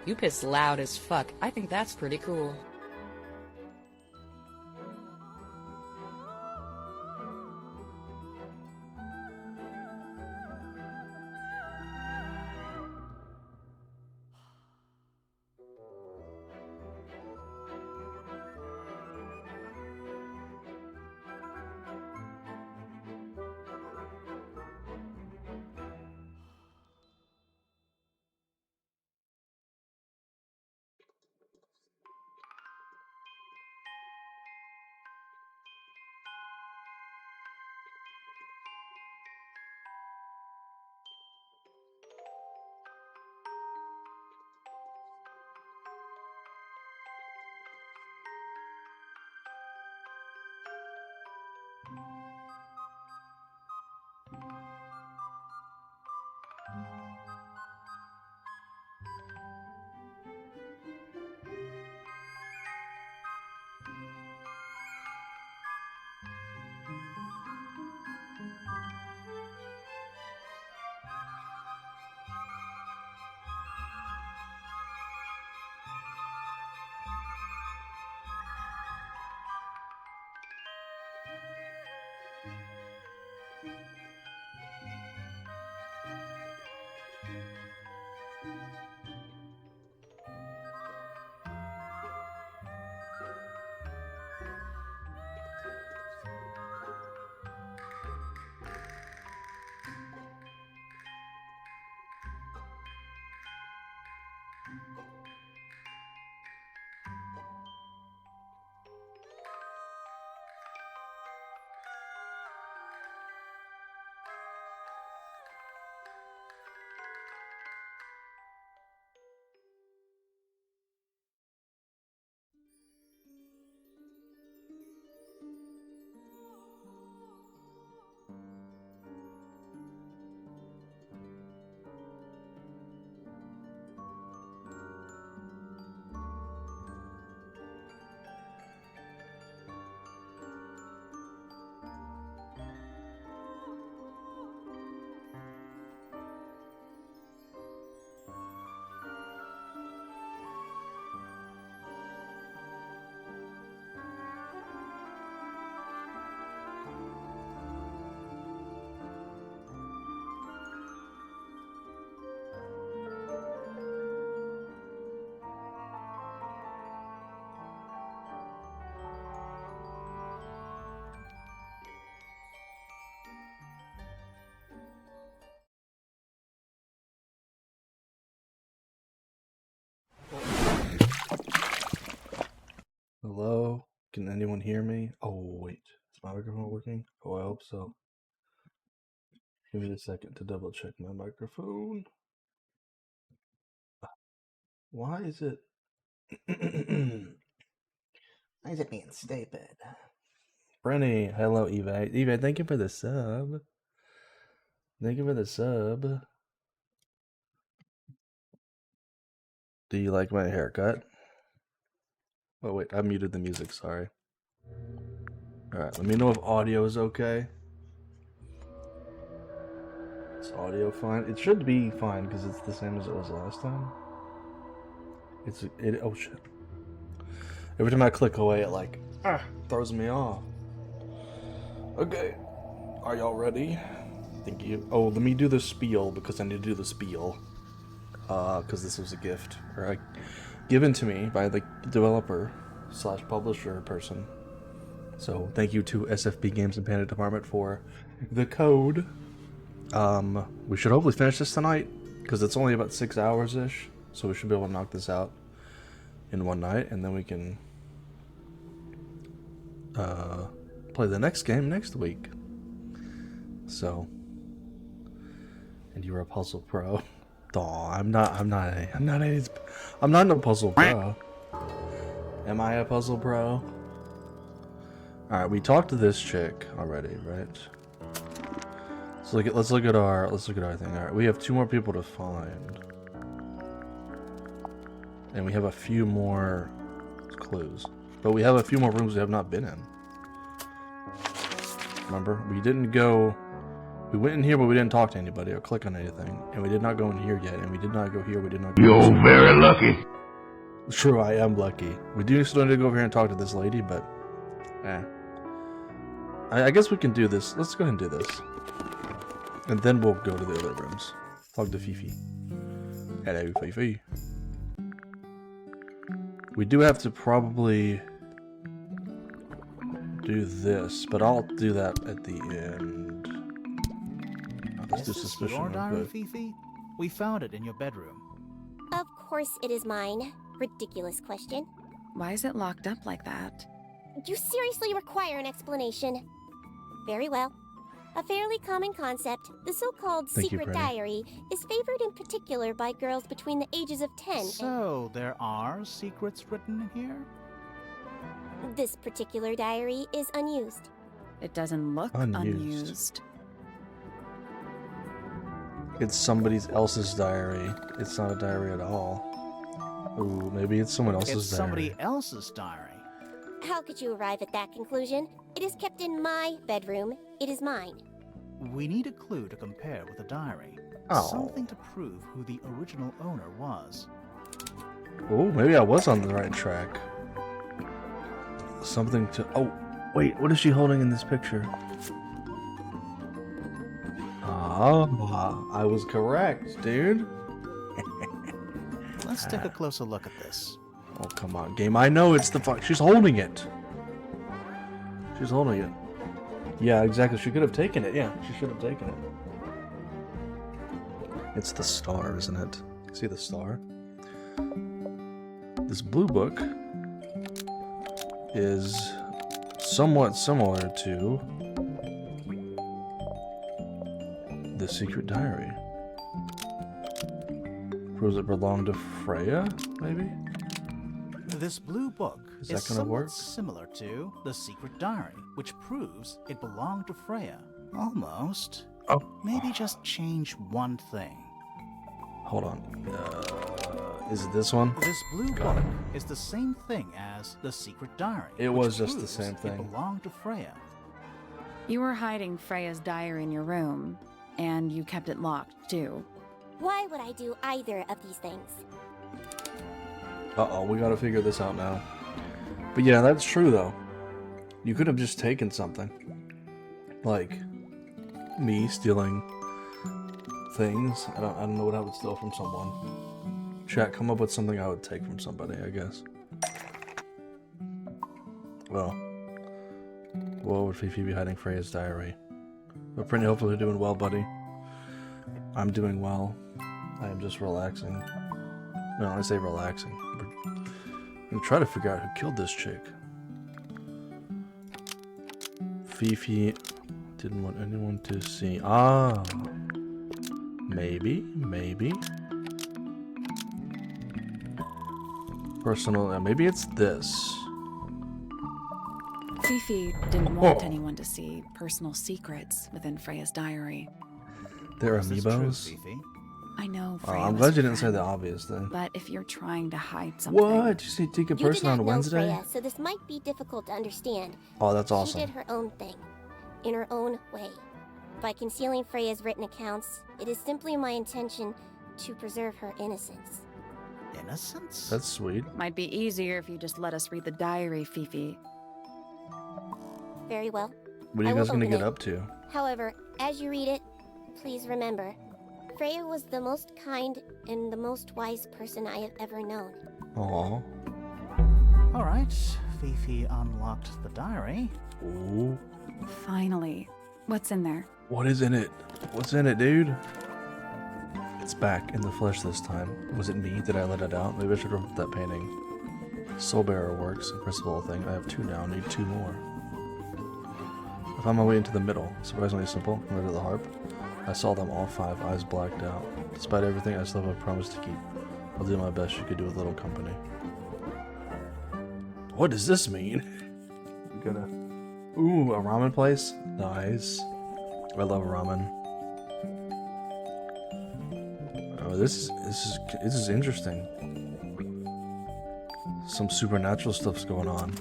You piss loud as fuck. I think that's pretty cool. Hello? Can anyone hear me? Oh, wait. Is my microphone working? Oh, I hope so. Give me a second to double check my microphone. Why is it... Why is it being stupid? Brenny, hello, Eva. Eva, thank you for the sub. Thank you for the sub. Do you like my haircut? Oh, wait, I muted the music, sorry. Alright, let me know if audio is okay. Is audio fine? It should be fine because it's the same as it was last time. Oh shit. Every time I click away, it throws me off. Okay, are y'all ready? Thank you. Oh, let me do the spiel because I need to do the spiel. Because this was a gift, given to me by the developer / publisher person. So thank you to SFP Games and Panda Department for the code. We should hopefully finish this tonight because it's only about 6 hours ish, so we should be able to knock this out in one night, and then we can play the next game next week. So, and you're a puzzle pro. Aw, I'm not no puzzle pro. Am I a puzzle pro? Alright, we talked to this chick already, right? So let's look at our thing. Alright, we have 2 more people to find. And we have a few more clues. But we have a few more rooms we have not been in. Remember? We didn't go We went in here, but we didn't talk to anybody or click on anything. And we did not go in here yet, and we did not go here, we did not go You're very lucky. True, I am lucky. We do still need to go over here and talk to this lady, but... I guess we can do this. Let's go ahead and do this. And then we'll go to the other rooms. Talk to Fifi. Hello, Fifi. We do have to probably do this, but I'll do that at the end. Oh, let's do suspicion your real diary, quick. Fifi? We found it in your bedroom. Of course it is mine. Ridiculous question. Why is it locked up like that? Do you seriously require an explanation? Very well. A fairly common concept, the so-called Thank you, secret Brittany. diary, is favored in particular by girls between the ages of 10 So, there are secrets written here? and this particular diary is unused. It doesn't look Unused. unused. It's somebody else's diary. It's not a diary at all. Ooh, maybe it's someone else's It's diary. somebody else's diary. How could you arrive at that conclusion? It is kept in my bedroom. It is mine. We need a clue to compare with the diary. Oh. Something to prove who the original owner was. Oh, maybe I was on the right track. Something to... Oh, wait, what is she holding in this picture? Ah, I was correct, dude. Let's take a closer look at this. Oh, come on, game. I know it's the fuck. She's holding it. She's holding it. Yeah, exactly. She could have taken it. Yeah, she should have taken it. It's the star, isn't it? See the star? This blue book is somewhat similar to the secret diary. Proves it belonged to Freya, maybe? This blue book Is is that gonna somewhat work? similar to the secret diary, which proves it belonged to Freya. Almost. Oh. Maybe just change one thing. Hold on. Is it this one? This blue Got book it. is the same thing as the secret diary. It which was just the proves same thing. It belonged to Freya. You were hiding Freya's diary in your room, and you kept it locked, too. Why would I do either of these things? Uh-oh, we gotta figure this out now. But yeah, that's true, though. You could have just taken something. Like, me stealing things. I don't know what I would steal from someone. Chat, come up with something I would take from somebody, I guess. Well, what would Fifi be hiding Freya's diary? But Brittany, hopefully you're doing well, buddy. I'm doing well. I am just relaxing. No, I say relaxing. I'm trying to figure out who killed this chick. Fifi didn't want anyone to see. Ah. Maybe. Personal. Maybe it's this. Fifi didn't want Oh. anyone to see personal secrets within Freya's diary. They're Is this true, amiibos. Fifi? I know Oh, Freya I'm was glad her you didn't say friend, the obvious thing. But if you're trying to hide something... What? You see take a You did person not on know Wednesday? Freya, so this might be difficult to understand. Oh, that's She awesome. did her own thing, in her own way. By concealing Freya's written accounts, it is simply my intention to preserve her innocence. Innocence? That's sweet. Might be easier if you just let us read the diary, Fifi. Very well. What are I you will guys gonna open get it. up to? However, as you read it, please remember, Freya was the most kind and the most wise person I have ever known. Aw. Alright, Fifi unlocked the diary. Ooh. Finally. What's in there? What is in it? What's in it, dude? It's back in the flesh this time. Was it me? Did I let it out? Maybe I should remove that painting. Soul Bearer works. Principal thing. I have 2 now. Need 2 more. I found my way into the middle. Surprisingly simple. Compared to the harp. I saw them all 5, eyes blacked out. Despite everything, I still have a promise to keep. I'll do my best. You could do with little company. What does this mean? I'm gonna... Ooh, a ramen place? Nice. I love ramen. Oh, this is interesting. Some supernatural stuff's going on.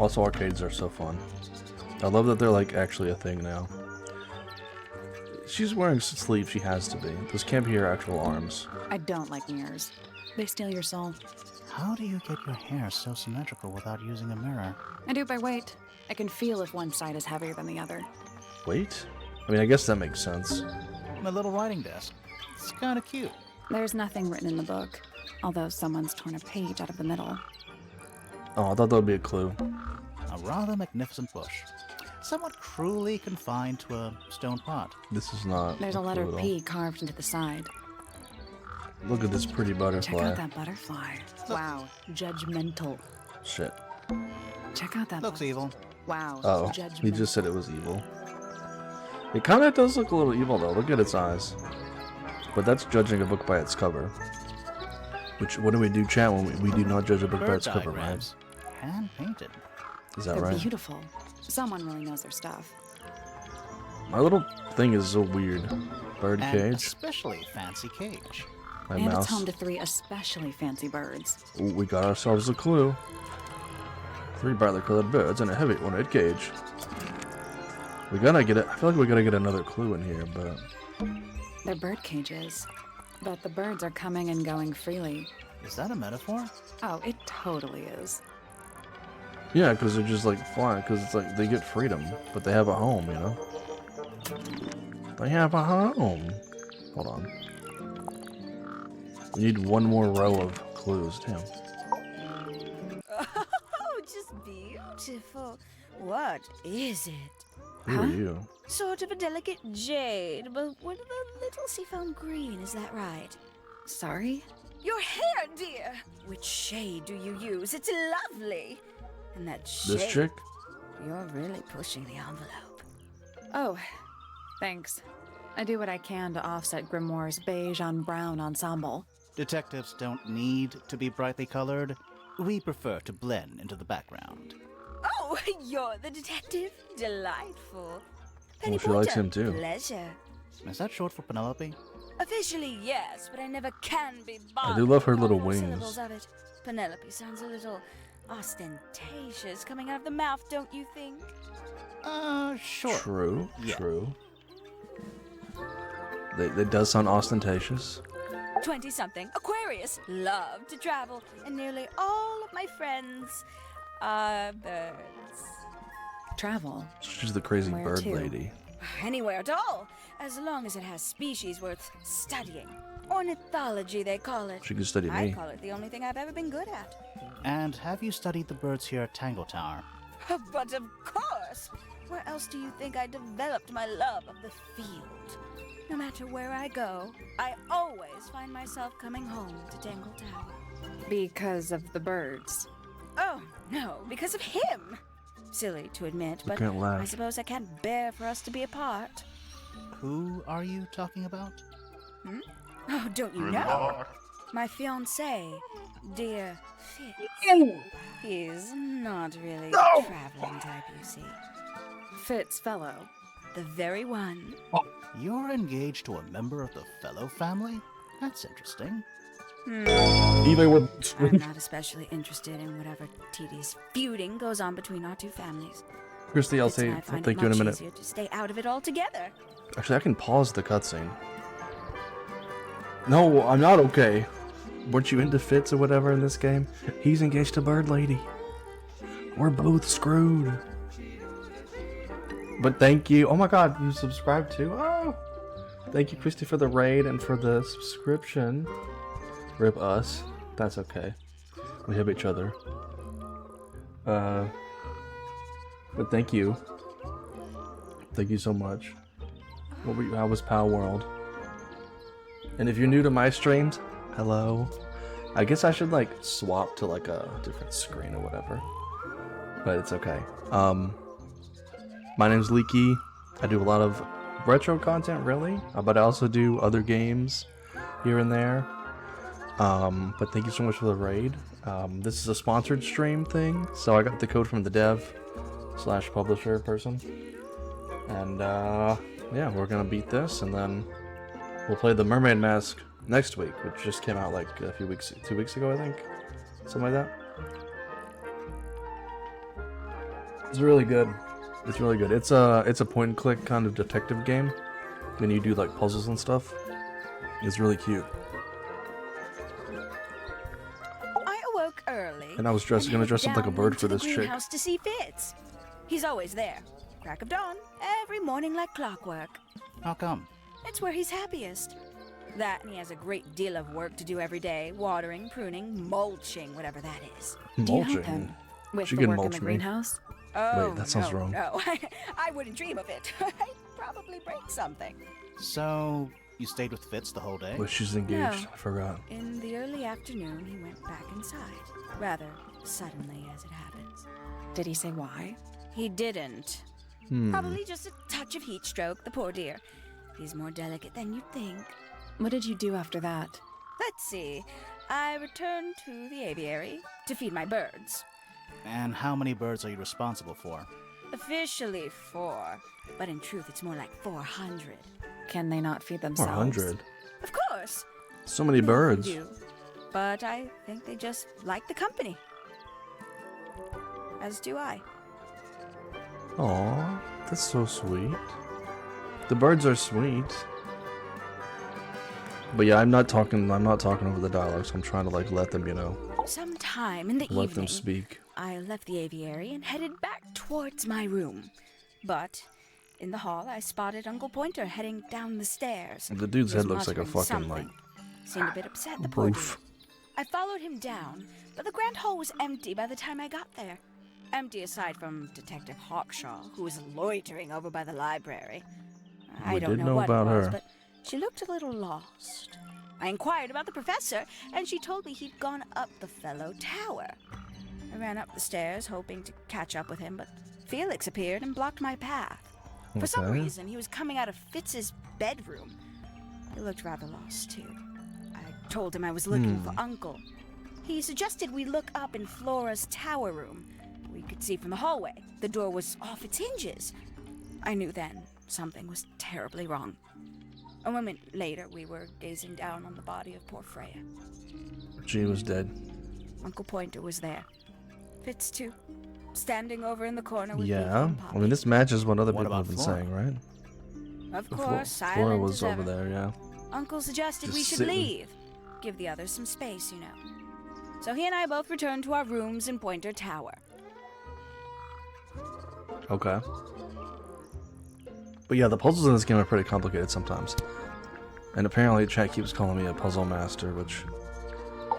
Also, arcades are so fun. I love that they're like actually a thing now. She's wearing sleeves, she has to be. This can't be her actual arms. I don't like mirrors. They steal your soul. How do you get your hair so symmetrical without using a mirror? I do it by weight. I can feel if one side is heavier than the other. Wait? I mean, I guess that makes sense. My little writing desk. It's kind of cute. There's nothing written in the book, although someone's torn a page out of the middle. Oh, I thought that would be a clue. A rather magnificent bush. Somewhat cruelly confined to a stone pot. This is not. There's a letter clue at all. P carved into the side. Look at this pretty Check butterfly. out that butterfly. Wow, judgmental. Shit. Check out that. Looks evil. Wow, Oh, judgmental. he just said it was evil. It kind of does look a little evil though. Look at its eyes. But that's judging a book by its cover. Which, what do we do, chat, when we do not judge a book by Bird its cover, right? diagrams. Hand painted. Is that They're right? beautiful. Someone really knows their stuff. My little thing is so weird. Bird An cage. especially fancy cage. My And mouse. it's home to 3 especially fancy birds. Ooh, we got ourselves a clue. 3 brightly colored birds in a heavy ornate cage. We gotta get it. I feel like we gotta get another clue in here, but They're bird cages. But the birds are coming and going freely. Is that a metaphor? Oh, it totally is. yeah, because they're just like flying. Because it's like they get freedom, but they have a home, you know. They have a home. Hold on. We need one more row of clues. Damn. Oh, just beautiful. What is it? Who are you? Sort of a delicate jade, but with a little seafoam green, is that right? Sorry? Your hair, dear! Which shade do you use? It's lovely! And that shade... This chick? You're really pushing the envelope. Oh, thanks. I do what I can to offset Grimoire's beige on brown ensemble. Detectives don't need to be brightly colored. We prefer to blend into the background. Oh, you're the detective? Delightful. Well, she likes him too. Pleasure. Is that short for Penelope? Officially, yes, but I never can be I bothered. do love her with all little four wings. syllables of it. Penelope sounds a little ostentatious coming out of the mouth, don't you think? Sure. True. Yeah. True. They does sound ostentatious. 20-something, Aquarius, love to travel, and nearly all of my friends are birds. Travel. She's the crazy Where bird to? lady. Anywhere at all, as long as it has species worth studying. Ornithology, they call it. She could study I me. call it the only thing I've ever been good at. And have you studied the birds here at Tangle Tower? But of course! Where else do you think I developed my love of the field? No matter where I go, I always find myself coming home to Tangle Tower. Because of the birds. Oh, no, because of him! Silly to admit, but can't laugh. I suppose I can't bear for us to be apart. Who are you talking about? Oh, don't you know? My fiancé, dear Fitz. He's not really a traveling type, you see. Fitz fellow. The very one. You're engaged to a member of the Fellow family? That's interesting. Even I'm not especially interested in whatever tedious feuding goes on between our two families. Christy, I'll Fitz and say I find thank it you in a much minute. easier to stay out of it altogether. Actually, I can pause the cutscene. No, I'm not okay. Weren't you into Fitz or whatever in this game? He's engaged to Bird Lady. We're both screwed. But thank you. Oh my god, you subscribed too? Oh! Thank you, Christy, for the raid and for the subscription. Rip us. That's okay. We have each other. But thank you. Thank you so much. What were you? How was Pow World? And if you're new to my streams, hello. I guess I should like swap to like a different screen or whatever. But it's okay. My name's Leaky. I do a lot of retro content, really, but I also do other games here and there. But thank you so much for the raid. This is a sponsored stream thing, so I got the code from the dev/publisher person. And yeah, we're gonna beat this, and then we'll play the Mermaid Mask next week, which just came out like a few weeks, 2 weeks ago, I think, something like that. It's really good. It's really good. It's a point and click kind of detective game. Then you do like puzzles and stuff. It's really cute. I awoke early. And I was gonna headed dress up like a down bird into for the this chick. greenhouse to see Fitz. He's always there. Crack of dawn, every morning like clockwork. How come? It's where he's happiest. That and he has a great deal of work to do every day. Watering, pruning, mulching, whatever that is. Do you help Mulching. him with She the can work in mulch the me. greenhouse? Oh, Wait, that sounds no, wrong. No, I wouldn't dream of it. I'd probably break something. So, you stayed with Fitz the whole day? But she's engaged. No. I forgot. In the early afternoon, he went back inside. Rather suddenly, as it happens. Did he say why? He didn't. Probably just a touch of heat stroke, the poor dear. He's more delicate than you'd think. What did you do after that? Let's see. I returned to the aviary to feed my birds. And how many birds are you responsible for? Officially 4, but in truth it's more like 400. Can they not feed themselves? 400. Of course. So many They birds. do, but I think they just like the company. As do I. Aw, that's so sweet. The birds are sweet. But yeah, I'm not talking over the dialogue, so I'm trying to like let them, you know, Sometime in the let evening, them speak. I left the aviary and headed back towards my room. But in the hall, I spotted Uncle Pointer heading down the stairs. The dude's He was head looks like a muttering fucking something. like Seemed a bit upset, the poor dude. roof. I followed him down, but the grand hall was empty by the time I got there. Empty aside from Detective Hawkshaw, who was loitering over by the library. I We don't did know know what about it was, her. but she looked a little lost. I inquired about the professor, and she told me he'd gone up the fellow tower. I ran up the stairs, hoping to catch up with him, but Felix appeared and blocked my path. For some Okay. reason, he was coming out of Fitz's bedroom. He looked rather lost, too. I told him I was looking for Uncle. He suggested we look up in Flora's tower room. We could see from the hallway. The door was off its hinges. I knew then something was terribly wrong. A moment later, we were gazing down on the body of poor Freya. She was dead. Uncle Pointer was there. Fitz, too. Standing over in the corner with Yeah, Leaky and I Poppy. mean this matches what other What people have about been Flora? saying, right? Of Flo- course, silent Flora was as over ever. there, yeah. Uncle suggested we Just should sitting. leave. Give the others some space, you know. So he and I both returned to our rooms in Pointer Tower. Okay. But yeah, the puzzles in this game are pretty complicated sometimes. And apparently chat keeps calling me a puzzle master, which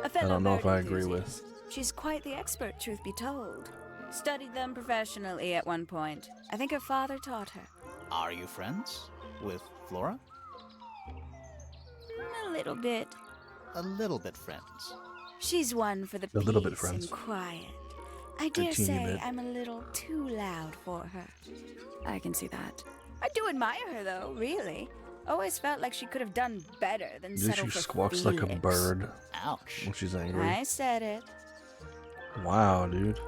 A fellow don't know if bird I agree enthusiast. She's quite the expert, truth be told. Studied them professionally at one point. I think her father taught her. Are you friends with Flora? A little bit. A little bit friends. She's one for the A little bit peace friends. and quiet. I dare teeny say bit. I'm a little too loud for her. I can see that. I do admire her, though, really. Always felt like she could have done better than dude, settle she for squawks like a Felix. bird Ouch. when she's angry. I said it. Wow, dude.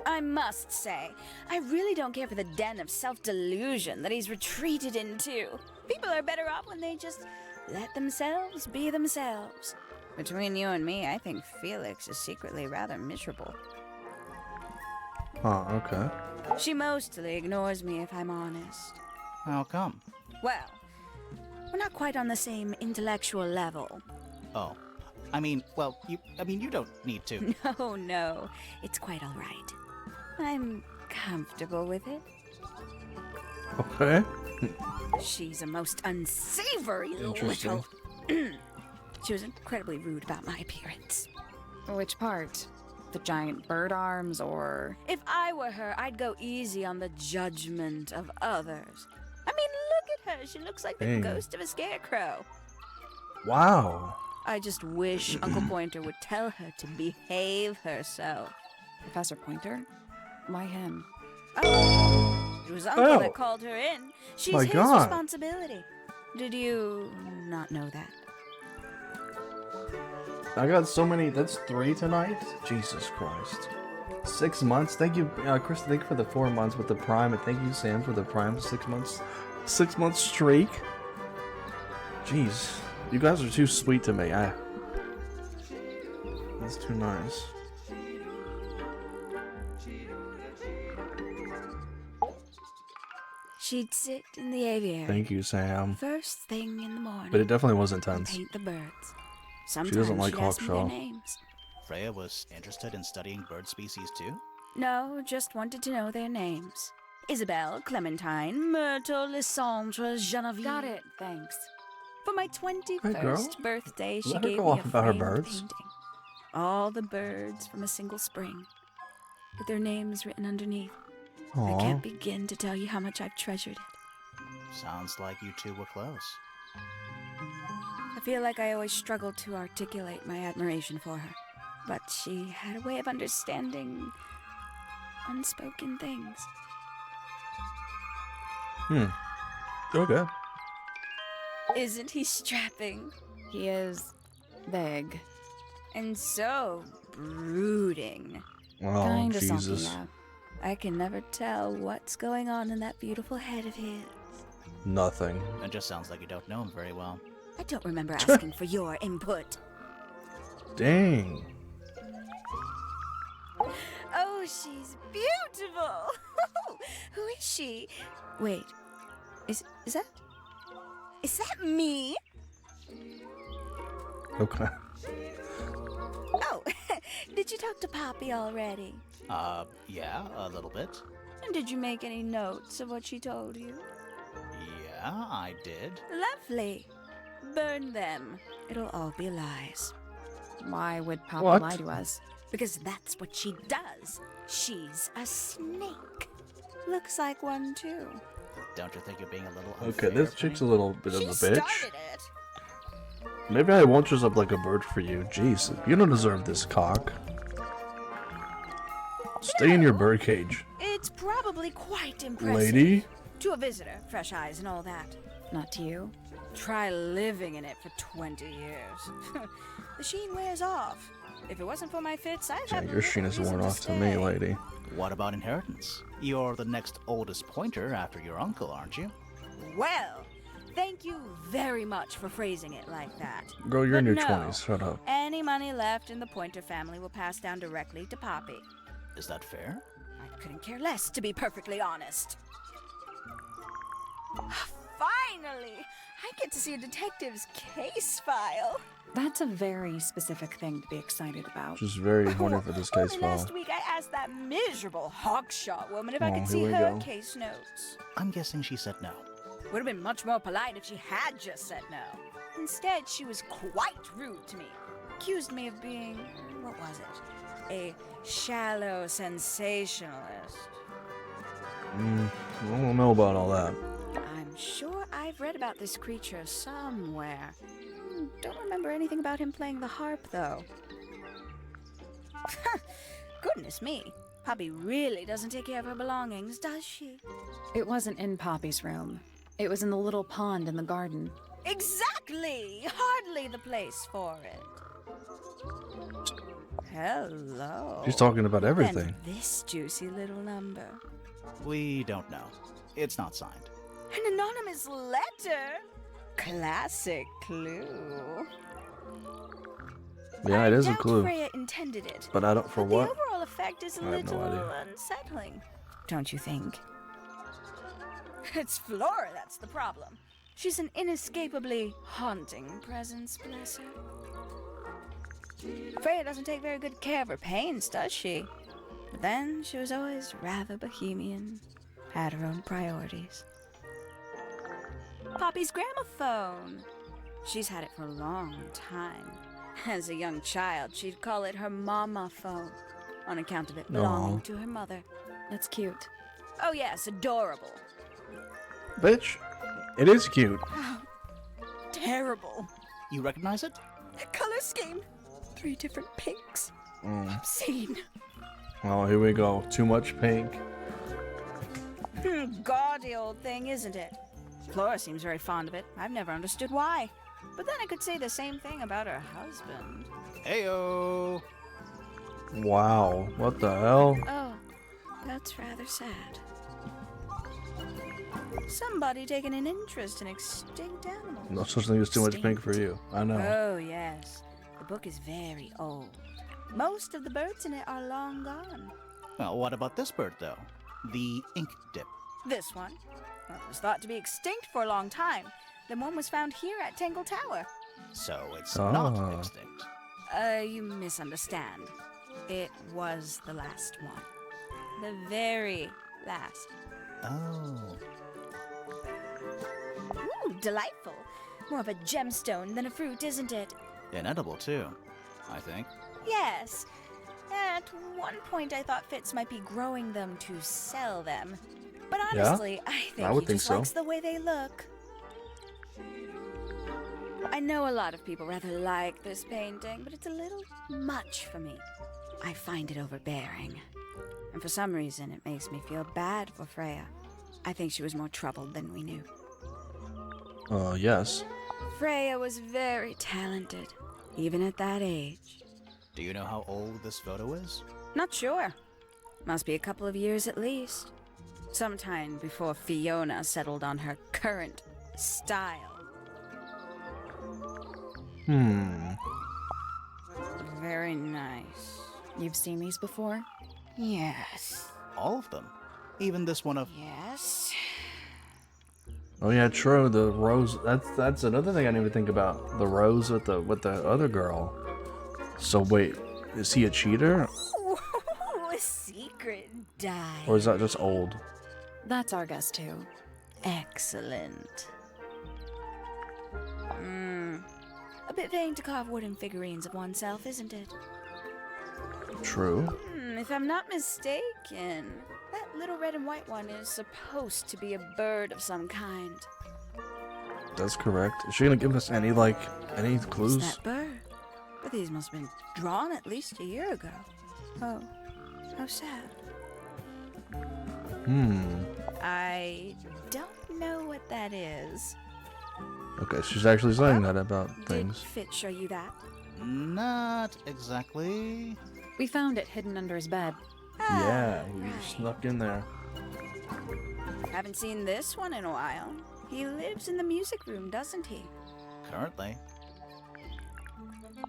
I must say, I really don't care for the den of self-delusion that he's retreated into. People are better off when they just let themselves be themselves. Between you and me, I think Felix is secretly rather miserable. Oh, okay. She mostly ignores me, if I'm honest. How come? Well, we're not quite on the same intellectual level. Oh. You don't need to. No, it's quite all right. I'm comfortable with it. Okay. She's a most unsavory Interesting. little... She was incredibly rude about my appearance. Which part? The giant bird arms or... If I were her, I'd go easy on the judgment of others. I mean, look at her. She looks like the Dang. ghost of a scarecrow. Wow. I just wish Uncle Pointer would tell her to behave herself. Professor Pointer? Why him? Oh, it was Uncle Oh. that called her in. She's My his God. responsibility. Did you not know that? I got so many. That's 3 tonight? Jesus Christ. 6 months? Thank you, Chris. Thank you for the 4 months with the Prime. And thank you, Sam, for the Prime 6 months. 6 months streak. Jeez. You guys are too sweet to me. That's too nice. She'd sit in the aviary. Thank you, Sam. First thing in the morning. But it definitely was and intense. paint the birds. Sometimes She doesn't like she'd ask me their Hawkshaw. names. Freya was interested in studying bird species too? No, just wanted to know their names. Isabel, Clementine, Myrtle, Lysandre, Genevieve. Got it, thanks. For my Hey, 21st girl. birthday, she Let her gave go me off a about her framed birds. painting. All the birds from a single spring, with their names written underneath. I Aw. can't begin to tell you how much I've treasured it. Sounds like you two were close. I feel like I always struggled to articulate my admiration for her, but she had a way of understanding unspoken things. Okay. Isn't he strapping? He is big. And so brooding. Oh, Kinda Jesus. something, I can never tell what's going on in that beautiful head of his. Nothing. It just sounds like you don't know him very well. I don't remember asking for your input. Dang. Oh, she's beautiful. Who is she? Wait, is that me? Okay. Oh, did you talk to Poppy already? Yeah, a little bit. And did you make any notes of what she told you? Yeah, I did. Lovely. Burn them. It'll all be lies. Why would Papa What? lie to us? Because that's what she does. She's a snake. Looks like one, too. Don't you think you're being a little unfair? Okay, this chick's a little bit of She a bitch. started it. Maybe I won't dress up like a bird for you. Jeez, you don't deserve this cock. Stay in your birdcage, It's probably quite impressive. lady. To a visitor, fresh eyes and all that. Not to you? Try living in it for 20 years. The sheen wears off. If it wasn't for my fits, I'd Yeah, have your little sheen is reason worn to off to me, stay. lady. What about inheritance? You're the next oldest pointer after your uncle, aren't you? Well, thank you very much for phrasing it like that. Girl, you're in But your no, 20s. Shut up. Any money left in the Pointer family will pass down directly to Poppy. Is that fair? I couldn't care less, to be perfectly honest. Finally! I get to see a detective's case file. That's a very specific thing to be excited about. Just very horny for this case Only file. last week I asked that miserable Hawkshaw woman if I Oh, could see here we her go. case notes. I'm guessing she said no. Would have been much more polite if she had just said no. Instead, she was quite rude to me. Accused me of being, what was it? A shallow sensationalist. I don't know about all that. I'm sure I've read about this creature somewhere. Don't remember anything about him playing the harp, though. Goodness me. Poppy really doesn't take care of her belongings, does she? It wasn't in Poppy's room. It was in the little pond in the garden. Exactly! Hardly the place for it. Hello. She's talking about everything. And this juicy little number. We don't know. It's not signed. An anonymous letter? Classic clue. Yeah, it is a I doubt clue. Freya intended it. But I don't. For But what? the overall effect is a I have no little idea. unsettling. Don't you think? It's Flora that's the problem. She's an inescapably haunting presence, bless her. Freya doesn't take very good care of her pains, does she? But then she was always rather bohemian, had her own priorities. Poppy's gramophone. She's had it for a long time. As a young child, she'd call it her mama phone, on account of it belonging Aw. to her mother. That's cute. Oh yes, adorable. Bitch, it is cute. Terrible. You recognize it? The color scheme. 3 different pinks. Obscene. Oh, here we go. Too much pink. Gaudy old thing, isn't it? Flora seems very fond of it. I've never understood why. But then I could say the same thing about her husband. Heyo! Wow. What the hell? Oh, that's rather sad. Somebody taking an interest in extinct animals. No such thing as too much pink for you. I know. Oh, yes. The book is very old. Most of the birds in it are long gone. Well, what about this bird, though? The ink dip. This one, Well, it was thought to be extinct for a long time. Then one was found here at Tangle Tower. So it's Ah. not extinct. You misunderstand. It was the last one. The very last. Oh. Ooh, delightful. More of a gemstone than a fruit, isn't it? Inedible, too, I think. Yes. At one point, I thought Fitz might be growing them to sell them. But honestly, I think I would he think just so. likes the way they look. I know a lot of people rather like this painting, but it's a little much for me. I find it overbearing. And for some reason, it makes me feel bad for Freya. I think she was more troubled than we knew. Yes. Freya was very talented, even at that age. Do you know how old this photo is? Not sure. Must be a couple of years at least. Sometime before Fiona settled on her current style. Very nice. You've seen these before? Yes. All of them. Even this one of... Yes. Oh yeah, true. The rose. That's another thing I didn't even think about. The rose with the other girl. So wait, is he a cheater, Ooh, a secret die. or is that just old? That's our guess too. Excellent. A bit vain to carve wooden figurines of oneself, isn't it? True. If I'm not mistaken, that little red and white one is supposed to be a bird of some kind. That's correct. Is she gonna give us any It's clues? that bird. But these must have been drawn at least a year ago. Oh, how sad. I don't know what that is. Okay, she's actually saying that about Did things. Fitz show you that? Not exactly. We found it hidden under his bed. Yeah, he right. snuck in there. Haven't seen this one in a while. He lives in the music room, doesn't he? Currently.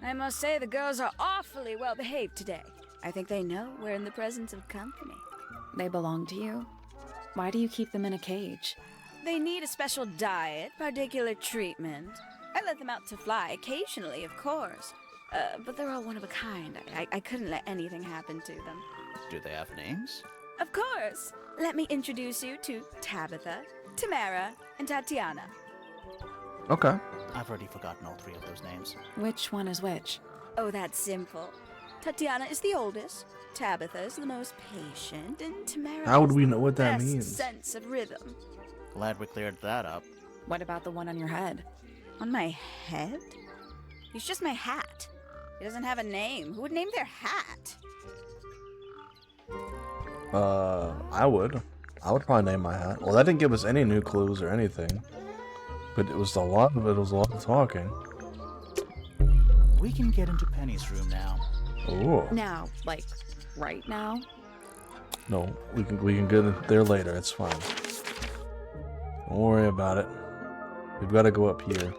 I must say the girls are awfully well behaved today. I think they know we're in the presence of company. They belong to you? Why do you keep them in a cage? They need a special diet, particular treatment. I let them out to fly occasionally, of course. But they're all one of a kind. I couldn't let anything happen to them. Do they have names? Of course. Let me introduce you to Tabitha, Tamara, and Tatiana. Okay. I've already forgotten all three of those names. Which one is which? Oh, that's simple. Tatiana is the oldest, Tabitha is the most patient, and Tamara How would has we the know what that best means? sense of rhythm. Glad we cleared that up. What about the one on your head? On my head? He's just my hat. He doesn't have a name. Who would name their hat? I would. I would probably name my hat. Well, that didn't give us any new clues or anything. But it was a lot of talking. We can get into Penny's room now. Oh. Now, like, right now? No, we can get there later. It's fine. Don't worry about it. We've got to go up here.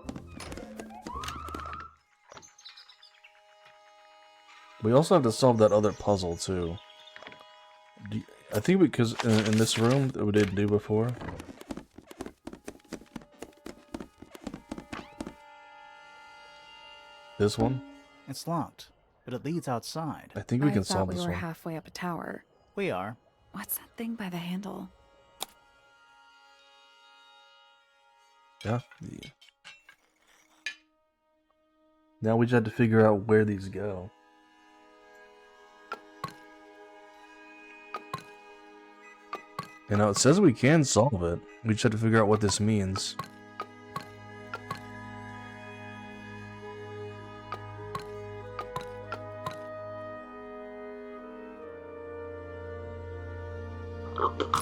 We also have to solve that other puzzle too. I think because in this room that we didn't do before. This one? It's locked, but it leads outside. I think we can I thought solve we this were one. halfway up a tower. We are. What's that thing by the handle? Yeah. Now we just have to figure out where these go. You know, it says we can solve it. We just have to figure out what this means.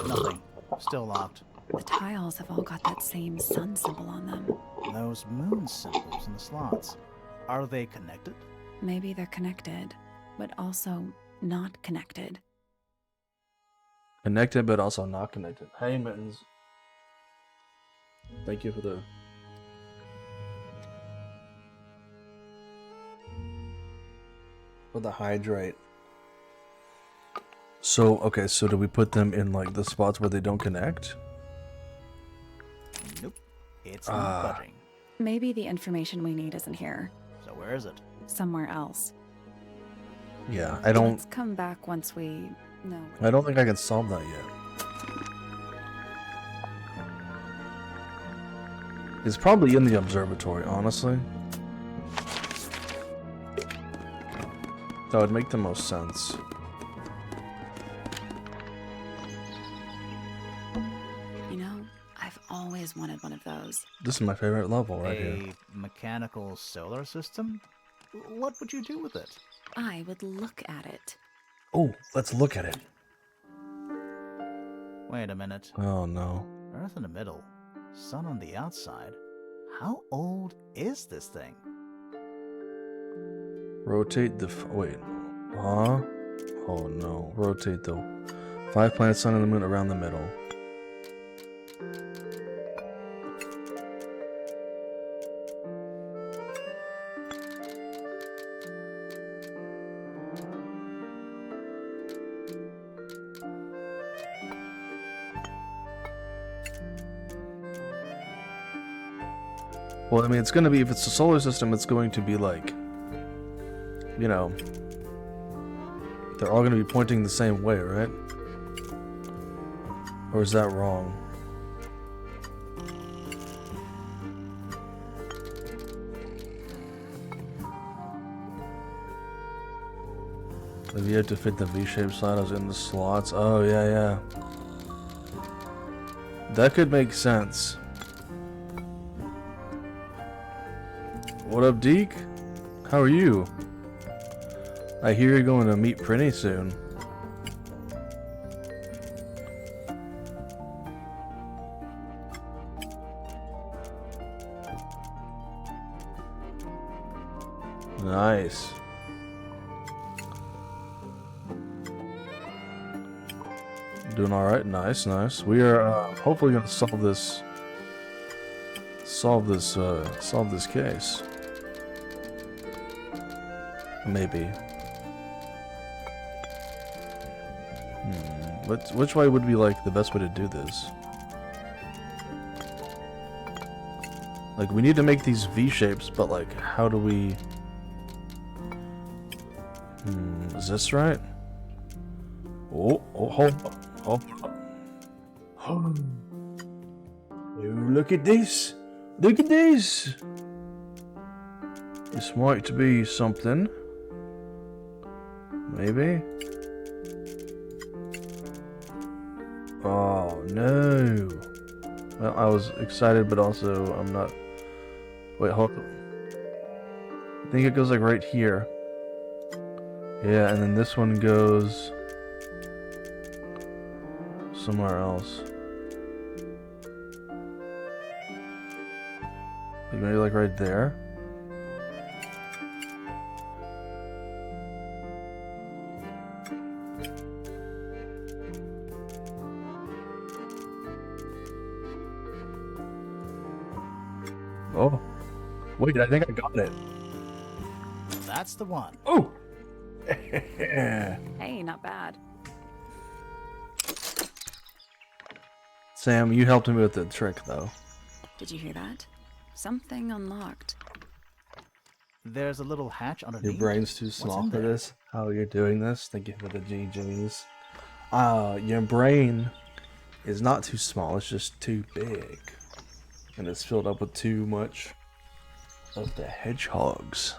Nothing. Still locked. The tiles have all got that same sun symbol on them. Those moon symbols in the slots. Are they connected? Maybe they're connected, but also not connected. Connected, but also not connected. Hey, Mittens. Thank you for the hydrate. So, okay, so do we put them in like the spots where they don't connect? Nope. It's not budging. Maybe the information we need isn't here. So where is it? Somewhere else. Yeah, Let's come back once we know. I don't think I can solve that yet. It's probably in the observatory, honestly. That would make the most sense. You know, I've always wanted one of those. This is my favorite level right here. A mechanical solar system? What would you do with it? I would look at it. Oh, let's look at it. Wait a minute. Oh no. Earth in the middle. Sun on the outside. How old is this thing? Rotate the... wait. Huh? Oh no. Rotate the 5 planets, sun, and the moon around the middle. Well, I mean, it's going to be, if it's a solar system, it's going to be like, you know, they're all going to be pointing the same way, right? Or is that wrong? If you have to fit the V-shaped sliders in the slots. Oh, yeah, yeah. That could make sense. What up, Deke? How are you? I hear you're going to meet Prinny soon. Nice. Doing all right. Nice, nice. We are hopefully going to solve this case. Maybe. Which way would be like the best way to do this? Like, we need to make these V shapes, but like, how do we? Is this right? Oh, hold on. Oh, look at this! Look at this! This might be something. Maybe. Oh no. Well, I was excited, but also I'm not. Wait, hold on. I think it goes like right here. Yeah, and then this one goes somewhere else. Like maybe like right there. Oh, wait, I think I got it. That's the one. Oh! Hey, not bad. Sam, you helped me with the trick, though. Did you hear that? Something unlocked. There's a little hatch underneath. Your brain's too What's small in for there? this. How you're doing this? Thank you for the GGs. Your brain is not too small, it's just too big. And it's filled up with too much of the hedgehogs.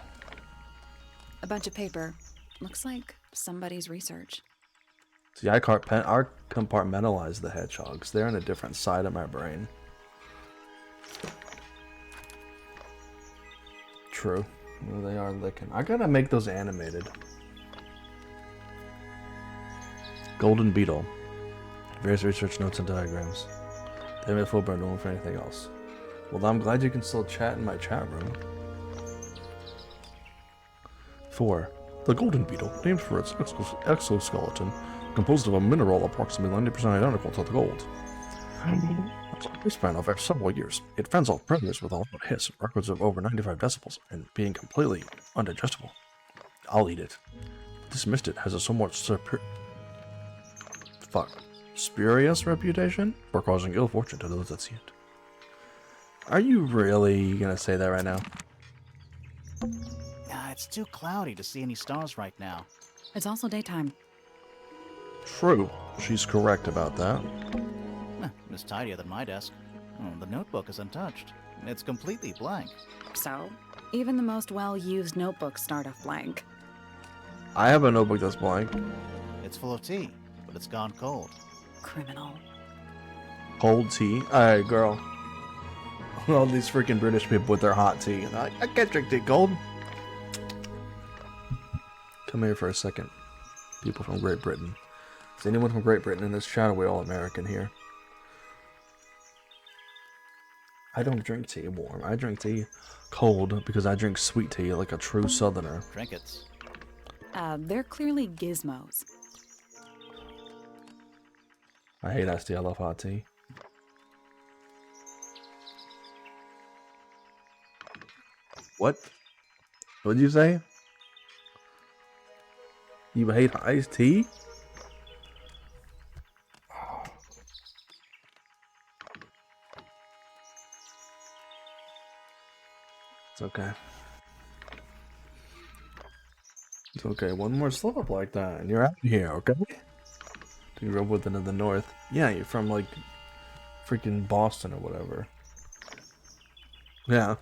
A bunch of paper. Looks like somebody's research. See, I compartmentalize the hedgehogs. They're in a different side of my brain. True. Well, they are licking. I gotta make those animated. Golden beetle. Various research notes and diagrams. They have full burn room for anything else. Well, I'm glad you can still chat in my chat room. 4. The golden beetle, named for its exoskeleton, composed of a mineral approximately 90% identical to the gold. Lifespan of several years. It fends off predators with a loud hiss, records of over 95 decibels, and being completely undigestible. I'll eat it. Dismissed it has a somewhat spurious reputation for causing ill fortune to those that see it. Are you really gonna say that right now? It's too cloudy to see any stars right now. It's also daytime. True. She's correct about that. It's tidier than my desk. The notebook is untouched. It's completely blank. So, even the most well-used notebooks start off blank. I have a notebook that's blank. It's full of tea, but it's gone cold. Criminal. Cold tea. Alright, girl. All these freaking British people with their hot tea. They're like, I can't drink tea cold. Come here for a second. People from Great Britain. Is anyone from Great Britain in this chat? Or are we all American here? I don't drink tea warm. I drink tea cold because I drink sweet tea like a true southerner. Trinkets. They're clearly gizmos. I hate iced tea. I love hot tea. What? What'd you say? You hate iced tea? It's okay. It's okay. One more slip up like that, and you're out of here, okay? You grew up with it in the north. Yeah, you're from like freaking Boston or whatever. Yeah,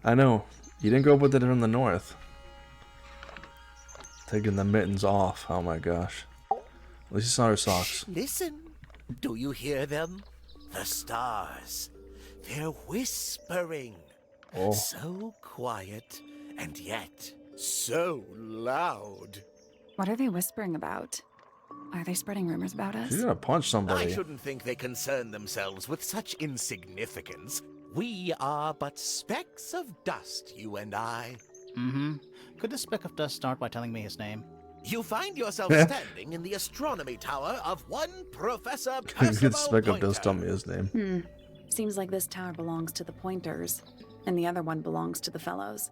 I know. You didn't grow up with it in the north. Taking the mittens off. Oh my gosh. At least you saw her socks. Listen. Do you hear them? The stars. They're whispering. Oh. So quiet, and yet so loud. What are they whispering about? Are they spreading rumors about us? She's gonna punch I somebody. shouldn't think they concern themselves with such insignificance. We are but specks of dust, you and I. Mm-hmm. Could the speck of dust start by telling me his name? You find yourself standing in the astronomy tower of one Professor Percival Good speck of Pointer. dust. Tell me his name. Seems like this tower belongs to the Pointers, and the other one belongs to the Fellows.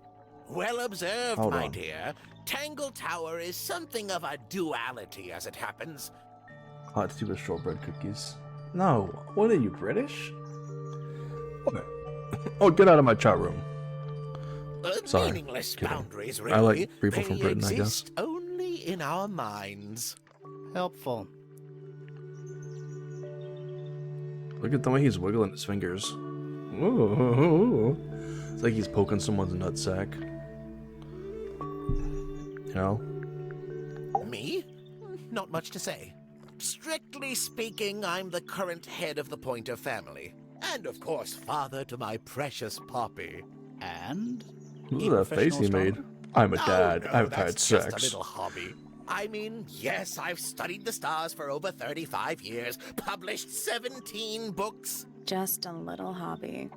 Well observed, Hold my on. dear. Tangle Tower is something of a duality, as it happens. Hot tea with shortbread cookies. No. What are you, British? What? Oh, get out of my chat room. Sorry, Meaningless kidding. boundaries, really. I like people They from Britain, I guess. exist only in our minds. Helpful. Look at the way he's wiggling his fingers. Ooh. It's like he's poking someone's nutsack. You know? Me? Not much to say. Strictly speaking, I'm the current head of the Pointer family. And of course, father to my precious Poppy. And? Look at that face he made. I'm a dad. No, I've that's had just sex. a little hobby. I mean, yes, I've studied the stars for over 35 years, published 17 books. Just a little hobby.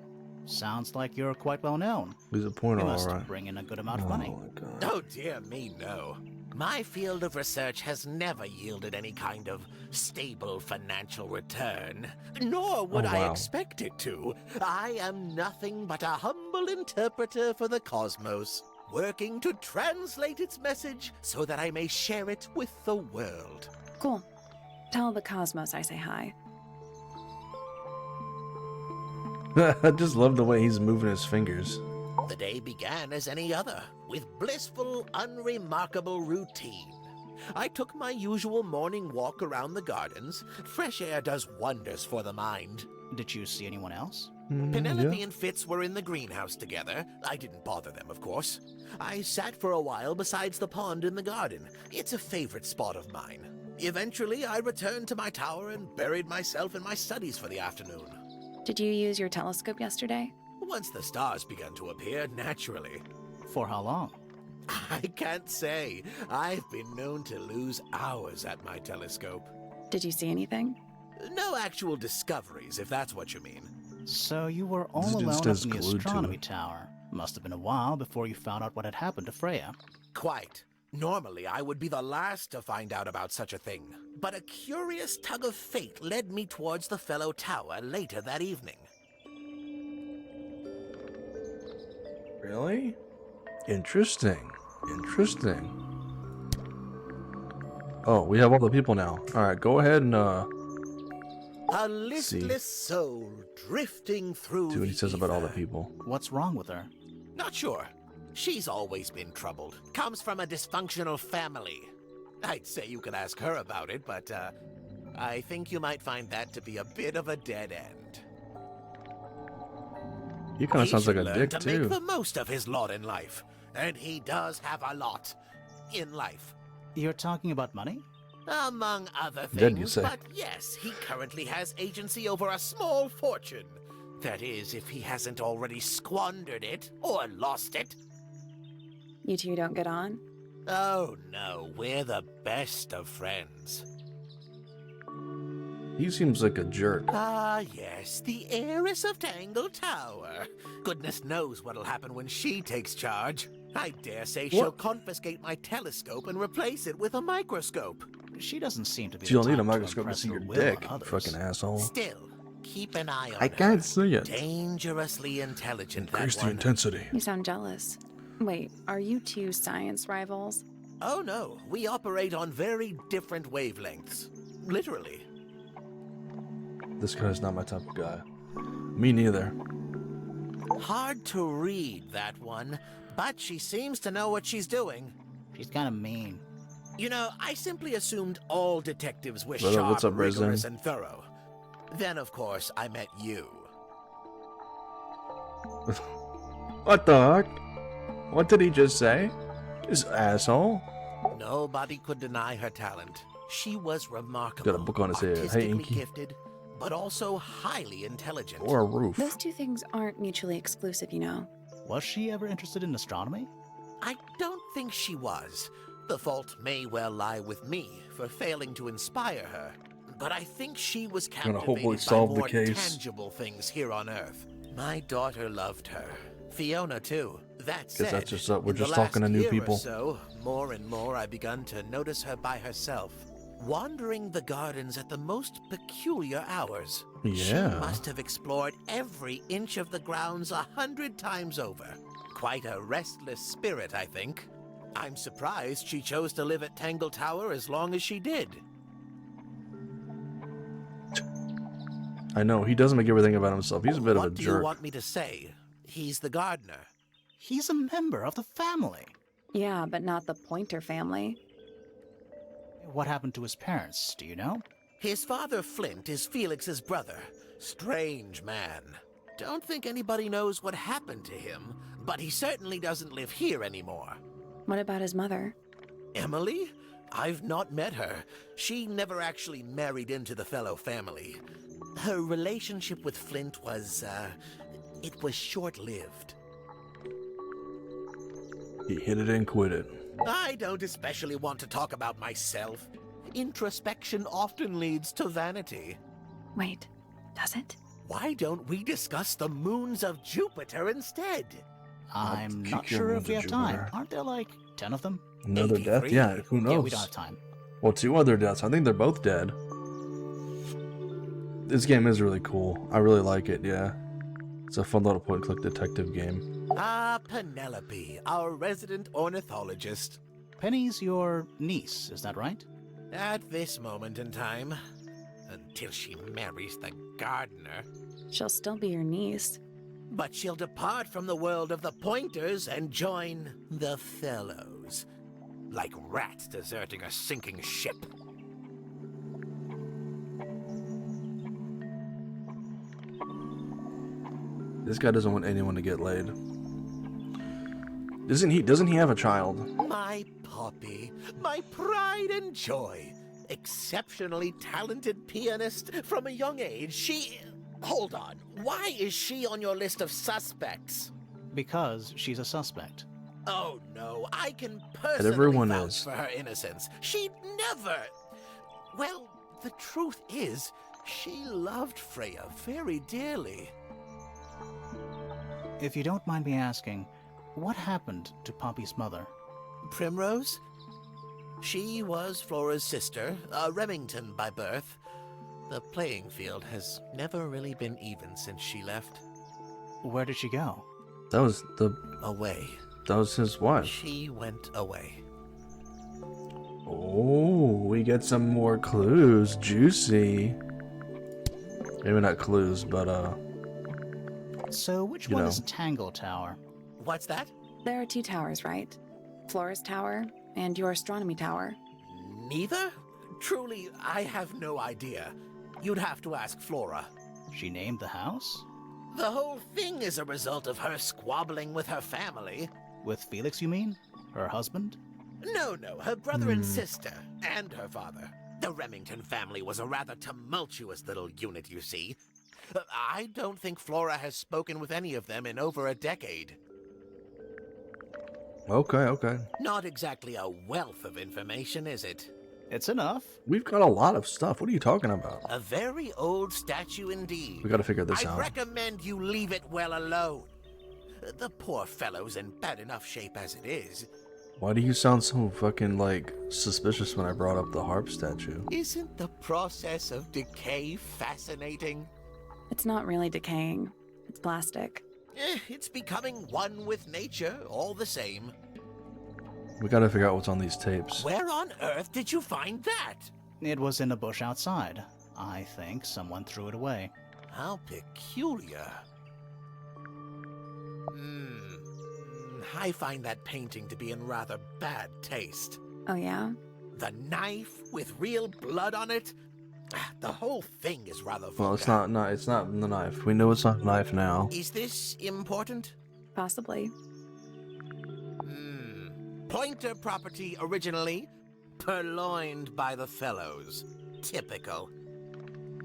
Sounds like you're quite well known. He's a pointer, You must alright. bring in a good amount of Oh money. my god. Oh dear me, no. My field of research has never yielded any kind of stable financial return, nor would Oh, I wow. expect it to. I am nothing but a humble interpreter for the cosmos, working to translate its message so that I may share it with the world. Cool. Tell the Cosmos I say hi. I just love the way he's moving his fingers. The day began as any other, with blissful, unremarkable routine. I took my usual morning walk around the gardens. Fresh air does wonders for the mind. Did you see anyone else? Penelope Yeah. and Fitz were in the greenhouse together. I didn't bother them, of course. I sat for a while besides the pond in the garden. It's a favorite spot of mine. Eventually, I returned to my tower and buried myself in my studies for the afternoon. Did you use your telescope yesterday? Once the stars began to appear, naturally. For how long? I can't say. I've been known to lose hours at my telescope. Did you see anything? No actual discoveries, if that's what you mean. So you were all This alone just up is in the glued to astronomy it. tower. Must have been a while before you found out what had happened to Freya. Quite. Normally, I would be the last to find out about such a thing. But a curious tug of fate led me towards the fellow tower later that evening. Really? Interesting. Interesting. Oh, we have all the people now. Alright, go ahead and A listless soul drifting through See what he the says about all the ether. people. What's wrong with her? Not sure. She's always been troubled. Comes from a dysfunctional family. I'd say you could ask her about it, but I think you might find that to be a bit of a dead end. He kind of He sounds like should a learn dick to too. make the most of his lot in life. And he does have a lot in life. You're talking about money? Among other Did you things, say? but yes, he currently has agency over a small fortune. That is, if he hasn't already squandered it or lost it. You two don't get on? Oh no, we're the best of friends. He seems like a jerk. Ah, yes, the heiress of Tangle Tower. Goodness knows what'll happen when she takes charge. I dare say she'll confiscate my telescope and replace it with a microscope. She doesn't seem to be. You don't the need a type to microscope to impress see her your will on dick, others. fucking asshole. Still, keep an eye on I her. can't see it. Dangerously intelligent, Increase that the one. intensity. You sound jealous. Wait, are you two science rivals? Oh no, we operate on very different wavelengths. Literally. This guy's not my type of guy. Me neither. Hard to read, that one, but she seems to know what she's doing. She's kind of mean. You know, I simply assumed all detectives were Brother, sharp, what's up, rigorous, Resin? and thorough. Then, of course, I met you. What the heck? What did he just say? This asshole. Nobody could deny her talent. She was remarkable. Got a book on his head. Hey, artistically Inky. gifted, but also highly intelligent. Or a roof. Those two things aren't mutually exclusive, you know. Was she ever interested in astronomy? I don't think she was. The fault may well lie with me for failing to inspire her. But I think she was Gonna captivated hopefully by solve the more case. tangible things here on Earth. My daughter loved her. Fiona, too. That Guess said, that's just up. We're in the just talking to last new year or people. So, more and more I begun to notice her by herself, wandering the gardens at the most peculiar hours. She Yeah. must have explored every inch of the grounds 100 times over. Quite a restless spirit, I think. I'm surprised she chose to live at Tangle Tower as long as she did. I know, he doesn't make everything about himself. He's a bit of a What do you jerk. want me to say? He's the gardener. He's a member of the family. Yeah, but not the Pointer family. What happened to his parents, do you know? His father, Flint, is Felix's brother. Strange man. Don't think anybody knows what happened to him, but he certainly doesn't live here anymore. What about his mother? Emily? I've not met her. She never actually married into the fellow family. Her relationship with Flint was, it was short-lived. He hit it and quit it. I don't especially want to talk about myself. Introspection often leads to vanity. Wait, does it? Why don't we discuss the moons of Jupiter instead? I'm kick not your sure wounds if we at have time. Jupiter. Aren't there like 10 of them? Another death? 83? Yeah, who knows? Yeah, we don't have time. Well, 2 other deaths. I think they're both dead. This game is really cool. I really like it, yeah. It's a fun little point-and-click detective game. Ah, Penelope, our resident ornithologist. Penny's your niece, is that right? At this moment in time, until she marries the gardener. She'll still be your niece. But she'll depart from the world of the Pointers and join the Fellows. Like rats deserting a sinking ship. This guy doesn't want anyone to get laid. Doesn't he have a child? My Poppy, my pride and joy. Exceptionally talented pianist from a young age. She... Hold on. Why is she on your list of suspects? Because she's a suspect. Oh no, I can personally everyone vouch is. for her innocence. She'd never... Well, the truth is, she loved Freya very dearly. If you don't mind me asking, what happened to Poppy's mother? Primrose? She was Flora's sister, a Remington by birth. The playing field has never really been even since she left. Where did she go? That was Away. his wife. She went away. Oh, we get some more clues. Juicy. Maybe not clues, but So which You one know. is Tangle Tower? What's that? There are 2 towers, right? Flora's tower and your astronomy tower. Neither? Truly, I have no idea. You'd have to ask Flora. She named the house? The whole thing is a result of her squabbling with her family. With Felix, you mean? Her husband? No, her brother and sister, and her father. The Remington family was a rather tumultuous little unit, you see. I don't think Flora has spoken with any of them in over a decade. okay. Not exactly a wealth of information, is it? It's enough. We've got a lot of stuff. What are you talking about? A very old statue indeed. We gotta figure this I out. recommend you leave it well alone. The poor fellow's in bad enough shape as it is. Why do you sound so fucking, like, suspicious when I brought up the harp statue? Isn't the process of decay fascinating? It's not really decaying. It's plastic. It's becoming one with nature, all the same. We gotta figure out what's on these tapes. Where on earth did you find that? It was in a bush outside. I think someone threw it away. How peculiar. I find that painting to be in rather bad taste. Oh, yeah? The knife with real blood on it? The whole thing is rather vulgar. Well, it's not the knife. We know it's not a knife now. Is this important? Possibly. Pointer property originally, purloined by the fellows. Typical.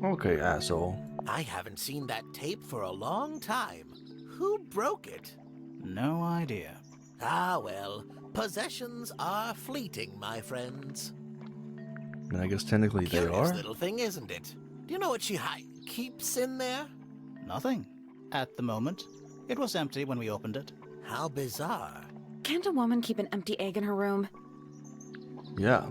Okay, asshole. I haven't seen that tape for a long time. Who broke it? No idea. Ah, well, possessions are fleeting, my friends. I mean, I guess technically they Curious are. little thing, isn't it? Do you know what she keeps in there? Nothing. At the moment. It was empty when we opened it. How bizarre. Can't a woman keep an empty egg in her room? Yeah.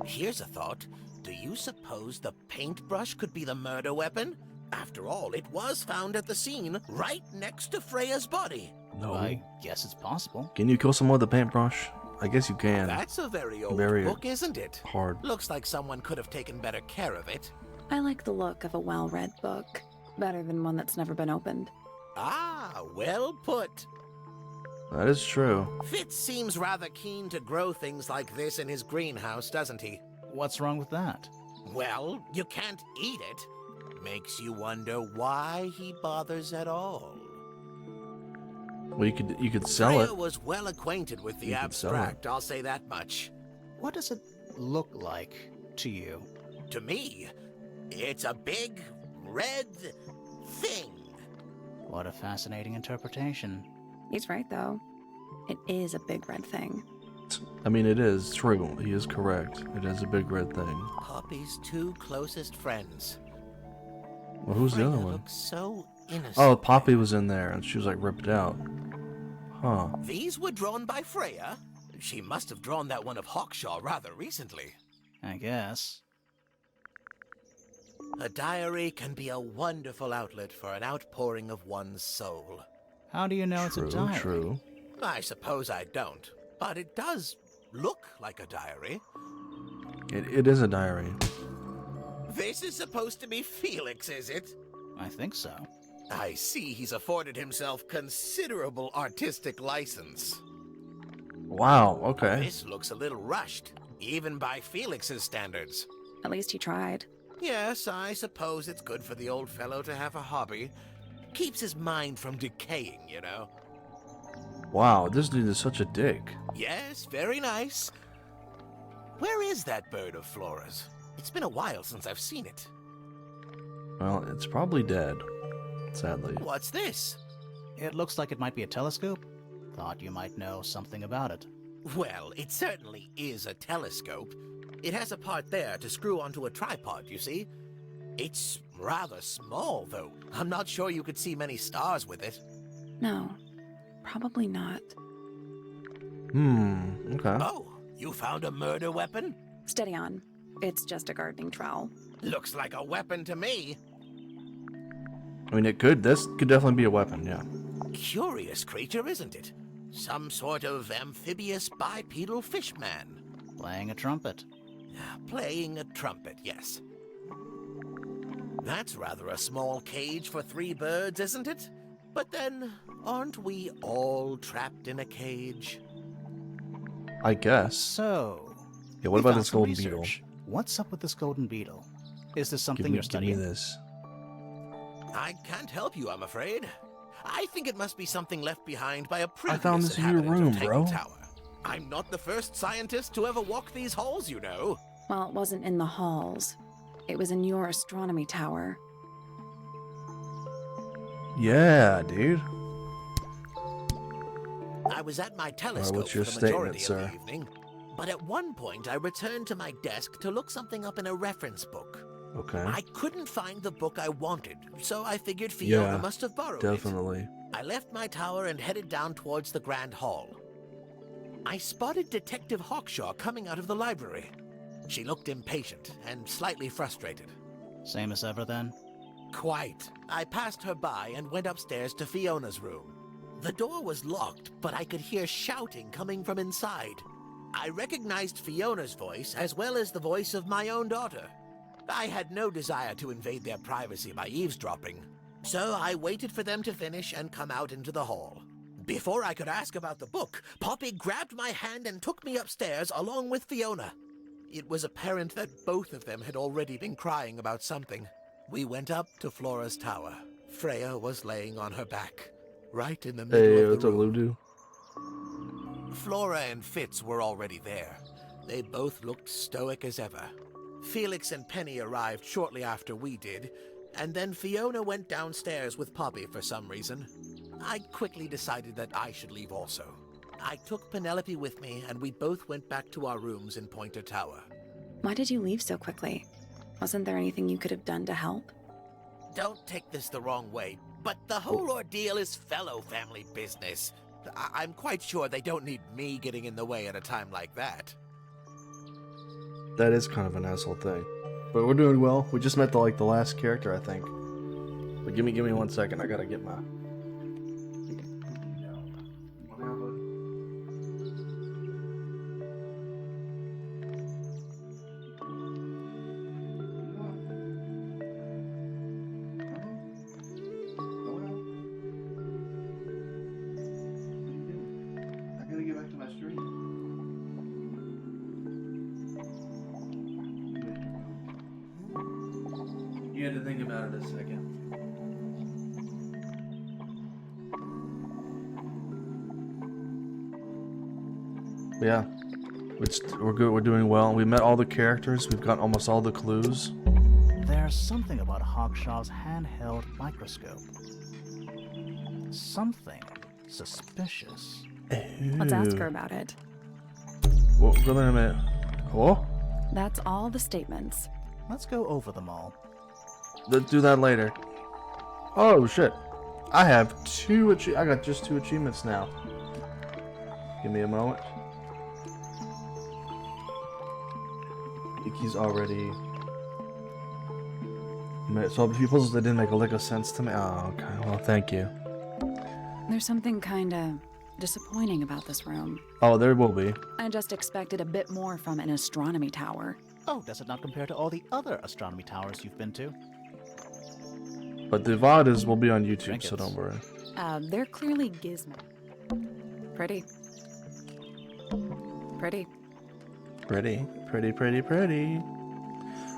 Here's a thought. Do you suppose the paintbrush could be the murder weapon? After all, it was found at the scene, right next to Freya's body. No. I guess it's possible. Can you kill someone with a paintbrush? I guess you can. That's a very old Very book, isn't it? hard. Looks like someone could have taken better care of it. I like the look of a well-read book. Better than one that's never been opened. Ah, well put. That is true. Fitz seems rather keen to grow things like this in his greenhouse, doesn't he? What's wrong with that? Well, you can't eat it. Makes you wonder why he bothers at all. Well, you could sell Freya it. was well acquainted with the You could sell it. abstract, I'll say that much. What does it look like to you? To me, it's a big, red thing. What a fascinating interpretation. He's right, though. It is a big red thing. I mean, it is true. He is correct. It is a big red thing. Poppy's 2 closest friends. Well, who's the Freya other one? looks so innocent. Oh, Poppy was in there, and she was like ripped out. Huh. These were drawn by Freya. She must have drawn that one of Hawkshaw rather recently. I guess. A diary can be a wonderful outlet for an outpouring of one's soul. How do you know it's a diary? True. I suppose I don't, but it does look like a diary. It is a diary. This is supposed to be Felix, is it? I think so. I see he's afforded himself considerable artistic license. Wow, okay. This looks a little rushed, even by Felix's standards. At least he tried. Yes, I suppose it's good for the old fellow to have a hobby. Keeps his mind from decaying, you know. Wow, this dude is such a dick. Yes, very nice. Where is that bird of Flora's? It's been a while since I've seen it. Well, it's probably dead, sadly. What's this? It looks like it might be a telescope. Thought you might know something about it. Well, it certainly is a telescope. It has a part there to screw onto a tripod, you see. It's rather small, though. I'm not sure you could see many stars with it. No, probably not. Okay. Oh, you found a murder weapon? Steady on. It's just a gardening trowel. Looks like a weapon to me. I mean, this could definitely be a weapon, yeah. Curious creature, isn't it? Some sort of amphibious bipedal fishman. Playing a trumpet. Playing a trumpet, yes. That's rather a small cage for 3 birds, isn't it? But then, aren't we all trapped in a cage? I guess. So, Yeah, what we about found this some golden research. What's up with this golden beetle? Is this something you're Give me studying? this. I can't help you, I'm afraid. I think it must be something left behind by a previous found this in your inhabitant room, of Tangle bro. Tower. I'm not the first scientist to ever walk these halls, you know. Well, it wasn't in the halls. It was in your astronomy tower. Yeah, dude. I was at my telescope what's your for the majority statement, of sir? the evening. But at one point, I returned to my desk to look something up in a reference book. Okay. I couldn't find the book I wanted, so I figured Fiona Yeah, must have borrowed definitely. it. I left my tower and headed down towards the Grand Hall. I spotted Detective Hawkshaw coming out of the library. She looked impatient and slightly frustrated. Same as ever then? Quite. I passed her by and went upstairs to Fiona's room. The door was locked, but I could hear shouting coming from inside. I recognized Fiona's voice as well as the voice of my own daughter. I had no desire to invade their privacy by eavesdropping, so I waited for them to finish and come out into the hall. Before I could ask about the book, Poppy grabbed my hand and took me upstairs along with Fiona. It was apparent that both of them had already been crying about something. We went up to Flora's tower. Freya was laying on her back, right in the middle Hey, of what's the up, room. Ludo? Flora and Fitz were already there. They both looked stoic as ever. Felix and Penny arrived shortly after we did, and then Fiona went downstairs with Poppy for some reason. I quickly decided that I should leave also. I took Penelope with me, and we both went back to our rooms in Pointer Tower. Why did you leave so quickly? Wasn't there anything you could have done to help? Don't take this the wrong way, but the whole ordeal is fellow family business. I'm quite sure they don't need me getting in the way at a time like that. That is kind of an asshole thing. But we're doing well. We just met the last character, I think. But give me 1 second. I gotta get my. You had to think about it a second. Yeah, we're good. We're doing well. We met all the characters. We've got almost all the clues. There's something about Hawkshaw's handheld microscope. Something suspicious. Let's ask her about it. Well, wait a minute. Oh, That's all the statements. Let's go over them all. let's do that later. Oh shit! I have I got just 2 achievements now. Give me a moment. Leaky's already. So people that didn't make a lick of sense to me. Oh, okay. Well, thank you. There's something kinda disappointing about this room. Oh, there will be. I just expected a bit more from an astronomy tower. Oh, does it not compare to all the other astronomy towers you've been to? But the VOD will be on YouTube, so Trinkets. don't worry. They're clearly gizmo. Pretty. Pretty. Pretty.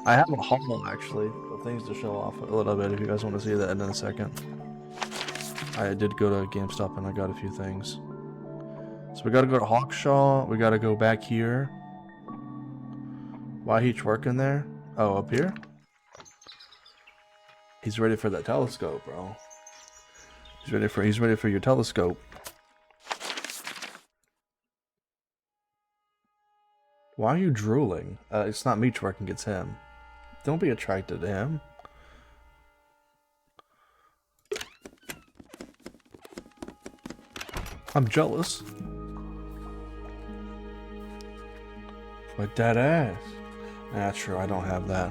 I have a haul actually of things to show off a little bit if you guys want to see that in a second. I did go to GameStop and I got a few things. So we gotta go to Hawkshaw. We gotta go back here. Why he's working there? Oh, up here? He's ready for that telescope, bro. He's ready for your telescope. Why are you drooling? It's not me twerking, it's him. Don't be attracted to him. I'm jealous. But dead ass. Nah, true, I don't have that.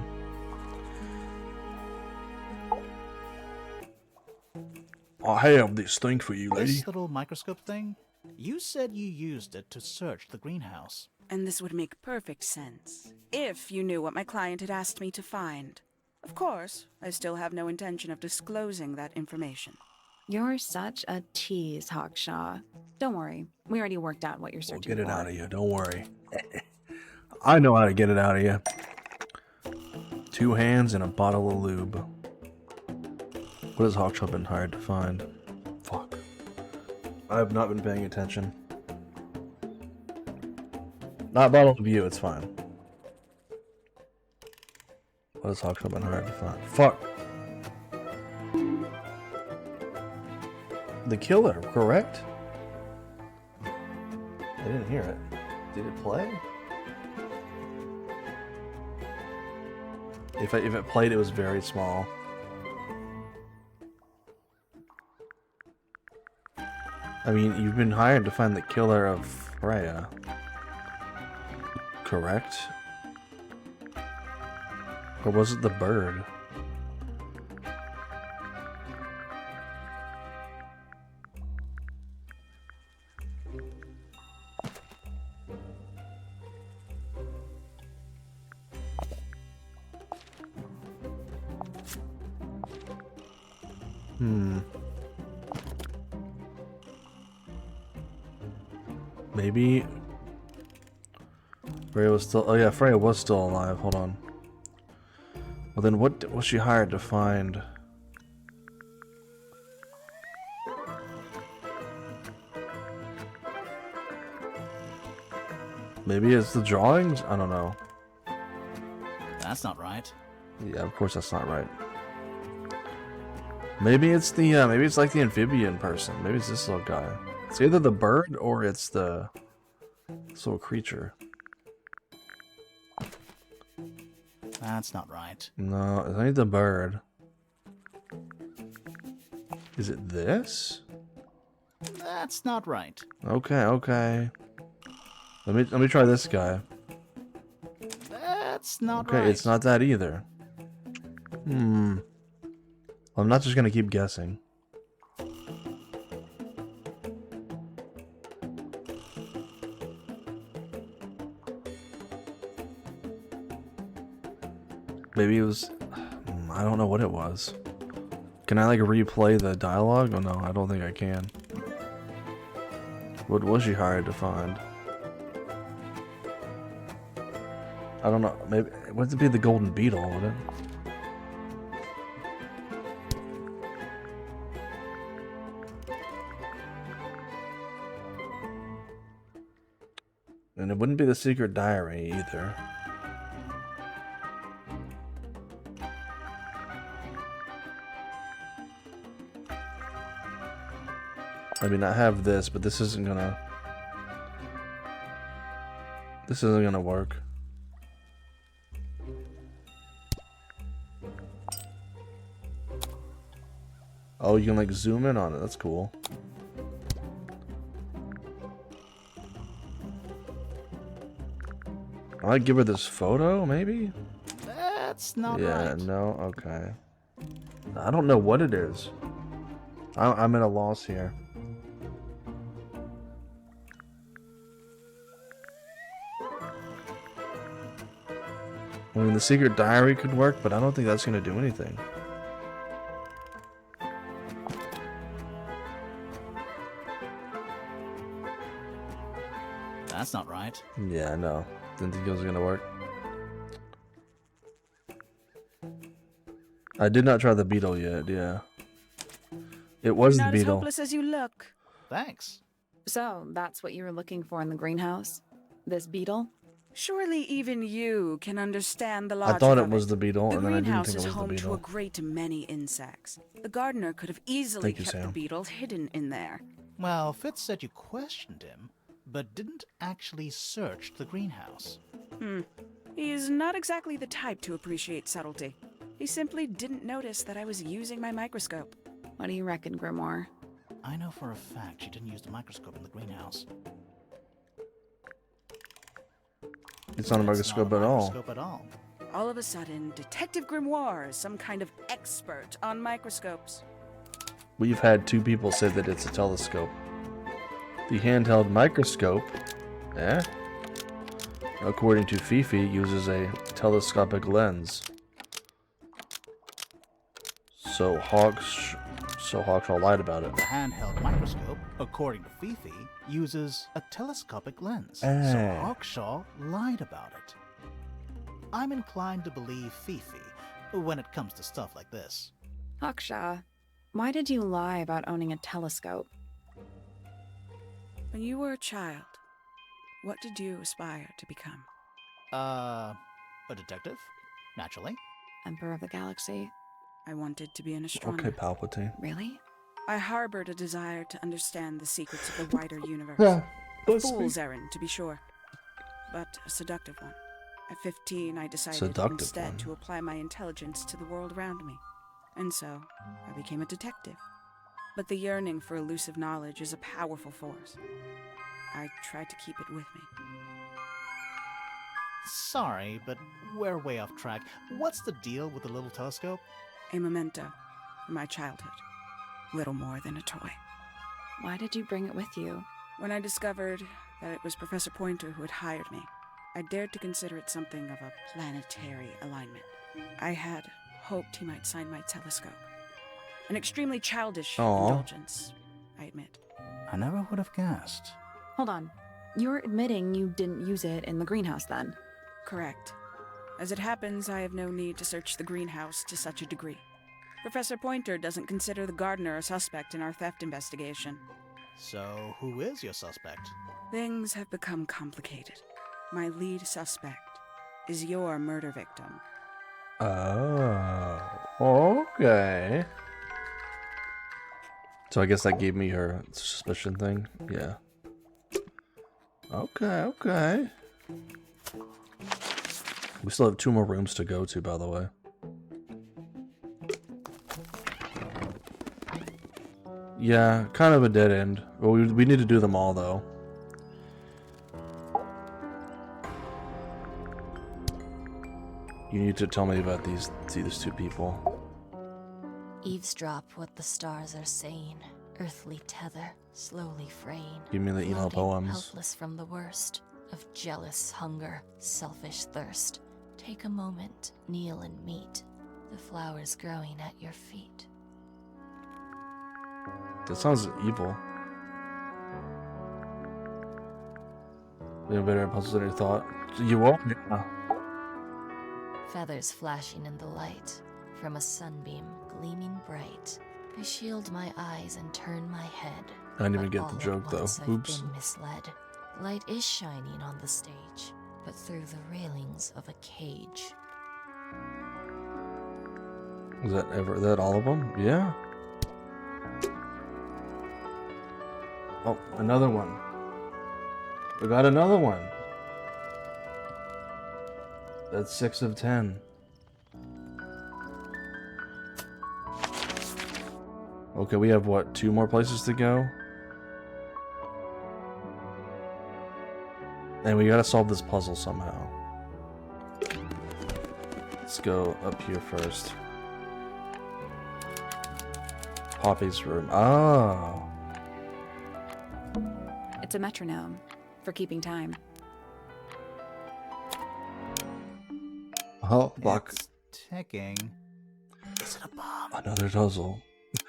I have this thing for you, lady. This little microscope thing? You said you used it to search the greenhouse. And this would make perfect sense if you knew what my client had asked me to find. Of course, I still have no intention of disclosing that information. You're such a tease, Hawkshaw. Don't worry, we already worked out what you're We'll searching get for. it out of you. Don't worry. I know how to get it out of you. 2 hands and a bottle of lube. What has Hawkshaw been hired to find? Fuck. I have not been paying attention. Not bottle of you, it's fine. What has Hawkshaw been hired to find? Fuck. The killer, correct? I didn't hear it. Did it play? If it played, it was very small. I mean, you've been hired to find the killer of Freya. Correct? Or was it the bird? Maybe Freya was still. Oh yeah, Freya was still alive. Hold on. Well then, what was she hired to find? Maybe it's the drawings. I don't know. That's not right. Yeah, of course that's not right. Maybe it's the. Maybe it's like the amphibian person. Maybe it's this little guy. It's either the bird or it's the this little creature. That's not right. No, it's only the bird. Is it this? That's not right. Okay, okay. Let me try this guy. That's not Okay, right. it's not that either. I'm not just gonna keep guessing. Maybe it was... I don't know what it was. Can I like replay the dialogue? Oh no, I don't think I can. What was she hired to find? I don't know. Maybe would it be the golden beetle? Would it? And it wouldn't be the secret diary either. I mean, I have this, but this isn't gonna work. Oh, you can like zoom in on it. That's cool. I might give her this photo, maybe? That's not Yeah, right. no, okay. I don't know what it is. I'm at a loss here. I mean, the secret diary could work, but I don't think that's going to do anything. That's not right. Yeah, no. Didn't think it was going to work. I did not try the beetle yet, yeah. It was You're the not as beetle. hopeless as you look. Thanks. So, that's what you were looking for in the greenhouse? This beetle? Surely even you can understand the I logic thought of it was the beetle, The and then I didn't greenhouse think it is was the home to a beetle. great many insects. The gardener could have easily Thank you, kept the Sam. beetle hidden in there. Well, Fitz said you questioned him, but didn't actually search the greenhouse. He is not exactly the type to appreciate subtlety. He simply didn't notice that I was using my microscope. What do you reckon, Grimoire? I know for a fact she didn't use the microscope in the greenhouse. It's not a microscope at all. Microscope at all. All of a sudden, Detective Grimoire is some kind of expert on microscopes. We've had 2 people say that it's a telescope. The handheld microscope, according to Fifi, uses a telescopic lens. So Hawkshaw lied about it. The handheld microscope, according to Fifi, uses a telescopic lens, so Eh. Hawkshaw lied about it. I'm inclined to believe Fifi when it comes to stuff like this. Hawkshaw, why did you lie about owning a telescope? When you were a child, what did you aspire to become? A detective? Naturally. Emperor of the Galaxy? I wanted to be an astronomer. Okay, Palpatine. Really? I harbored a desire to understand the secrets of the wider universe. Yeah. A fool's errand, to be sure, but a seductive one. At 15, I decided Seductive instead one. to apply my intelligence to the world around me. And so, I became a detective. But the yearning for elusive knowledge is a powerful force. I tried to keep it with me. Sorry, but we're way off track. What's the deal with the little telescope? A memento from my childhood. Little more than a toy. Why did you bring it with you? When I discovered that it was Professor Pointer who had hired me, I dared to consider it something of a planetary alignment. I had hoped he might sign my telescope. An extremely childish Aw. indulgence, I admit. I never would have guessed. Hold on. You're admitting you didn't use it in the greenhouse then? Correct. As it happens, I have no need to search the greenhouse to such a degree. Professor Pointer doesn't consider the gardener a suspect in our theft investigation. So, who is your suspect? Things have become complicated. My lead suspect is your murder victim. Oh, okay. So I guess that gave me her suspicion thing. Yeah. Okay. We still have 2 more rooms to go to, by the way. Yeah, kind of a dead end. Well, we need to do them all, though. You need to tell me about these 2 people. Eavesdrop what the stars are saying. Earthly tether, slowly fraying. Give me the email Floating, poems. helpless from the worst of jealous hunger, selfish thirst. Take a moment, kneel and meet the flowers growing at your feet. That sounds evil. You better puzzles in your thought. You won't? Yeah. Feathers flashing in the light from a sunbeam gleaming bright. I shield my eyes and turn my head. I didn't even but get all the at joke, though. once I've Oops. been misled. Light is shining on the stage, but through the railings of a cage. Is that all of them? Yeah. Oh, another one. We got another one. That's 6 of 10. Okay, we have what, 2 more places to go? And we gotta solve this puzzle somehow. Let's go up here first. Poppy's room. Oh. It's a metronome for keeping time. Oh, block. It's ticking. Is it a bomb? Another puzzle.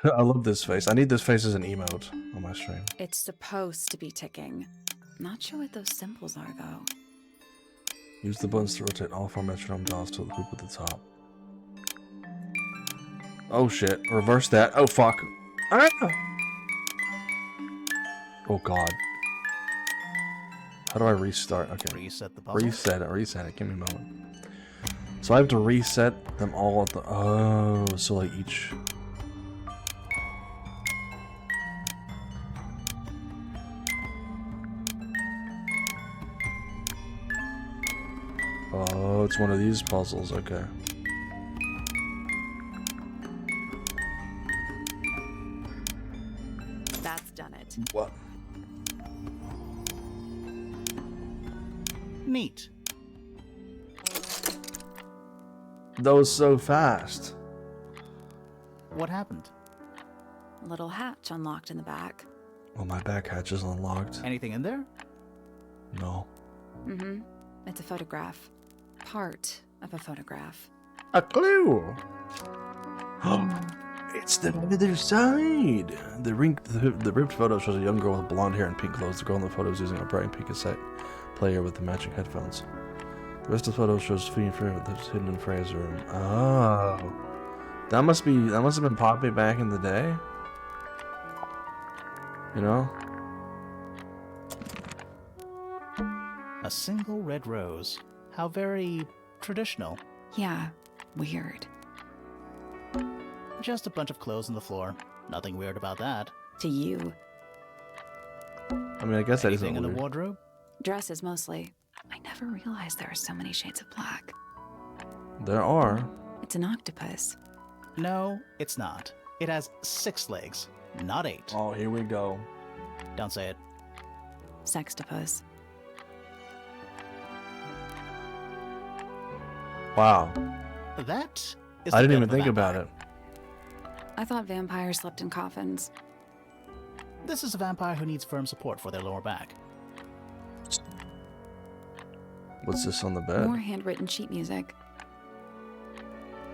I love this face. I need this face as an emote on my stream. It's supposed to be ticking. Not sure what those symbols are, though. Use the buttons to rotate all 4 metronome dials to the hoop at the top. Oh shit. Reverse that. Oh fuck. Ah! Oh god. How do I restart? Okay. Reset the puzzle. Reset it. Give me a moment. So I have to reset them all at the... Oh, so like each... Oh, it's one of these puzzles. Okay. That's done it. What? Neat. That was so fast. What happened? A little hatch unlocked in the back. Oh, my back hatch is unlocked. Anything in there? No. Mm-hmm. It's a photograph. Part of a photograph. A clue! It's the other side. The ripped photo shows a young girl with blonde hair and pink clothes. The girl in the photo is using a bright and pink cassette player with the matching headphones. The rest of the photo shows Fifi that's hidden in Freya's room. Oh, that must have been Poppy back in the day. You know? A single red rose. How very traditional. Yeah, weird. Just a bunch of clothes on the floor. Nothing weird about that. To you. I mean, I guess that isn't Anything in the weird. wardrobe? Dresses mostly. I never realized there are so many shades of black. There are. It's an octopus. No, it's not. It has 6 legs, not 8. Oh, here we go. Don't say it. Sextopus. Wow. That is I the didn't bit even of a think about vampire. it. I thought vampires slept in coffins. This is a vampire who needs firm support for their lower back. What's this on the bed? More handwritten sheet music.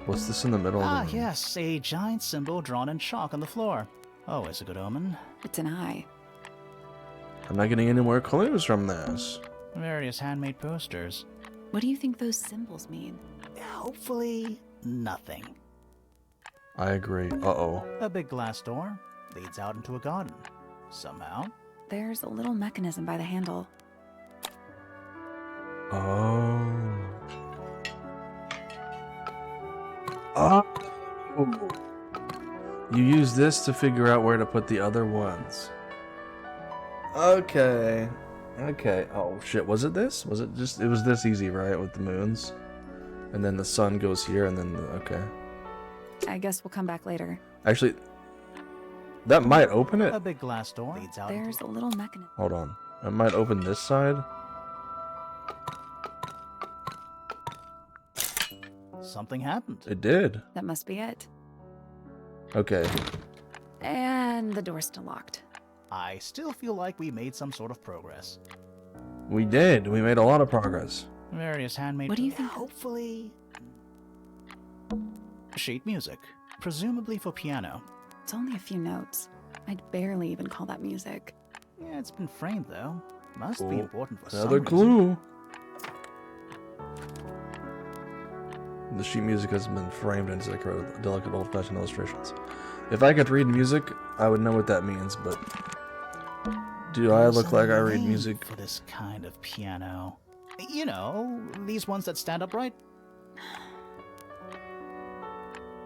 What's this in the middle of Ah, the room? yes, a giant symbol drawn in chalk on the floor. Always a good omen. It's an eye. I'm not getting any more clues from this. Various handmade posters. What do you think those symbols mean? Hopefully, nothing. I agree. Uh-oh. A big glass door leads out into a garden. Somehow. There's a little mechanism by the handle. Oh. Oh. You use this to figure out where to put the other ones. Okay. Okay. Oh shit, was it this? Was it just, it was this easy, right? With the moons? And then the sun goes here and then okay. I guess we'll come back later. Actually, that might open it. A big glass door leads out. There's a little mechanism. Hold on. It might open this side. Something happened. It did. That must be it. Okay. And the door's still locked. I still feel like we made some sort of progress. We did. We made a lot of progress. Various handmade. What do you think? Hopefully. Sheet music, presumably for piano. It's only a few notes. I'd barely even call that music. Yeah, it's been framed though. Must be Oh, important for another some reason. clue. The sheet music has been framed into delicate old-fashioned illustrations. If I could read music, I would know what that means, but do I There's look a like I read name music? for this kind of piano? You know, these ones that stand upright.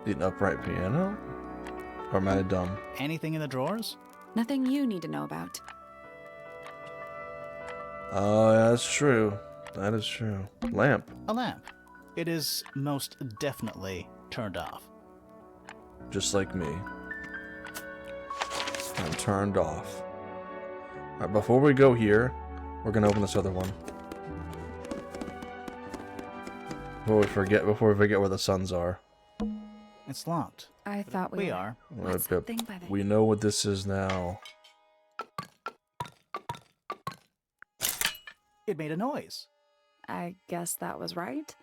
An upright piano? Or am I dumb? Anything in the drawers? Nothing you need to know about. Oh, yeah, that's true. That is true. Lamp. A lamp. It is most definitely turned off. Just like me. I'm turned off. Alright, before we go here, we're gonna open this other one. Before we forget where the suns are. It's locked. I thought We were. are. What's that thing by the... We know what this is now. It made a noise. I guess that was right.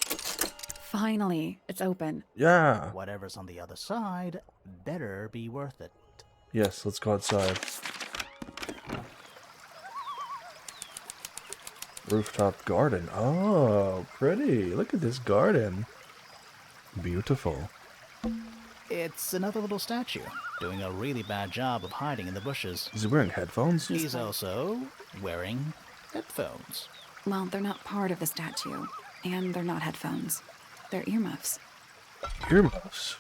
Finally, it's open. Yeah. Whatever's on the other side better be worth it. Yes, let's go outside. Rooftop garden. Oh, pretty. Look at this garden. Beautiful. It's another little statue, doing a really bad job of hiding in the bushes. Is he wearing headphones? He's also wearing headphones. Well, they're not part of the statue, and they're not headphones. They're earmuffs. Earmuffs.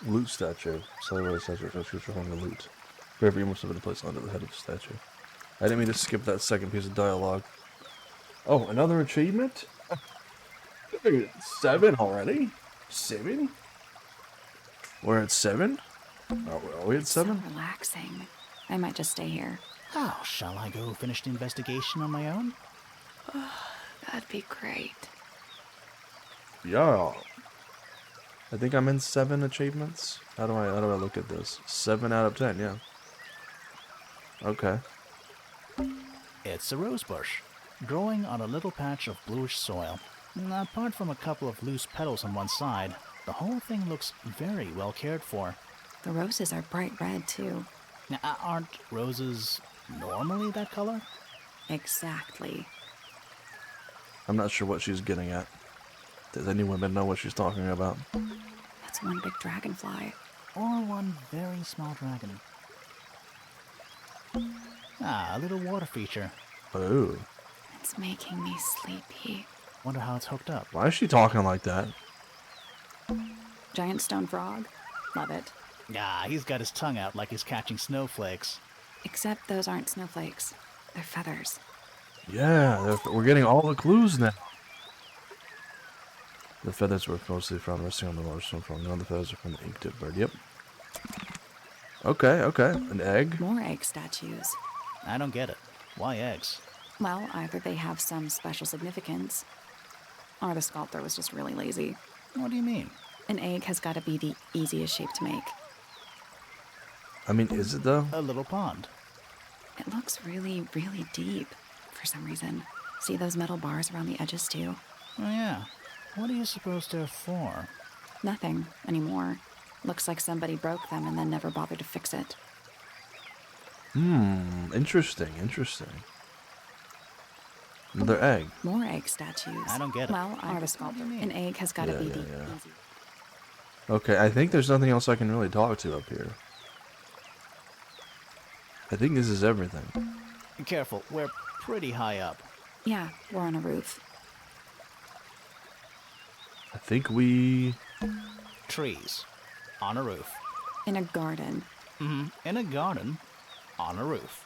Loot statue. Celebrate statue for future home to loot. Wherever earmuffs have been placed under the head of the statue. I didn't mean to skip that second piece of dialogue. Oh, another achievement? 7 already? 7? We're at 7? Are we at 7? So relaxing. I might just stay here. How shall I go finish the investigation on my own? That'd be great. Yeah. I think I'm in 7 achievements. How do I look at this? 7 out of 10, yeah. Okay. It's a rose bush, growing on a little patch of bluish soil. Apart from a couple of loose petals on one side, The whole thing looks very well cared for. The roses are bright red, too. Now, aren't roses normally that color? Exactly. I'm not sure what she's getting at. Does any woman know what she's talking about? That's one big dragonfly. Or one very small dragon. Ah, a little water feature. Oh. It's making me sleepy. Wonder how it's hooked up. Why is she talking like that? Giant stone frog. Love it. Ah, he's got his tongue out like he's catching snowflakes. Except those aren't snowflakes. They're feathers. Yeah, we're getting all the clues now. The feathers were mostly found resting on the large stone frog. None of the feathers are from the ink-tipped bird. Yep. Okay. An egg? More egg statues. I don't get it. Why eggs? Well, either they have some special significance, or the sculptor was just really lazy. What do you mean? An egg has got to be the easiest shape to make. I mean, is it though? A little pond. It looks really, really deep for some reason. See those metal bars around the edges too? Oh yeah. What do you suppose they're for? Nothing anymore. Looks like somebody broke them and then never bothered to fix it. Interesting. Another egg. More egg statues. I don't get it. Well, What the sculptor. do you mean? An egg has got to be Yeah. easy. Okay, I think there's nothing else I can really talk to up here. I think this is everything. Careful, we're pretty high up. Yeah, we're on a roof. I think we... Trees. On a roof. In a garden. In a garden. On a roof.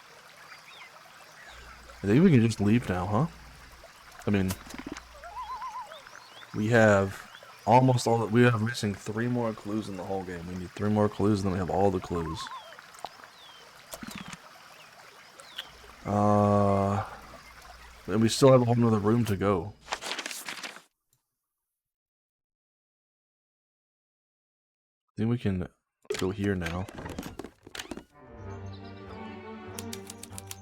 I think we can just leave now, huh? I mean... We have almost all... We have missing 3 more clues in the whole game. We need 3 more clues, and then we have all the clues. And we still have a whole nother room to go. I think we can go here now.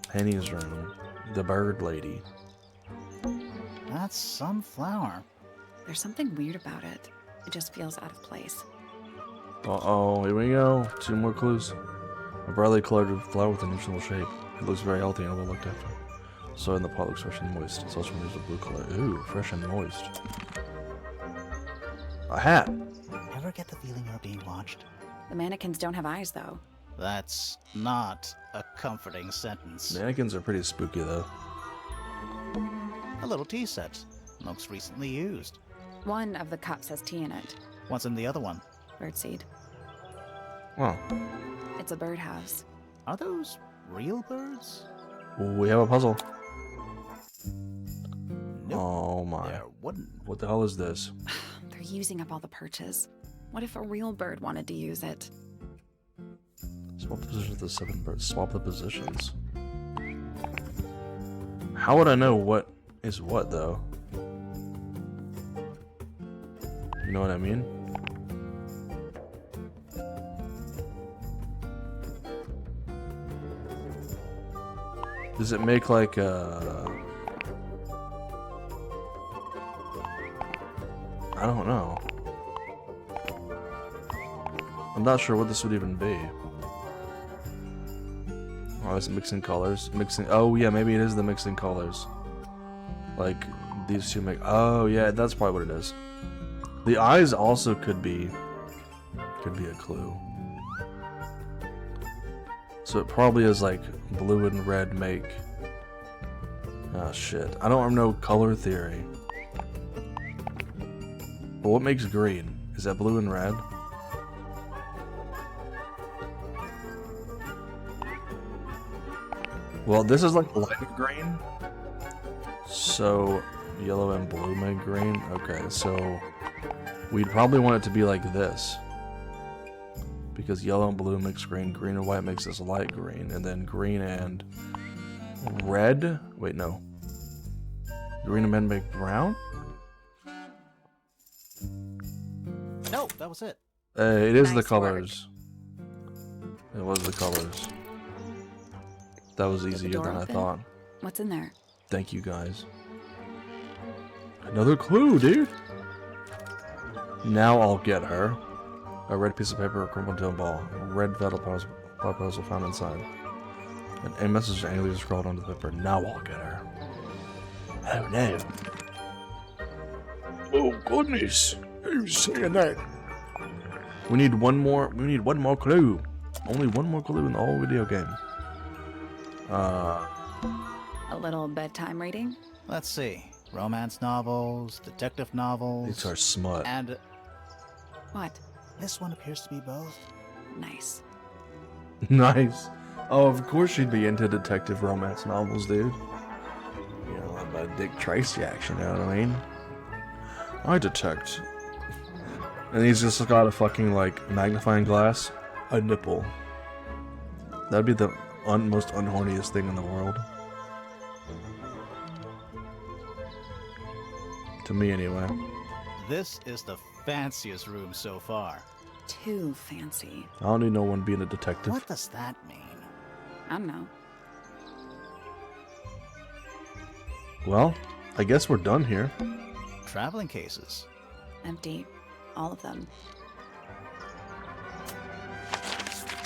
Penny's room. The bird lady. That's some flower. There's something weird about it. It just feels out of place. Uh-oh, here we go. 2 more clues. A brightly colored flower with an unusual shape. It looks very healthy and well looked after. So in the pot looks fresh and moist. It's also a blue color. Ooh, fresh and moist. A hat. Ever get the feeling you're being watched? The mannequins don't have eyes, though. That's not a comforting sentence. Mannequins are pretty spooky though. A little tea set. Looks recently used. One of the cups has tea in it. What's in the other one? Birdseed. Oh. It's a birdhouse. Are those real birds? We have a puzzle. Nope. Oh my. They're wooden. What the hell is this? They're using up all the perches. What if a real bird wanted to use it? Swap the positions of the 7 birds. Swap the positions. How would I know what is what though? You know what I mean? Does it make like I don't know. I'm not sure what this would even be. Oh, is it mixing colors? Mixing. Oh yeah, maybe it is the mixing colors. Like these two make. Oh yeah, that's probably what it is. The eyes also could be a clue. So it probably is like blue and red make. Oh shit! I don't know color theory. But what makes green? Is that blue and red? Well, this is like light green. So yellow and blue make green. Okay, so we'd probably want it to be like this. Because yellow and blue makes green, green and white makes this light green, and then green and red. Wait, no. Green and red make brown? No, that was it. It is the Nice colors. It was the colors. That was the easier door than I open? thought. What's in there? Thank you guys. Another clue, dude. Now I'll get her. A red piece of paper crumpled into a ball. A red metal puzzle found inside. A message angrily scrawled onto the paper. Now I'll get her. Oh no. Oh goodness. Who's saying that? We need one more clue. Only one more clue in the whole video game. A little bedtime reading? Let's see. Romance novels, detective novels. These are smut. And What? this one appears to be both. Nice. Nice. Oh, of course she'd be into detective romance novels, dude. You know, about Dick Tracy action, you know what I mean? I detect. And he's just got a fucking, like, magnifying glass. A nipple. That'd be the most unhorniest thing in the world. To me, anyway. This is the fanciest room so far. Too fancy. I don't need no one being a detective. What does that mean? I don't know. Well, I guess we're done here. Traveling cases. Empty. All of them.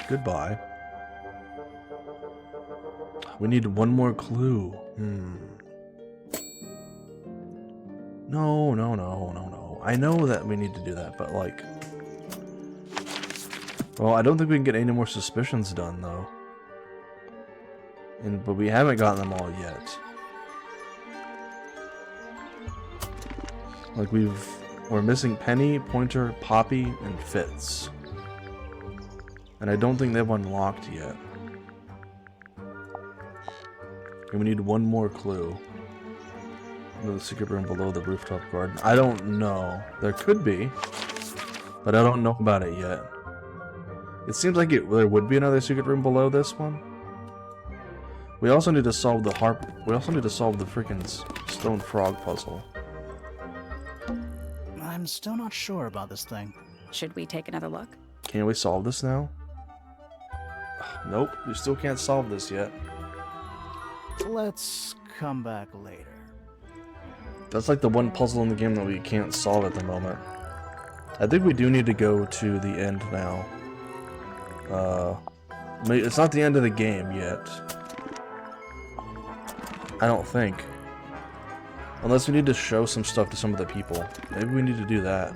Goodbye. We need one more clue. No. I know that we need to do that, but like... Well, I don't think we can get any more suspicions done, though. But we haven't gotten them all yet. Like we're missing Penny, Pointer, Poppy, and Fitz. And I don't think they've unlocked yet. And we need one more clue. Into the secret room below the rooftop garden. I don't know. There could be. But I don't know about it yet. It seems like there would be another secret room below this one. We also need to solve the We also need to solve the freaking stone frog puzzle. I'm still not sure about this thing. Should we take another look? Can we solve this now? Nope, we still can't solve this yet. Let's come back later. That's like the one puzzle in the game that we can't solve at the moment. I think we do need to go to the end now. It's not the end of the game yet. I don't think. Unless we need to show some stuff to some of the people. Maybe we need to do that.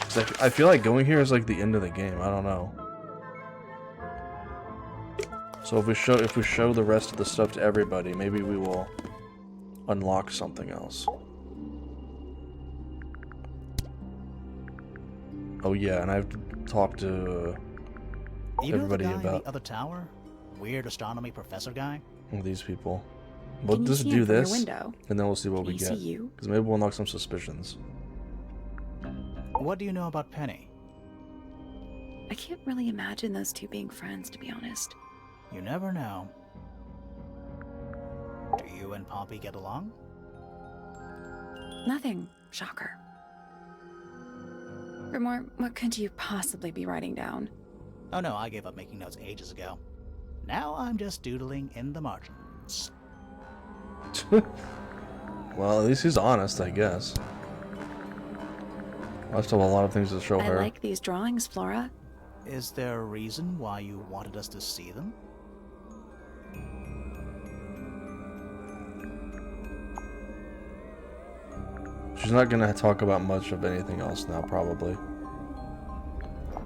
'Cause I feel like going here is like the end of the game. I don't know. So if we show the rest of the stuff to everybody, maybe we will unlock something else. Oh yeah, and I have to talk to everybody you know the guy about in the other tower? Weird astronomy professor guy? these people. We'll Can you just see do him from your this, window? and then we'll see what Can we he get. see you? Because maybe we'll unlock some suspicions. What do you know about Penny? I can't really imagine those two being friends, to be honest. You never know. Do you and Poppy get along? Nothing. Shocker. Grimoire, what could you possibly be writing down? Oh no, I gave up making notes ages ago. Now I'm just doodling in the margins. Well, at least he's honest, I guess. I still have a lot of things to show I her. like these drawings, Flora. Is there a reason why you wanted us to see them? She's not gonna talk about much of anything else now, probably.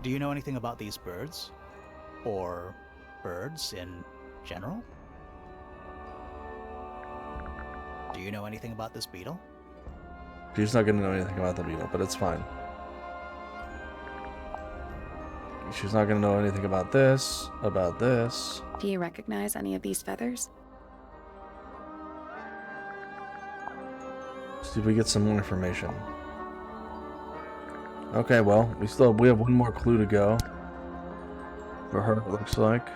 Do you know anything about these birds? Or birds in general? Do you know anything about this beetle? She's not gonna know anything about the beetle, but it's fine. She's not gonna know anything about this, Do you recognize any of these feathers? See if we get some more information. Okay, well, we have one more clue to go. For her, it looks like.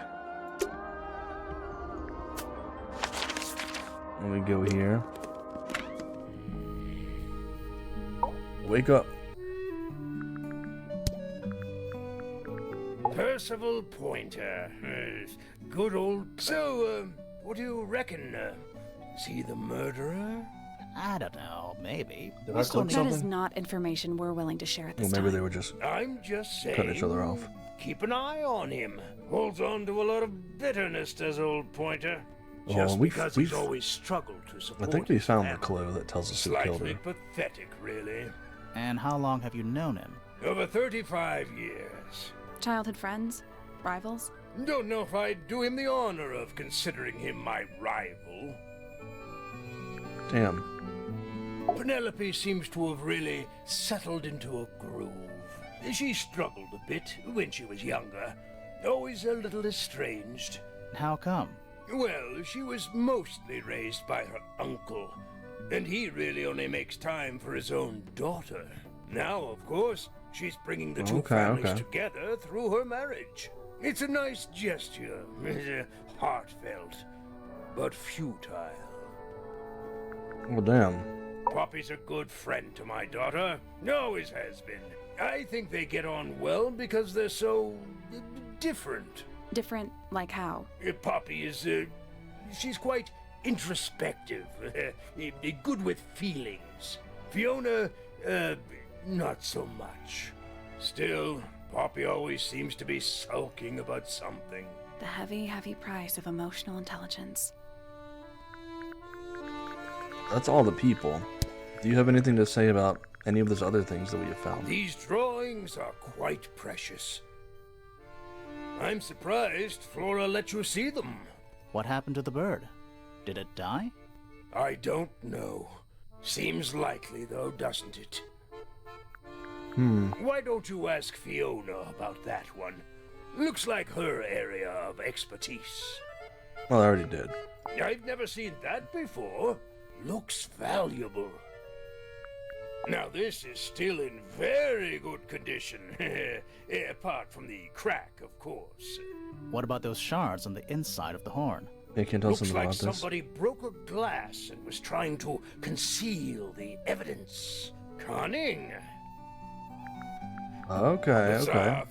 Let me go here. Wake up. Percival Pointer. Good old... So, what do you reckon? See the murderer? I don't know, maybe. Did We I still click need- That is something? not information we're willing to share at this Well, maybe time. they were just I'm just saying. cutting each other off. Keep an eye on him. Holds on to a lot of bitterness, does old Pointer. Just we've- because we've- he's always struggled to support I think we his found the family. clue that tells us who killed Slightly her. pathetic, really. And how long have you known him? Over 35 years. Childhood friends? Rivals? Don't know if I'd do him the honor of considering him my rival. Damn. Penelope seems to have really settled into a groove. She struggled a bit when she was younger, always a little estranged. How come? Well, she was mostly raised by her uncle, and he really only makes time for his own daughter. Now, of course, she's bringing the two families together through her marriage. It's a nice gesture, heartfelt, but futile. Well, damn. Poppy's a good friend to my daughter, always has been. I think they get on well because they're so different. Different, like how? Poppy is, she's quite introspective, good with feelings. Fiona, not so much. Still, Poppy always seems to be sulking about something. The heavy, heavy price of emotional intelligence. That's all the people. Do you have anything to say about any of those other things that we have found? These drawings are quite precious. I'm surprised Flora let you see them. What happened to the bird? Did it die? I don't know. Seems likely, though, doesn't it? Why don't you ask Fiona about that one? Looks like her area of expertise. Well, I already did. I've never seen that before. Looks valuable. Now, this is still in very good condition. Apart from the crack, of course. What about those shards on the inside of the horn? You can tell Looks something like about this. somebody broke a glass and was trying to conceal the evidence. Cunning. Okay.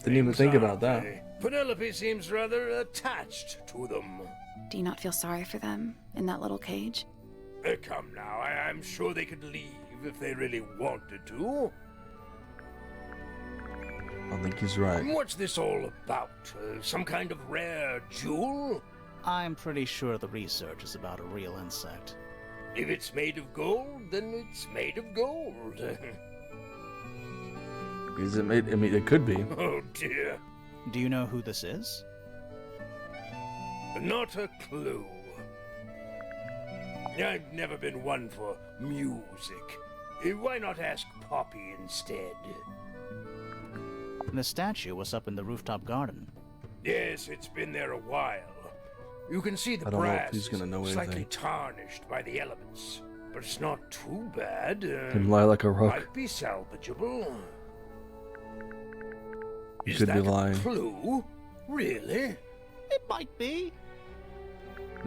Didn't even think about that. Penelope seems rather attached to them. Do you not feel sorry for them in that little cage? Come now, I'm sure they could leave if they really wanted to. I think he's right. What's this all about? Some kind of rare jewel? I'm pretty sure the research is about a real insect. If it's made of gold, then it's made of gold. Is it made? I mean, it could be. Oh dear. Do you know who this is? Not a clue. I've never been one for music. Why not ask Poppy instead? The statue was up in the rooftop garden. Yes, it's been there a while. You can see the I don't know if brass he's gonna know is slightly anything. tarnished by the elements, but it's not too bad. Can lie like a rook. Might be salvageable. You Is could that be lying. a clue? Really? It might be.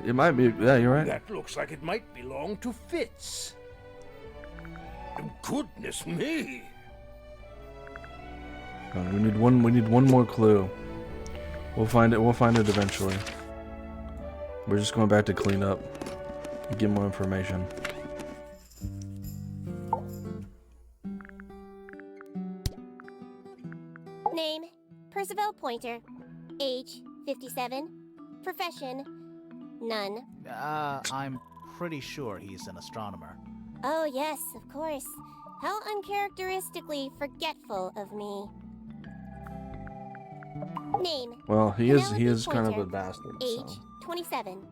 It might be. Yeah, you're right. That looks like it might belong to Fitz. Goodness me! We need one. We need one more clue. We'll find it. We'll find it eventually. We're just going back to clean up and get more information. Name, Percival Pointer. Age, 57. Profession, none. I'm pretty sure he's an astronomer. Oh, yes, of course. How uncharacteristically forgetful of me. Name, Well, he is. He Penelope is kind of Pointer. a bastard. age, So 27.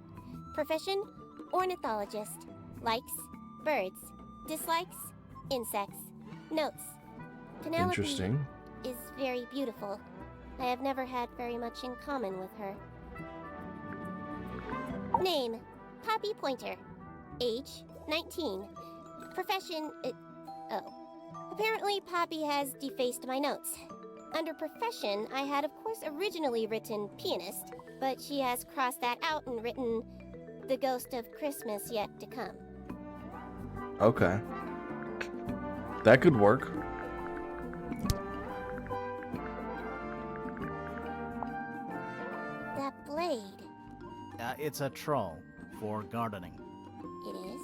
Profession, ornithologist. Likes, birds. Dislikes, insects. Notes, Penelope interesting. is very beautiful. I have never had very much in common with her. Name, Poppy Pointer. Age, 19. Profession, Apparently Poppy has defaced my notes. Under profession, I had of course originally written pianist, but she has crossed that out and written the ghost of Christmas yet to come. Okay. That could work. That blade, It's a troll for gardening. it is.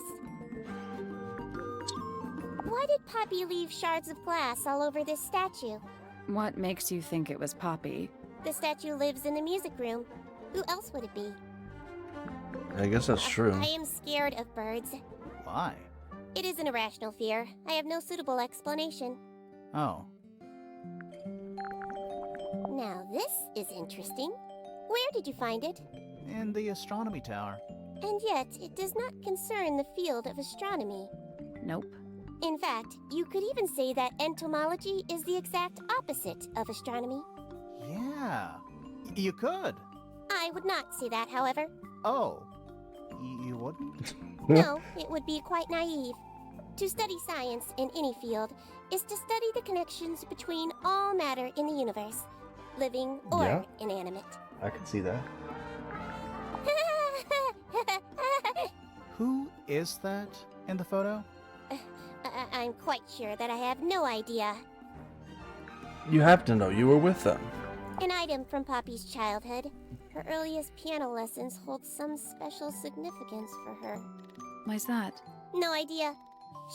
Why did Poppy leave shards of glass all over this statue? What makes you think it was Poppy? The statue lives in the music room. Who else would it be? I guess that's true. I am scared of birds. Why? It is an irrational fear. I have no suitable explanation. Oh. Now this is interesting. Where did you find it? In the astronomy tower. And yet, it does not concern the field of astronomy. Nope. In fact, you could even say that entomology is the exact opposite of astronomy. Yeah. You could. I would not say that, however. Oh. You wouldn't? No, it would be quite naive. To study science in any field is to study the connections between all matter in the universe, living or inanimate. I can see that. Who is that in the photo? I'm quite sure that I have no idea. You have to know. You were with them. An item from Poppy's childhood. Her earliest piano lessons hold some special significance for her. Why's that? No idea.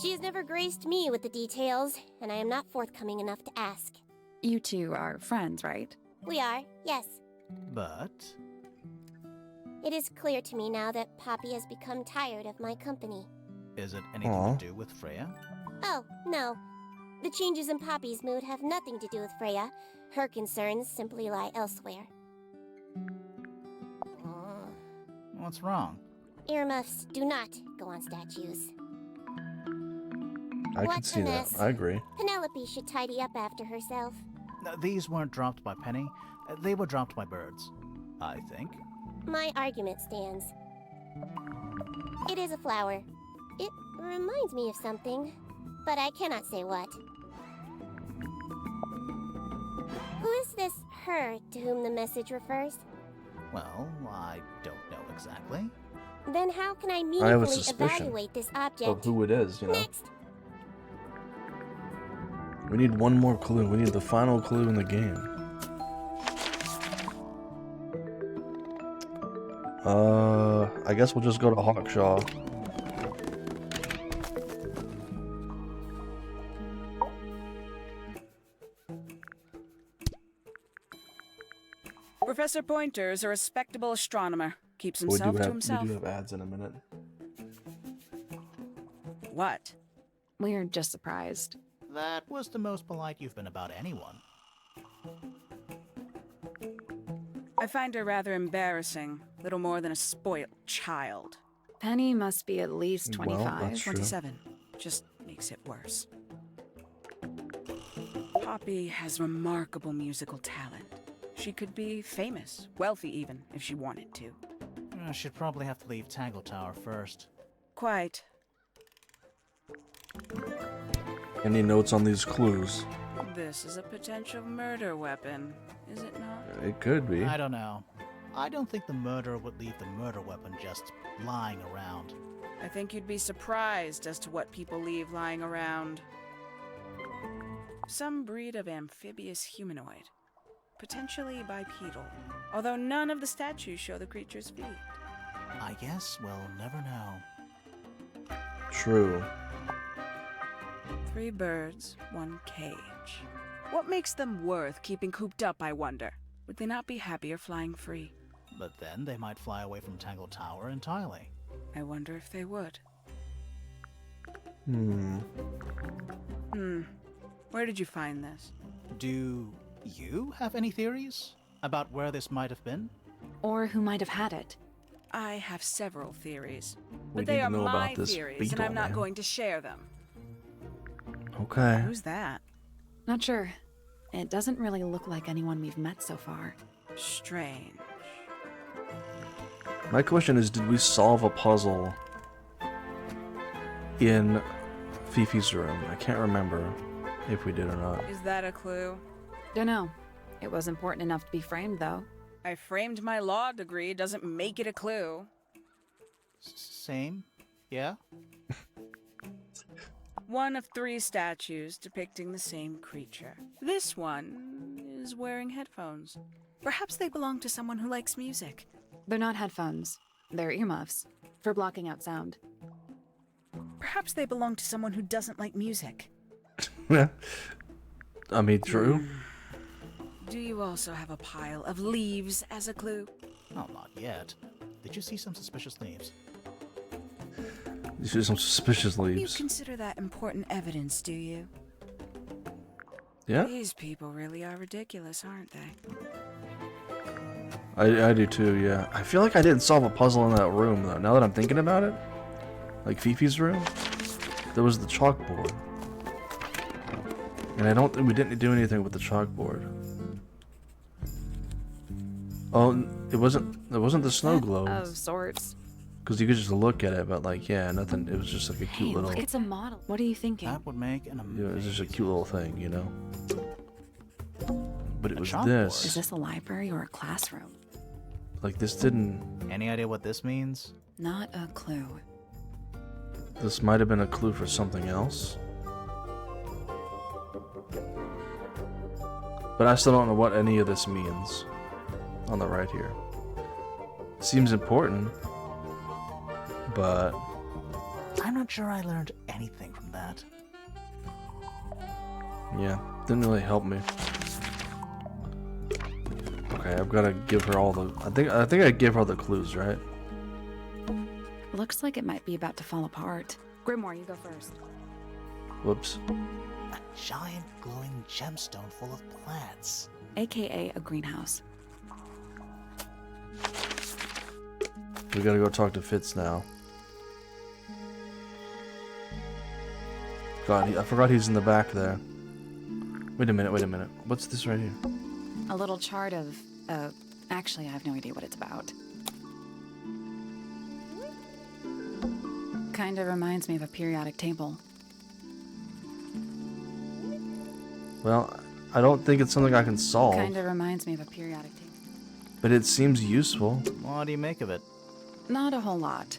She has never graced me with the details, and I am not forthcoming enough to ask. You two are friends, right? We are, yes. But... It is clear to me now that Poppy has become tired of my company. Is it anything to do with Freya? Oh, no. The changes in Poppy's mood have nothing to do with Freya. Her concerns simply lie elsewhere. What's wrong? Earmuffs do not go on statues. I can see that. I agree. Penelope should tidy up after herself. These weren't dropped by Penny. They were dropped by birds, I think. My argument stands. It is a flower. It reminds me of something, but I cannot say what. Who is this her to whom the message refers? Well, I don't know exactly. Then how can I have a meaningfully suspicion evaluate this of object? who it is, you know. Next. We need one more clue. We need the final clue in the game. I guess we'll just go to Hawkshaw. Professor Pointer is a respectable astronomer. Keeps himself to himself. We do have ads in a minute. What? We're just surprised. That was the most polite you've been about anyone. I find her rather embarrassing. Little more than a spoiled child. Penny must be at least 25. Well, that's true. 27. Just makes it worse. Poppy has remarkable musical talent. She could be famous, wealthy even, if she wanted to. She'd probably have to leave Tangle Tower first. Quite. Any notes on these clues? This is a potential murder weapon, is it not? It could be. I don't know. I don't think the murderer would leave the murder weapon just lying around. I think you'd be surprised as to what people leave lying around. Some breed of amphibious humanoid. Potentially bipedal, although none of the statues show the creature's feet. I guess we'll never know. True. 3 birds, 1 cage. What makes them worth keeping cooped up, I wonder? Would they not be happier flying free? But then they might fly away from Tangle Tower entirely. I wonder if they would. Where did you find this? Do you have any theories about where this might have been? Or who might have had it? I have several theories. We But they need to are know my about this theories, beetle, and I'm not man. going to share them. Okay. Who's that? Not sure. It doesn't really look like anyone we've met so far. Strange. My question is, did we solve a puzzle in Fifi's room? I can't remember if we did or not. Is that a clue? Don't know. It was important enough to be framed, though. I framed my law degree, doesn't make it a clue. Same? Yeah? 1 of 3 statues depicting the same creature. This one is wearing headphones. Perhaps they belong to someone who likes music. They're not headphones. They're earmuffs. For blocking out sound. Perhaps they belong to someone who doesn't like music. Yeah. I mean, true. Do you also have a pile of leaves as a clue? Oh, not yet. Did you see some suspicious leaves? You see some suspicious You leaves. consider that important evidence, do you? Yeah? These people really are ridiculous, aren't they? I do too, yeah. I feel like I didn't solve a puzzle in that room, though. Now that I'm thinking about it. Like Fifi's room. There was the chalkboard. And I don't think we didn't do anything with the chalkboard. Oh, it wasn't the snow globe. Of sorts. Because you could just look at it, but like, yeah, nothing. It was just like a cute little. Look, it's a model. What are you thinking? That would make an amazing... Yeah, it was just a cute little thing, you know. But it was chalkboard. this. Is this a library or a classroom? Like this didn't. Any idea what this means? Not a clue. This might have been a clue for something else. But I still don't know what any of this means. On the right here. Seems important. But I'm not sure I learned anything from that. yeah, didn't really help me. Okay, I've got to give her all the. I think I give her the clues, right? Looks like it might be about to fall apart. Grimoire, you go first. Whoops. A giant glowing gemstone full of plants. AKA a greenhouse. We gotta go talk to Fitz now. God, I forgot he's in the back there. Wait a minute. What's this right here? A little chart of, actually I have no idea what it's about. Kinda reminds me of a periodic table. Well, I don't think it's something I can solve. Kinda reminds me of a periodic table. But it seems useful. What do you make of it? Not a whole lot.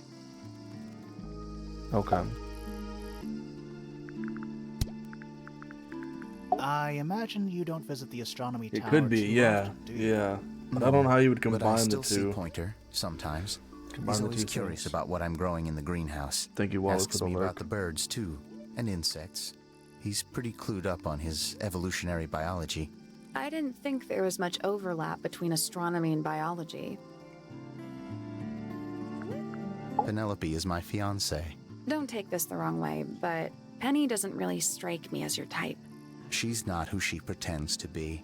Okay. I imagine you don't visit the astronomy It tower could be, too yeah. often, do you? Yeah. But I don't know how you would But I combine still the see two. Pointer sometimes. Combine He's the always two curious things. about what I'm growing in the greenhouse. Thank you, Wally, Asks for the me lurk. about the birds too, and insects. He's pretty clued up on his evolutionary biology. I didn't think there was much overlap between astronomy and biology. Penelope is my fiancée. Don't take this the wrong way, but Penny doesn't really strike me as your type. She's not who she pretends to be.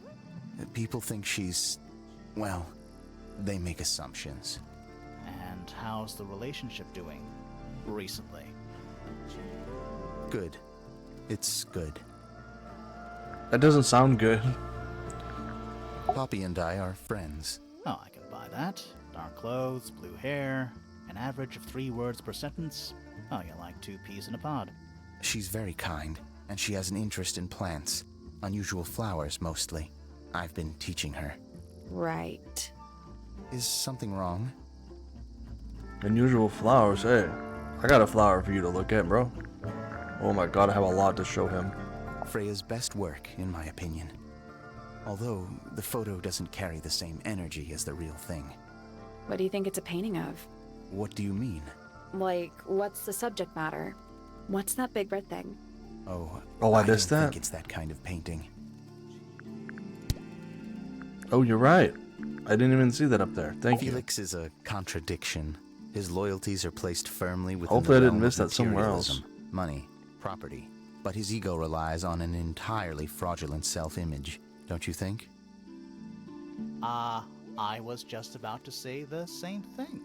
People think she's... well, they make assumptions. And how's the relationship doing recently? Good. It's good. That doesn't sound good. Poppy and I are friends. Oh, I can buy that. Dark clothes, blue hair, an average of 3 words per sentence. Oh, you're like 2 peas in a pod. She's very kind, and she has an interest in plants. Unusual flowers, mostly. I've been teaching her. Right. Is something wrong? Unusual flowers, hey. I got a flower for you to look at, bro. Oh my god, I have a lot to show him. Freya's best work, in my opinion. Although, the photo doesn't carry the same energy as the real thing. What do you think it's a painting of? What do you mean? Like, what's the subject matter? What's that big red thing? Oh, I missed don't that? think it's that kind of painting. Oh, you're right. I didn't even see that up there. Thank you. Felix is a contradiction. His loyalties are placed firmly within Hopefully I the didn't realm miss of that somewhere else. materialism, money, property. But his ego relies on an entirely fraudulent self-image, don't you think? I was just about to say the same thing.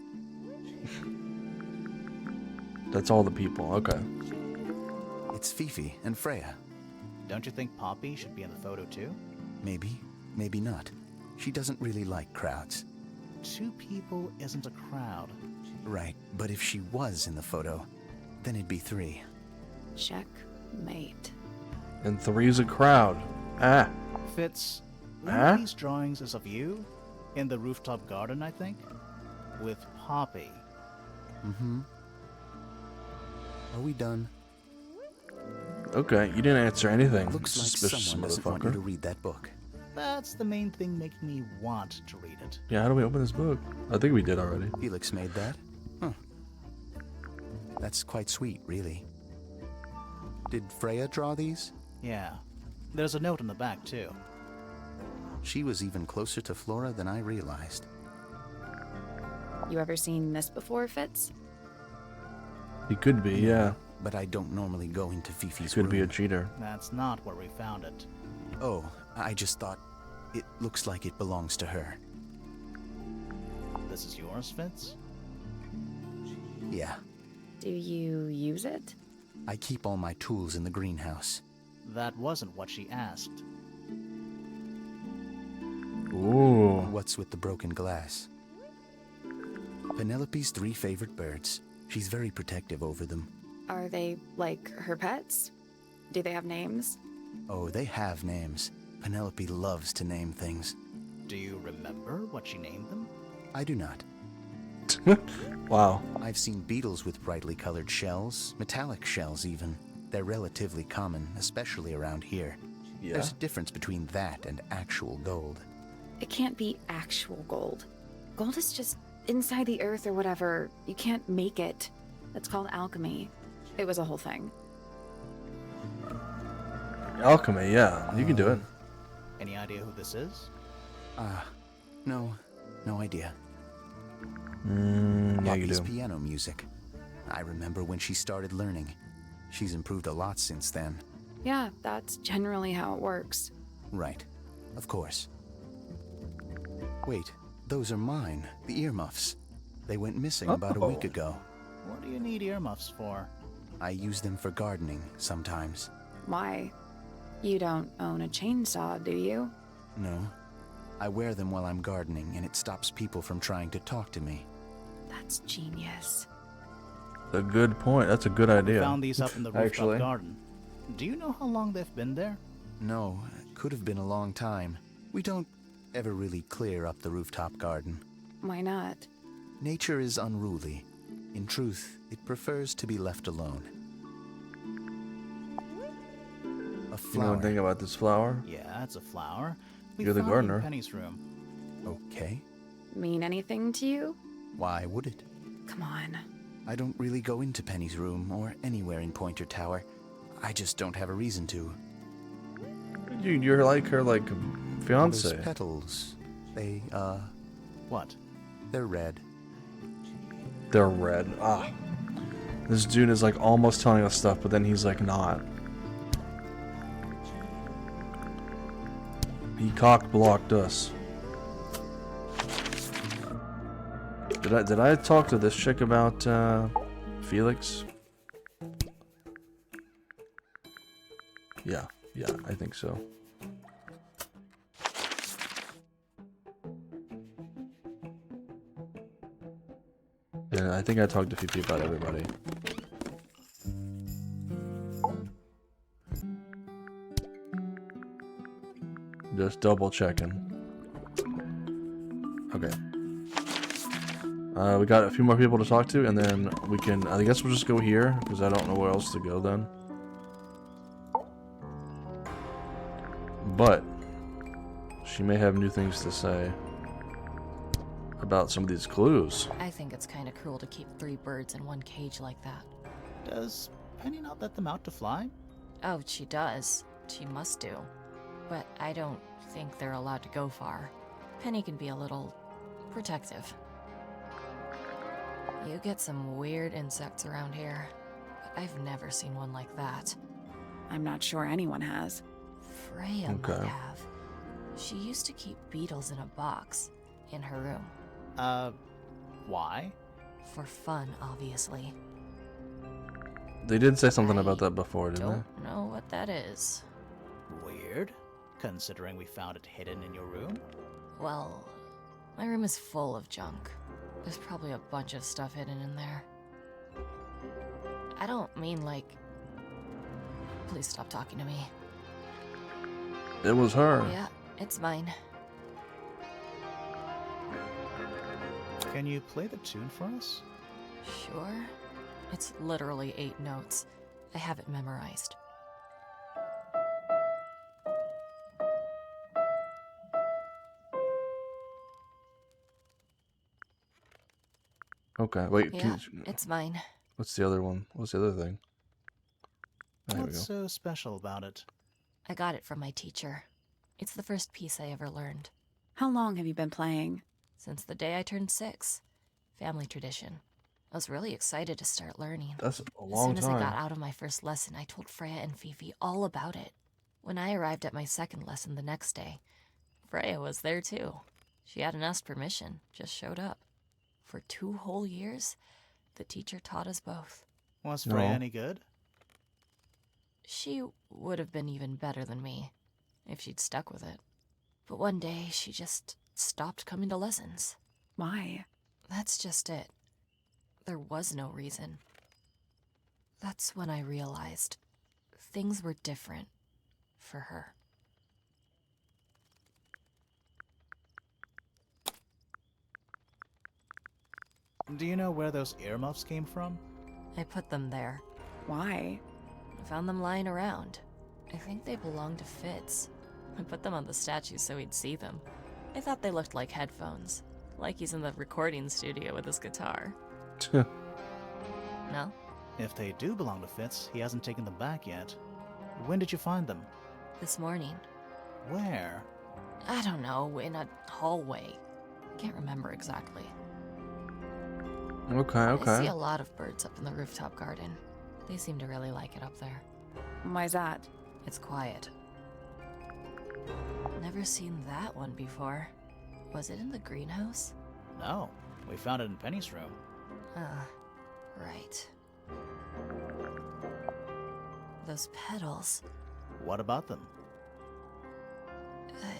That's all the people. Okay. It's Fifi and Freya. Don't you think Poppy should be in the photo too? Maybe, maybe not. She doesn't really like crowds. 2 people isn't a crowd. Right, but if she was in the photo, then it'd be 3. Checkmate. And 3's a crowd. Ah. Fitz, one Huh? of these drawings is of you in the rooftop garden, I think, with Poppy. Mm-hmm. Are we done? Okay, you didn't answer anything. Looks like Suspicious someone doesn't want you to motherfucker. read that book. That's the main thing making me want to read it. Yeah, how do we open this book? I think we did already. Felix made that? Huh. That's quite sweet, really. Did Freya draw these? Yeah. There's a note in the back, too. She was even closer to Flora than I realized. You ever seen this before, Fitz? He could be, yeah. But I don't normally go into Fifi's He could room. be a cheater. That's not where we found it. Oh, I just thought it looks like it belongs to her. This is yours, Fitz? Yeah. Do you use it? I keep all my tools in the greenhouse. That wasn't what she asked. Ooh. What's with the broken glass? Penelope's 3 favorite birds. She's very protective over them. Are they like her pets? Do they have names? Oh, they have names. Penelope loves to name things. Do you remember what she named them? I do not. Wow. I've seen beetles with brightly colored shells, metallic shells even. They're relatively common, especially around here. Yeah. There's a difference between that and actual gold. It can't be actual gold. Gold is just inside the earth or whatever. You can't make it. That's called alchemy. It was a whole thing. Alchemy, yeah. You can do it. Any idea who this is? No idea. Yeah, you Poppy's do. piano music. I remember when she started learning. She's improved a lot since then. Yeah, that's generally how it works. Right. Of course. Wait, those are mine. The earmuffs. They went missing about a week ago. What do you need earmuffs for? I use them for gardening sometimes. Why? You don't own a chainsaw, do you? No. I wear them while I'm gardening, and it stops people from trying to talk to me. That's genius. A good point. That's a good idea. We found these up in the rooftop Actually. garden. Do you know how long they've been there? No, it could have been a long time. We don't ever really clear up the rooftop garden. Why not? Nature is unruly. In truth, it prefers to be left alone. A You know flower. anything about this flower? Yeah, it's a flower. We You're the found it in gardener. Penny's room. Okay. Mean anything to you? Why would it? Come on. I don't really go into Penny's room or anywhere in Pointer Tower. I just don't have a reason to. Dude, you're like her, like, fiance. Those petals, they, What? they're red. They're red. Ah. This dude is like almost telling us stuff, but then he's like not. He cock blocked us. Did I talk to this chick about Felix? Yeah, I think so. Yeah, I think I talked to Fifi about everybody. Just double checking. Okay. We got a few more people to talk to, and then we can. I guess we'll just go here because I don't know where else to go then. But she may have new things to say about some of these clues. I think it's kind of cruel to keep 3 birds in one cage like that. Does Penny not let them out to fly? Oh, she does. She must do. But I don't think they're allowed to go far. Penny can be a little protective. You get some weird insects around here, but I've never seen one like that. I'm not sure anyone has. Freya Okay. might have. She used to keep beetles in a box in her room. Why? For fun, obviously. They did say something about that before, didn't Don't know what that is. Weird, considering we found it hidden in your room. Well, my room is full of junk. There's probably a bunch of stuff hidden in there. I don't mean like... Please stop talking to me. they? It was her. Yeah, it's mine. Can you play the tune for us? Sure. It's literally 8 notes. I have it memorized. Okay, wait. Yeah, it's mine. What's the other one? What's the other thing? There we What's go. so special about it? I got it from my teacher. It's the first piece I ever learned. How long have you been playing? Since the day I turned 6. Family tradition. I was really excited to start learning. That's a As long soon as I got time. out of my first lesson, I told Freya and Fifi all about it. When I arrived at my second lesson the next day, Freya was there too. She hadn't asked permission, just showed up. For 2 whole years, the teacher taught us both. Was Freya any good? She would have been even better than me, if she'd stuck with it. But one day, she just stopped coming to lessons. Why? That's just it. There was no reason. That's when I realized things were different for her. Do you know where those earmuffs came from? I put them there. Why? I found them lying around. I think they belonged to Fitz. I put them on the statue so he'd see them. I thought they looked like headphones. Like he's in the recording studio with his guitar. No? If they do belong to Fitz, he hasn't taken them back yet. When did you find them? This morning. Where? I don't know, in a hallway. Can't remember exactly. Okay, I okay. see a lot of birds up in the rooftop garden. They seem to really like it up there. Why's that? It's quiet. Never seen that one before. Was it in the greenhouse? No, we found it in Penny's room. Right. Those petals. What about them?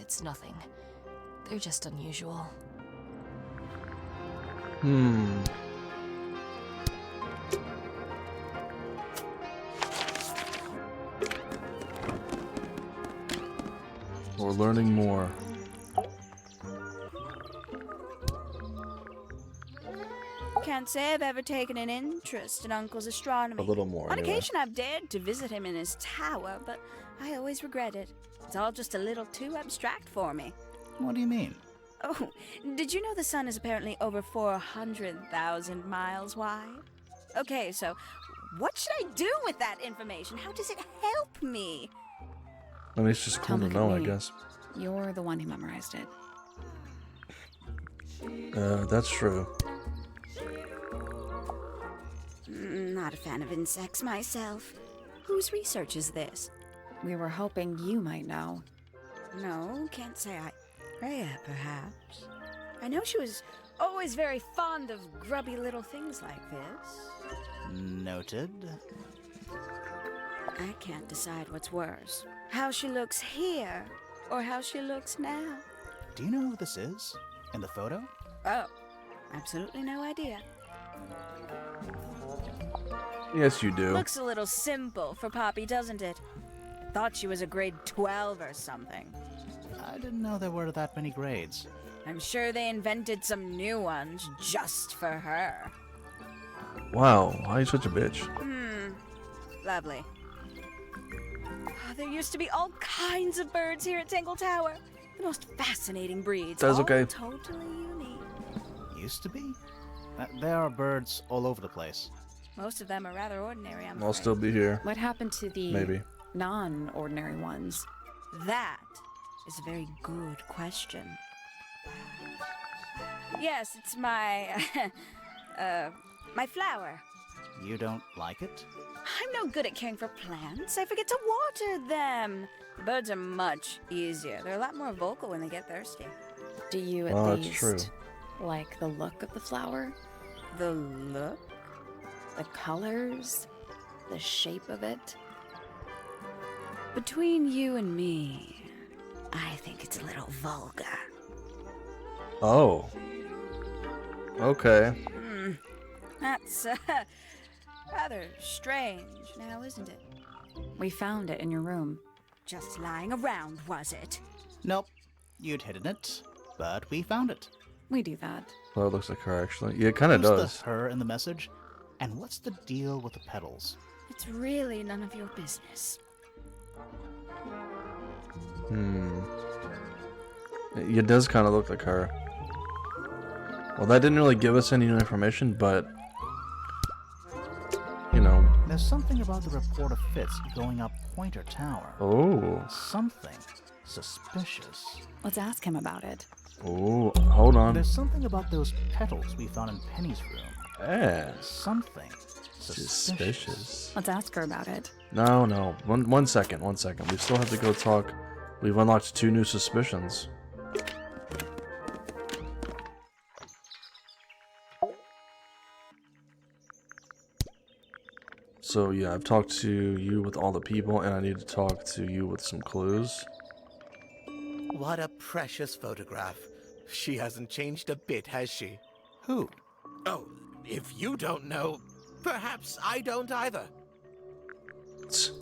It's nothing. They're just unusual. We're learning more. Can't say I've ever taken an interest in Uncle's astronomy. A little more, On anyway. occasion, I've dared to visit him in his tower, but I always regret it. It's all just a little too abstract for me. What do you mean? Oh, did you know the sun is apparently over 400,000 miles wide? Okay, so what should I do with that information? How does it help me? I mean, it's just cool to Don't look know, at I me. guess. You're the one who memorized it. That's true. Not a fan of insects myself. Whose research is this? We were hoping you might know. No, can't say I... Freya, perhaps. I know she was always very fond of grubby little things like this. Noted. I can't decide what's worse. How she looks here, or how she looks now. Do you know who this is? In the photo? Oh, absolutely no idea. Yes, you do. Looks a little simple for Poppy, doesn't it? I thought she was a grade 12 or something. I didn't know there were that many grades. I'm sure they invented some new ones just for her. Wow, why are you such a bitch? Lovely. Oh, there used to be all kinds of birds here at Tangle Tower. The most fascinating breeds. That's all okay. Totally unique. Used to be? There are birds all over the place. Most of them are rather ordinary, I'm I'll afraid. still be here. What happened to the Maybe. non-ordinary ones? That is a very good question. Yes, it's my... my flower. You don't like it? I'm no good at caring for plants. I forget to water them. The birds are much easier. They're a lot more vocal when they get thirsty. Do you at Well, that's least true. like the look of the flower? The look? The colors? The shape of it? Between you and me, I think it's a little vulgar. Oh. Okay. That's rather strange now, isn't it? We found it in your room. Just lying around, was it? Nope. You'd hidden it, but we found it. We do that. Well, it looks like her, actually. Yeah, it kind of Who's does. the her in the message? And what's the deal with the petals? It's really none of your business. It does kind of look like her. Well, that didn't really give us any new information, but... You know, There's There's something about the report of Fitz going up Pointer Tower. Oh. Something suspicious. Let's ask him about it. Oh, hold on. There's something about those petals we found in Penny's room. Yeah. Something suspicious. Let's ask her about it. No. One second. We still have to go talk. We've unlocked 2 new suspicions. So yeah, I've talked to you with all the people, and I need to talk to you with some clues. What a precious photograph. She hasn't changed a bit, has she? Who? Oh, if you don't know, perhaps I don't either.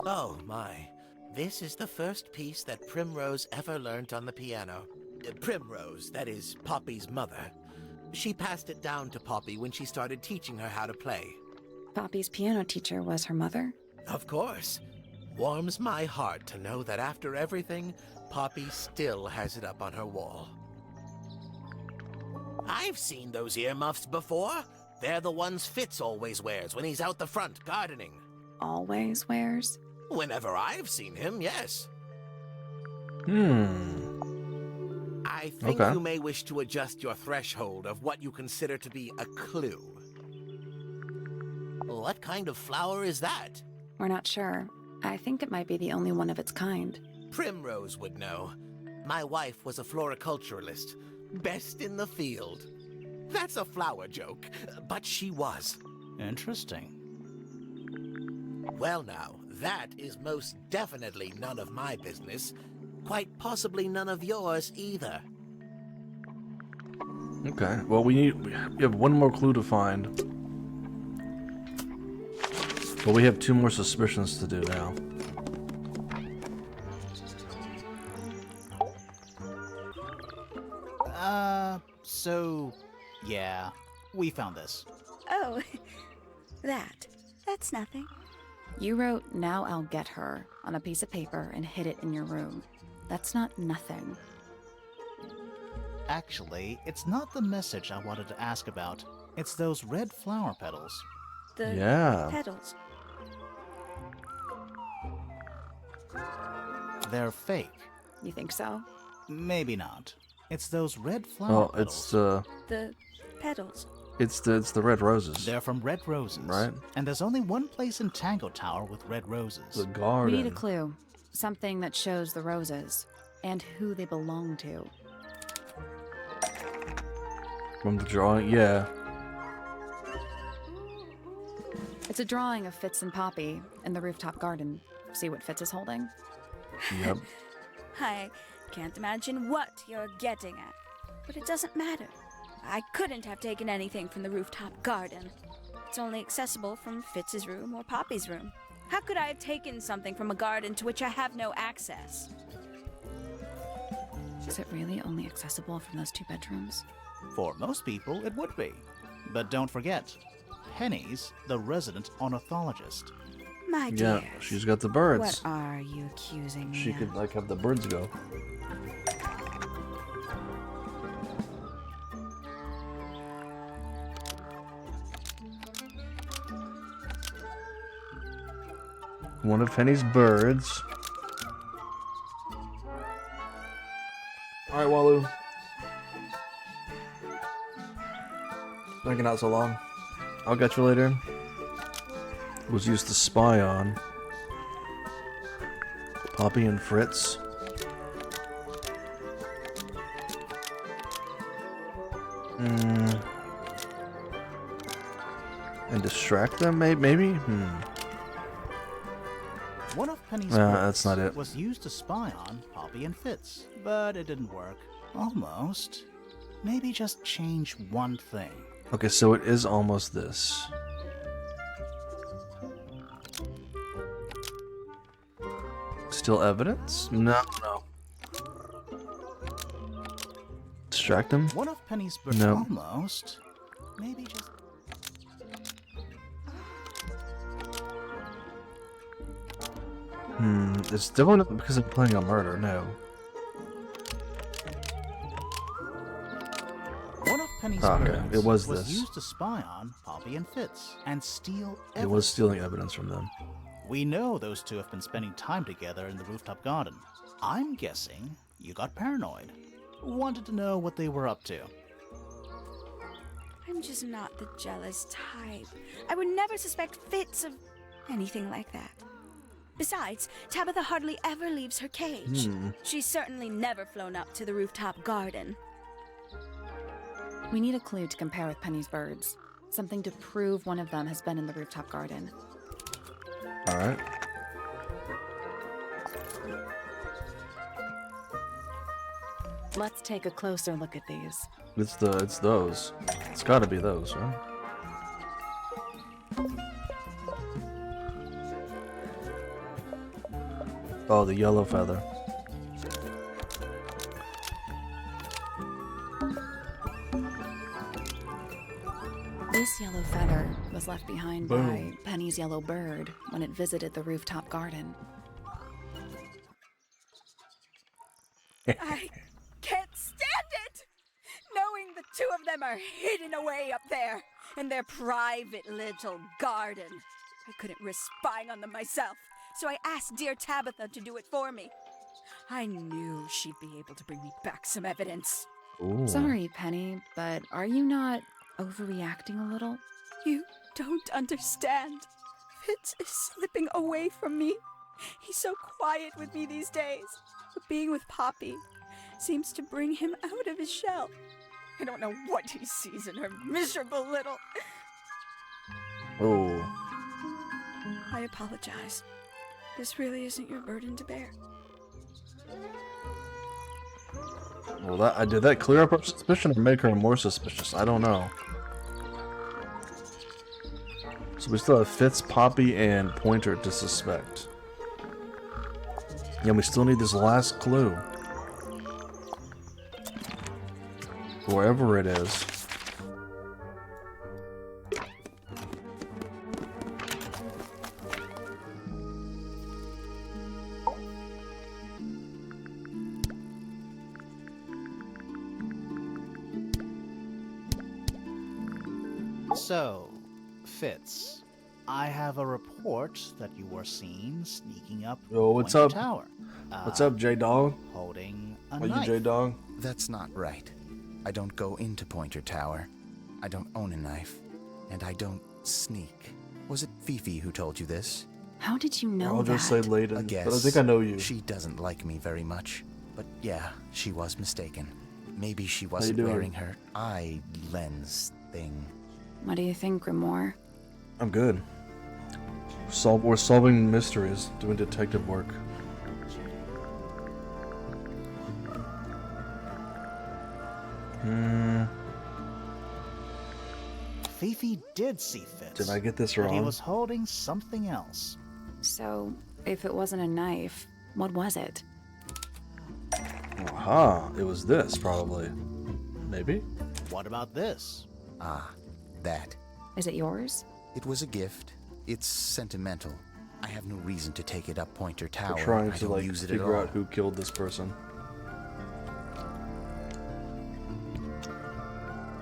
Oh my. This is the first piece that Primrose ever learnt on the piano. Primrose, that is Poppy's mother. She passed it down to Poppy when she started teaching her how to play. Poppy's piano teacher was her mother? Of course. Warms my heart to know that after everything, Poppy still has it up on her wall. I've seen those earmuffs before. They're the ones Fitz always wears when he's out the front gardening. Always wears? Whenever I've seen him, yes. I think you may wish to adjust your threshold of what you consider to be a clue. What kind of flower is that? We're not sure. I think it might be the only one of its kind. Primrose would know. My wife was a floriculturalist. Best in the field. That's a flower joke, but she was. Interesting. Well now, that is most definitely none of my business. Quite possibly none of yours either. Okay, well we have 1 more clue to find. But we have 2 more suspicions to do now. So, yeah, we found this. Oh, that's nothing. You wrote, "Now I'll get her," on a piece of paper and hid it in your room. That's not nothing. Actually, it's not the message I wanted to ask about. It's those red flower petals. The petals. They're fake. You think so? Maybe not. It's those red flower petals. It's the petals. It's the red roses. They're from Red Roses. Right. And there's only one place in Tangle Tower with red roses. The garden. We need a clue. Something that shows the roses. And who they belong to. From the drawing, yeah. It's a drawing of Fitz and Poppy in the rooftop garden. See what Fitz is holding? Yep. I can't imagine what you're getting at. But it doesn't matter. I couldn't have taken anything from the rooftop garden. It's only accessible from Fitz's room or Poppy's room. How could I have taken something from a garden to which I have no access? Is it really only accessible from those 2 bedrooms? For most people, it would be. But don't forget, Penny's the resident ornithologist. My dear. Yeah, she's got the birds. What are you accusing me She could like have the birds go. One of Penny's birds. Alright, Walu. Making out so long. I'll get you later. Was used to spy on Poppy and Fritz. And distract them, maybe? One of Penny's that's not it. was used to spy on Poppy and Fitz, but it didn't work. Almost. Maybe just change one thing. Okay, so it is almost this. Still evidence? No. Distract him? One of Penny's No. Almost. Maybe just... It's definitely not because I'm playing a murder, no. One of Penny's Okay, evidence it was this. used to spy on Poppy and Fitz and steal evidence. It was stealing evidence from them. We know those two have been spending time together in the rooftop garden. I'm guessing you got paranoid. Wanted to know what they were up to. I'm just not the jealous type. I would never suspect Fitz of anything like that. Besides, Tabitha hardly ever leaves her cage. She's certainly never flown up to the rooftop garden. We need a clue to compare with Penny's birds. Something to prove one of them has been in the rooftop garden. Alright. Let's take a closer look at these. It's those. It's gotta be those, right? Oh, the yellow feather. This yellow feather was left behind by Penny's yellow bird when it visited the rooftop garden. I can't stand it! Knowing the two of them are hidden away up there in their private little garden. I couldn't risk spying on them myself, so I asked dear Tabitha to do it for me. I knew she'd be able to bring me back some evidence. Ooh. Sorry, Penny, but are you not overreacting a little? You don't understand. Fitz is slipping away from me. He's so quiet with me these days. But being with Poppy seems to bring him out of his shell. I don't know what he sees in her miserable little... Oh. I apologize. This really isn't your burden to bear. Well, did that clear up her suspicion or make her more suspicious? I don't know. So we still have Fitz, Poppy, and Pointer to suspect. Yeah, we still need this last clue. Wherever it is. So, Fitz, I have a report that you were seen sneaking up Yo, what's Pointer up? Tower. What's up, J-Dog? Holding a Are you knife. J-Dog? That's not right. I don't go into Pointer Tower. I don't own a knife. And I don't sneak. Was it Fifi who told you this? How did you know I'll that? just say A Layden, guess. but I think I know you. She doesn't like me very much. But yeah, she was mistaken. Maybe she you wasn't doing? wearing her eye lens thing. What do you think, Grimoire? I'm good. We're solving mysteries, doing detective work. Fifi did see Fitz. Did I get this but he wrong? was holding something else. So, if it wasn't a knife, what was it? Aha, it was this, probably. Maybe? What about this? Ah, that. Is it yours? It was a gift. It's sentimental. I have no reason to take it up Pointer Tower. We're trying I to, don't like, use it at figure all. out who killed this person.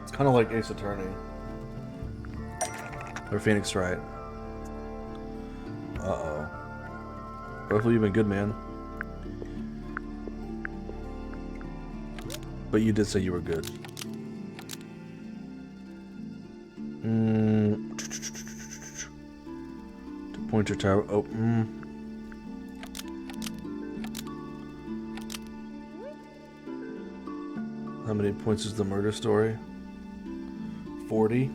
It's kind of like Ace Attorney. Or Phoenix Wright. Uh-oh. Hopefully you've been good, man. But you did say you were good. To Pointer Tower. Oh, How many points is the murder story? 40?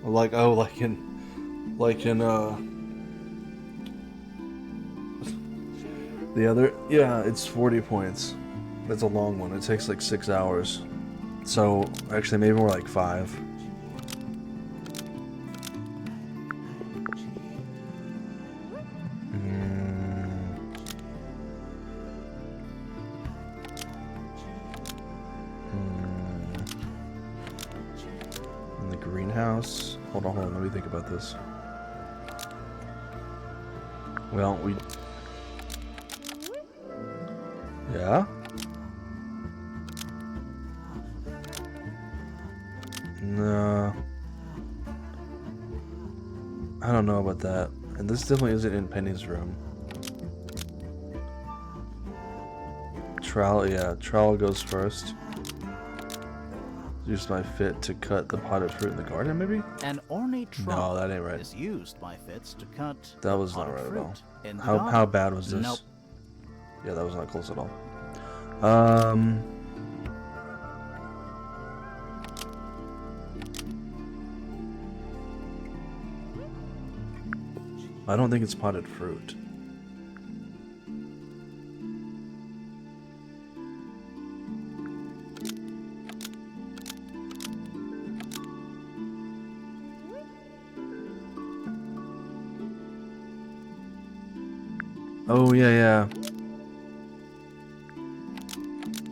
Like in the other, yeah, it's 40 points. That's a long one. It takes like 6 hours. So actually maybe more like 5. In the greenhouse. Hold on, let me think about this. Well, yeah? No. I don't know about that. And this definitely isn't in Penny's room. Trowel goes first. Use my fit to cut the potted fruit in the garden, maybe? An ornate trowel No, that ain't right. is used by Fitz to cut That was the not potted right at fruit all. in the How garden. bad was this? Nope. Yeah, that was not close at all. I don't think it's potted fruit. Oh, yeah.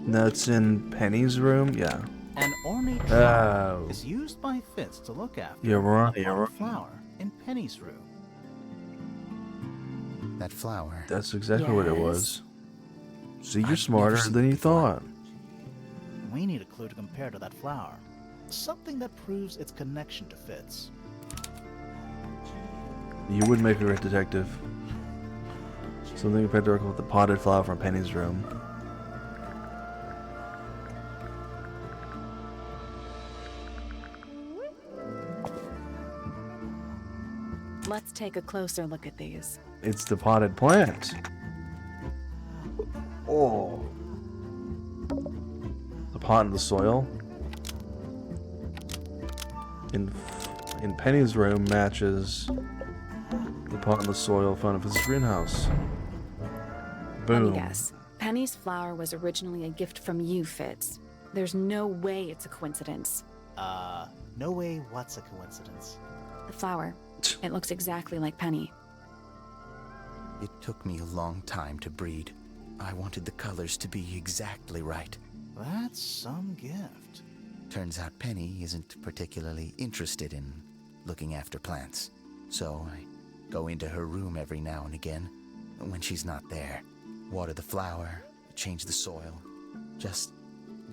That's in Penny's room? Yeah. An ornate trowel is used by Fitz to look after You're right, a you're potted right. flower in Penny's room. That flower. That's exactly what it Yes. was. See, you're I've smarter never seen than it you before. thought. We need a clue to compare to that flower. Something that proves its connection to Fitz. You would make a great detective. Something compared directly with the potted flower from Penny's room. Let's take a closer look at these. It's the potted plant. Oh. The pot in the soil. In Penny's room matches the pot in the soil found in his greenhouse. Let Boom. me guess. Penny's flower was originally a gift from you, Fitz. There's no way it's a coincidence. No way what's a coincidence. The flower. It looks exactly like Penny. It took me a long time to breed. I wanted the colors to be exactly right. That's some gift. Turns out Penny isn't particularly interested in looking after plants. So I go into her room every now and again, when she's not there. Water the flower, change the soil. Just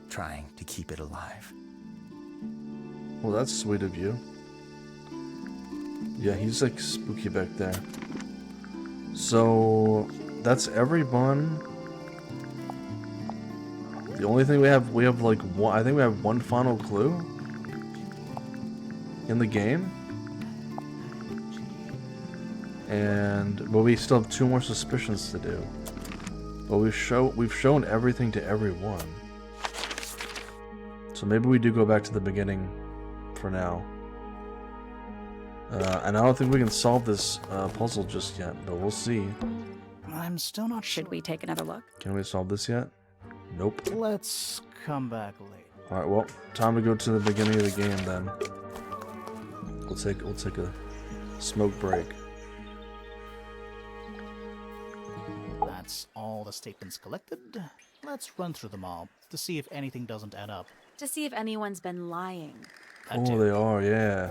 trying to keep it alive. Well, that's sweet of you. Yeah, he's like spooky back there. So that's every bun. The only thing we have like one. I think we have one final clue in the game, but we still have 2 more suspicions to do. But we've shown everything to everyone. So maybe we do go back to the beginning for now. And I don't think we can solve this puzzle just yet, but we'll see. I'm still not sure. Should we take another look? Can we solve this yet? Nope. Let's come back later. Alright, well, time to go to the beginning of the game then. We'll take a smoke break. That's all the statements collected. Let's run through them all to see if anything doesn't add up. To see if anyone's been lying. Oh, they are, yeah.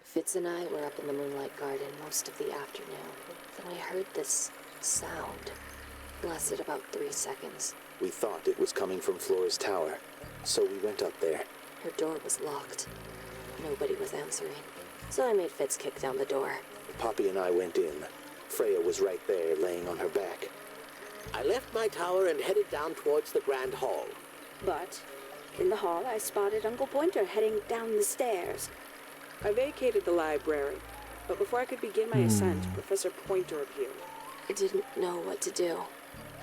Fitz and I were up in the Moonlight Garden most of the afternoon. Then I heard this sound. Lasted about 3 seconds. We thought it was coming from Flora's tower, so we went up there. Her door was locked. Nobody was answering. So I made Fitz kick down the door. Poppy and I went in. Freya was right there, laying on her back. I left my tower and headed down towards the Grand Hall. But in the hall, I spotted Uncle Pointer heading down the stairs. I vacated the library, but before I could begin my ascent, Professor Pointer appeared. I didn't know what to do,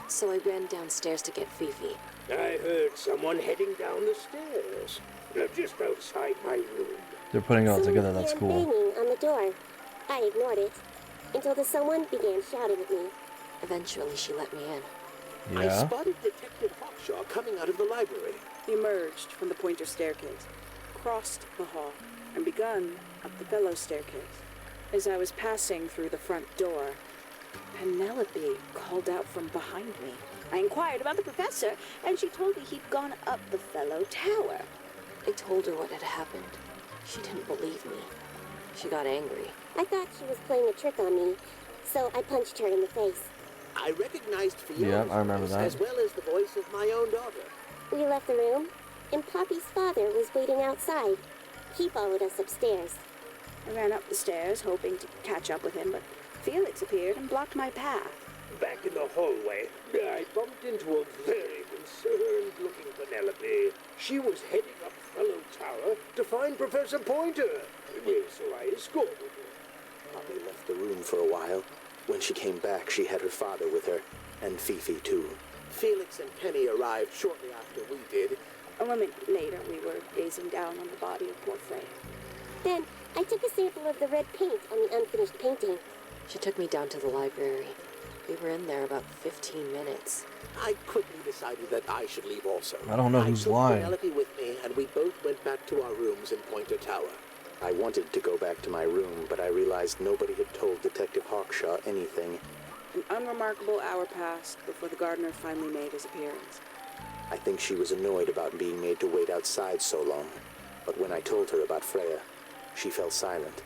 so I ran downstairs to get Fifi. I heard someone heading down the stairs. They're just outside my room. They're putting it all together, that's Someone cool. began banging on the door. I ignored it until the someone began shouting at me. Eventually, she let me in. I Yeah? spotted Detective Hawkshaw coming out of the library. He emerged from the Pointer staircase, crossed the hall, and begun up the fellow staircase. As I was passing through the front door, Penelope called out from behind me. I inquired about the professor, and she told me he'd gone up the fellow tower. I told her what had happened. She didn't believe me. She got angry. I thought she was playing a trick on me, so I punched her in the face. I recognized Fiona's Yeah, I remember voice, that. as well as the voice of my own daughter. We left the room, and Poppy's father was waiting outside. He followed us upstairs. I ran up the stairs, hoping to catch up with him, but Felix appeared and blocked my path. Back in the hallway, I bumped into a very concerned-looking Penelope. She was heading up Fellow Tower to find Professor Pointer, so I escorted her. Poppy left the room for a while. When she came back, she had her father with her, and Fifi too. Felix and Penny arrived shortly after we did. A moment later, we were gazing down on the body of poor Freya. Then, I took a sample of the red paint on the unfinished painting. She took me down to the library. We were in there about 15 minutes. I quickly decided that I should leave also. I don't know who's lying. I took Penelope with me, and we both went back to our rooms in Pointer Tower. I wanted to go back to my room, but I realized nobody had told Detective Hawkshaw anything. An unremarkable hour passed before the gardener finally made his appearance. I think she was annoyed about being made to wait outside so long. But when I told her about Freya, she fell silent.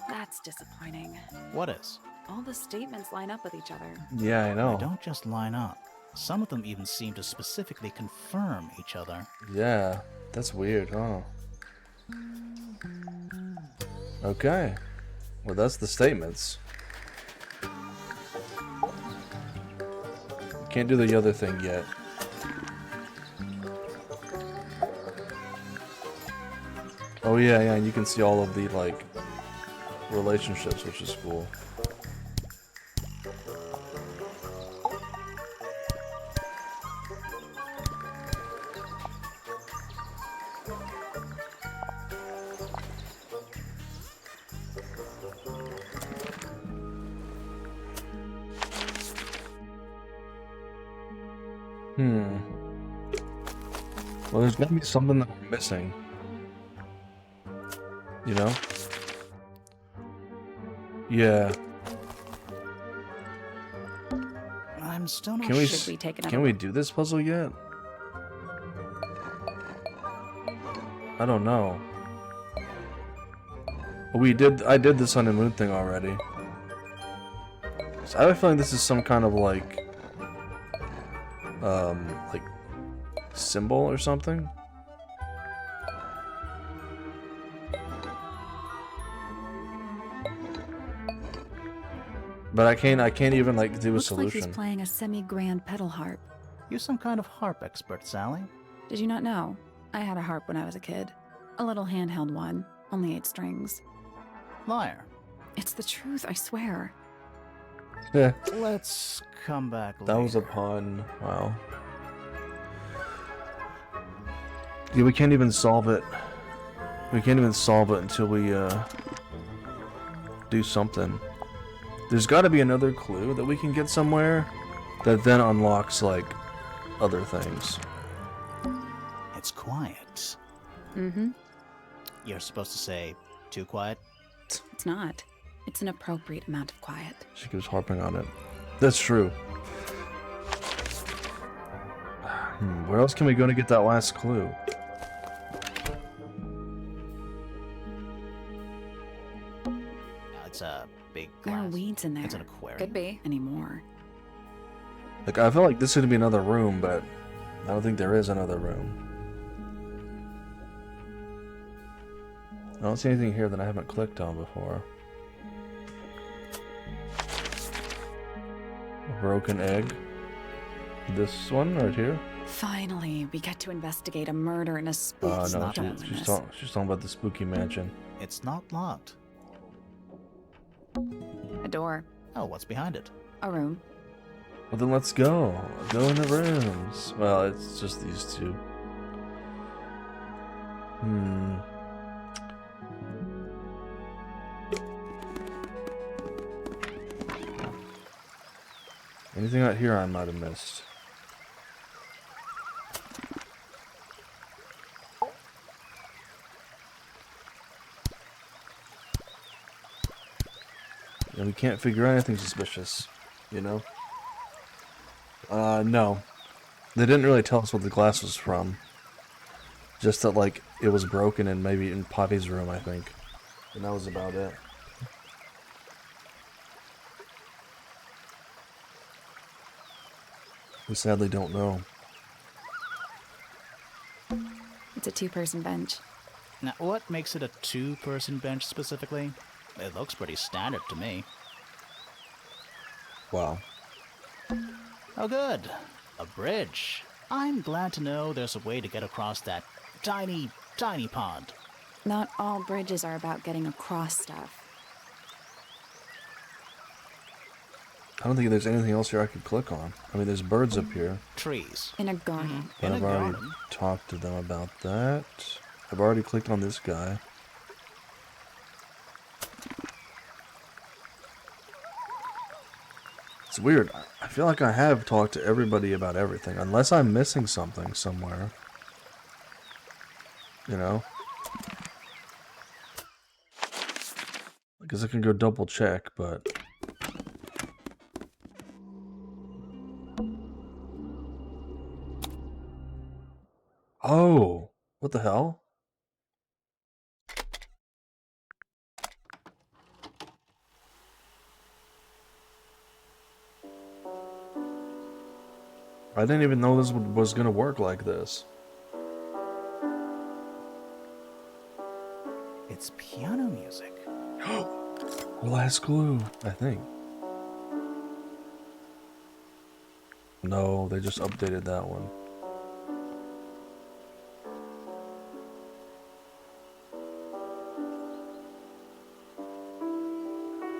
That's disappointing. What is? All the statements line up with each other. Yeah, I know. They don't just line up. Some of them even seem to specifically confirm each other. Yeah, that's weird, huh? Okay. Well, that's the statements. Can't do the other thing yet. Oh yeah, yeah, and you can see all of the, like, relationships, which is cool. Well, there's gotta be something that we're missing. You know? Yeah. I'm still not Can we, Should we take another can we look? do this puzzle yet? I don't know. I did the sun and moon thing already. So I have a feeling this is some kind of like symbol or something. But I can't even like do a Looks solution. like he's playing a semi-grand pedal harp. You're some kind of harp expert, Sally. Did you not know? I had a harp when I was a kid. A little handheld one, only 8 strings. Liar. It's the truth, I swear. Yeah. Let's come back later. That was a pun. Wow. Yeah, we can't even solve it. We can't even solve it until we do something. There's got to be another clue that we can get somewhere that then unlocks like other things. It's quiet. Mm-hmm. You're supposed to say, too quiet? It's not. It's an appropriate amount of quiet. She keeps harping on it. That's true. Where else can we go to get that last clue? It's a big There are glass. weeds in there. It's an aquarium. Could be. Anymore. Like, I feel like this would be another room, but I don't think there is another room. I don't see anything here that I haven't clicked on before. A broken egg. This one right here. Finally, we get to investigate a murder in a spooky No, don't she's miss. talking about the spooky mansion. It's not locked. A door. Oh, what's behind it? A room. Well, then let's go. Go in the rooms. Well, it's just these two. Anything out here I might have missed? And we can't figure out anything suspicious, you know? No. They didn't really tell us what the glass was from. Just that, like, it was broken and maybe in Poppy's room, I think. And that was about it. We sadly don't know. It's a 2-person bench. Now, what makes it a two-person bench specifically? It looks pretty standard to me. Wow. Oh, good. A bridge. I'm glad to know there's a way to get across that tiny, tiny pond. Not all bridges are about getting across stuff. I don't think there's anything else here I could click on. I mean, there's birds up here. Trees. In a garden. But I've already talked to them about that. I've already clicked on this guy. It's weird. I feel like I have talked to everybody about everything, unless I'm missing something somewhere. You know? I guess I can go double check, but... Oh! What the hell? I didn't even know this was gonna work like this. It's piano music. Last clue, I think. No, they just updated that one.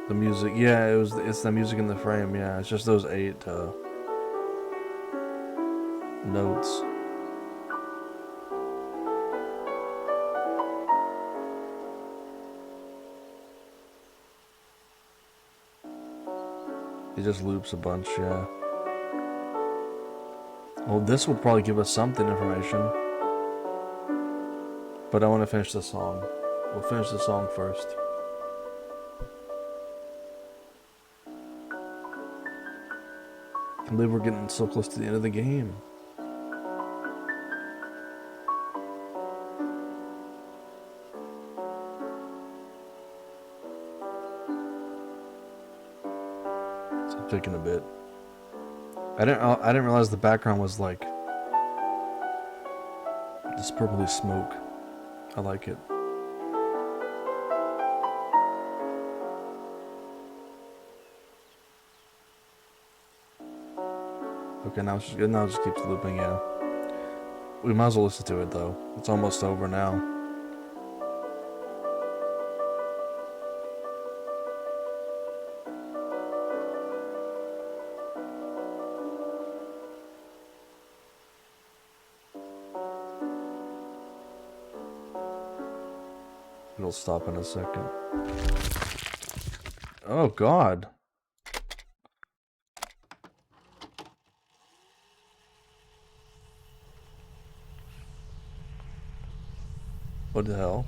The music, yeah, it's the music in the frame, yeah. It's just those 8 notes. It just loops a bunch, yeah. Well, this will probably give us something information. But I want to finish the song. We'll finish the song first. I believe we're getting so close to the end of the game. It's taking a bit. I didn't realize the background was like this purpley smoke. I like it. Okay, now it just keeps looping, yeah. We might as well listen to it though. It's almost over now. It'll stop in a second. Oh God. What the hell?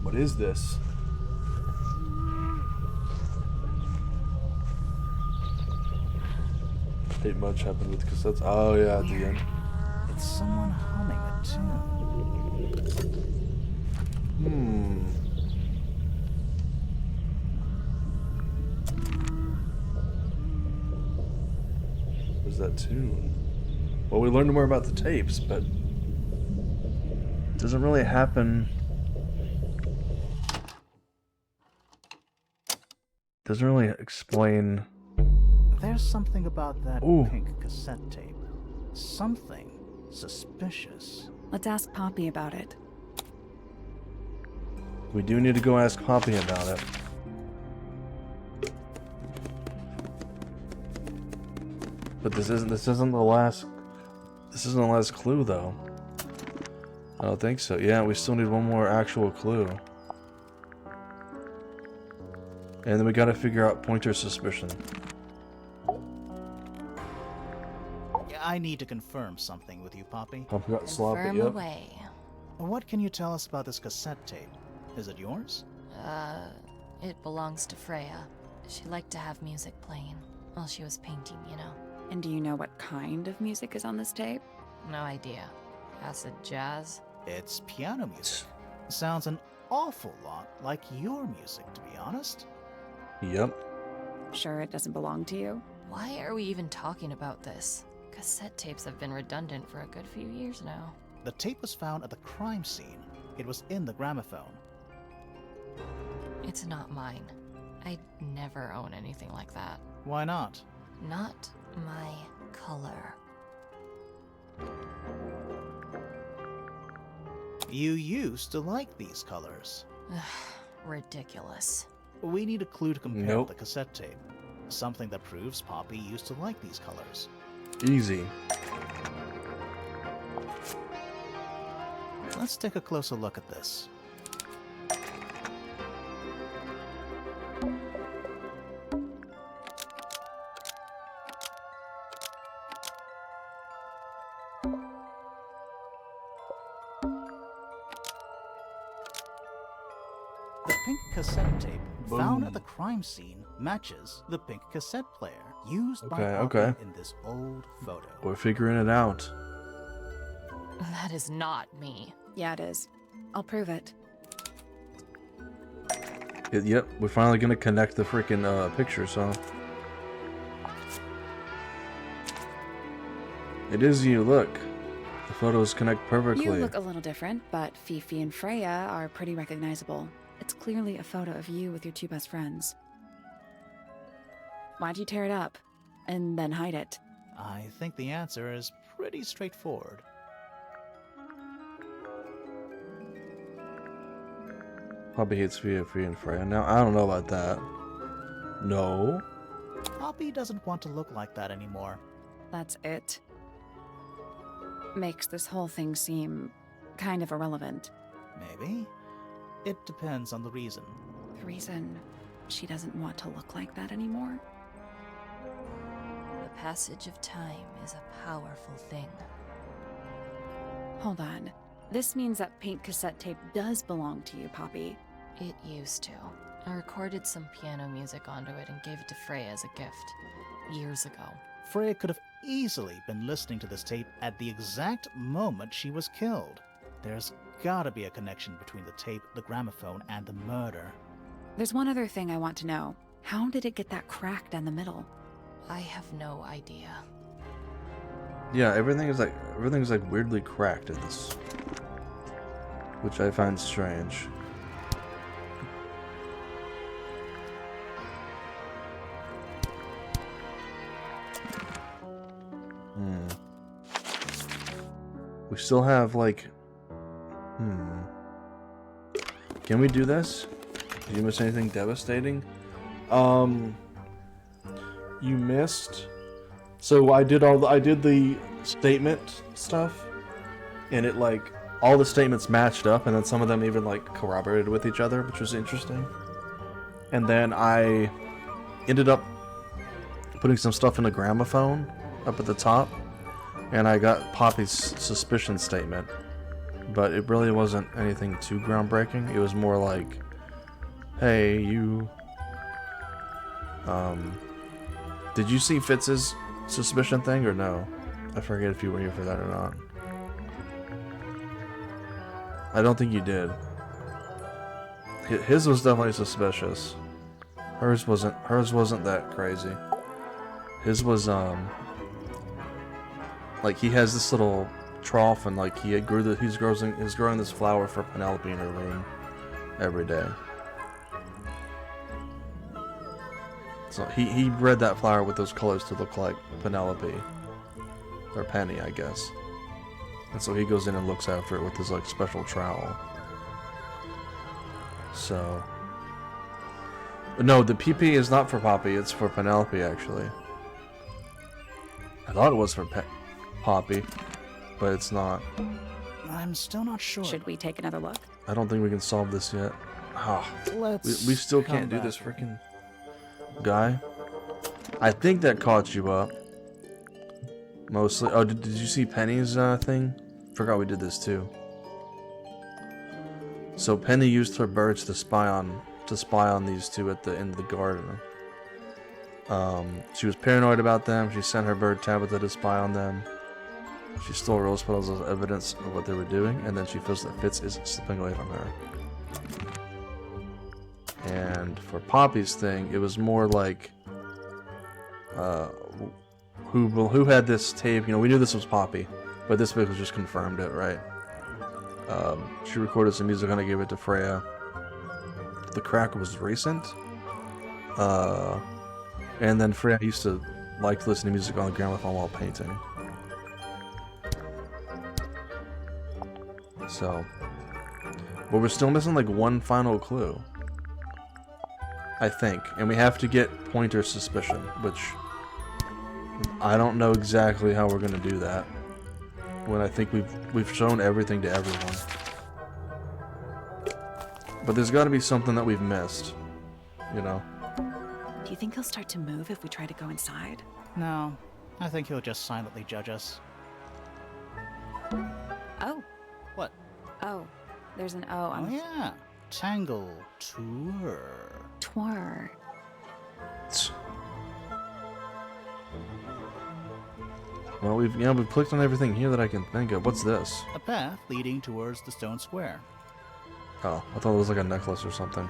What is this? Ain't much happened with cassettes. Oh yeah, at the end. It's someone humming a tune. What's that tune? Well, we learned more about the tapes, but it doesn't really happen. Doesn't really explain. There's something about that Ooh. pink cassette tape. Something suspicious. Let's ask Poppy about it. We do need to go ask Poppy about it. But this isn't the last clue though. I don't think so. Yeah, we still need one more actual clue. And then we gotta figure out Pointer's suspicion. I need to confirm something with you, Poppy. Poppy got sloppy, Confirm yep. away. What can you tell us about this cassette tape? Is it yours? It belongs to Freya. She liked to have music playing while she was painting, you know. And do you know what kind of music is on this tape? No idea. Acid jazz? It's piano music. Sounds an awful lot like your music, to be honest. Yep. Sure it doesn't belong to you? Why are we even talking about this? Cassette tapes have been redundant for a good few years now. The tape was found at the crime scene. It was in the gramophone. It's not mine. I'd never own anything like that. Why not? Not my color. You used to like these colors. Ridiculous. We need a clue to compare Nope. the cassette tape. Something that proves Poppy used to like these colors. Easy. Let's take a closer look at this. The pink cassette tape found at the crime scene matches the pink cassette player used by Poppy in this old photo. We're figuring it out. That is not me. Yeah, it is. I'll prove it. Yep, we're finally gonna connect the freaking pictures, huh? It is you, look. The photos connect perfectly. You look a little different, but Fifi and Freya are pretty recognizable. It's clearly a photo of you with your two best friends. Why'd you tear it up? And then hide it? I think the answer is pretty straightforward. Poppy hates Fifi and Freya. Now, I don't know about that. No. Poppy doesn't want to look like that anymore. That's it. Makes this whole thing seem kind of irrelevant. Maybe. It depends on the reason. The reason she doesn't want to look like that anymore? The passage of time is a powerful thing. Hold on. This means that pink cassette tape does belong to you, Poppy. It used to. I recorded some piano music onto it and gave it to Freya as a gift. Years ago. Freya could have easily been listening to this tape at the exact moment she was killed. There's gotta be a connection between the tape, the gramophone, and the murder. There's one other thing I want to know. How did it get that crack down the middle? I have no idea. Yeah, everything's like weirdly cracked in this, which I find strange. We still have like. Can we do this? Did you miss anything devastating? You missed. So I did the statement stuff, and it like all the statements matched up, and then some of them even like corroborated with each other, which was interesting. And then I ended up putting some stuff in a gramophone up at the top, and I got Poppy's suspicion statement. But it really wasn't anything too groundbreaking. It was more like, hey, you... Did you see Fitz's suspicion thing or no? I forget if you were here for that or not. I don't think you did. His was definitely suspicious. Hers wasn't that crazy. His was, like he has this little trough, and like he's growing this flower for Penelope in her room every day. So he bred that flower with those colors to look like Penelope or Penny, I guess. And so he goes in and looks after it with his like special trowel. So no, the PP is not for Poppy, it's for Penelope actually. I thought it was for Poppy, but it's not. I'm still not sure. Should we take another look? I don't think we can solve this yet. We still can't do this freaking guy. I think that caught you up. Mostly. Oh, did you see Penny's thing? Forgot we did this too. So Penny used her birds to spy on these two at the end of the garden. She was paranoid about them. She sent her bird Tabitha to spy on them. She stole rose petals as evidence of what they were doing, and then she feels that Fitz is slipping away from her. And for Poppy's thing, it was more like who had this tape. You know, we knew this was Poppy, but this book just confirmed it, right? She recorded some music and I gave it to Freya. The crack was recent. And then Freya used to like to listen to music on the gramophone while painting. So, but we're still missing like one final clue, I think, and we have to get Pointer's suspicion, which I don't know exactly how we're gonna do that. When I think we've shown everything to everyone, but there's got to be something that we've missed, you know. Do you think he'll start to move if we try to go inside? No, I think he'll just silently judge us. Oh. What? Oh, there's an O on. Oh yeah, Tangle Tour. Tour. Well, we've clicked on everything here that I can think of. What's this? A path leading towards the stone square. Oh, I thought it was like a necklace or something.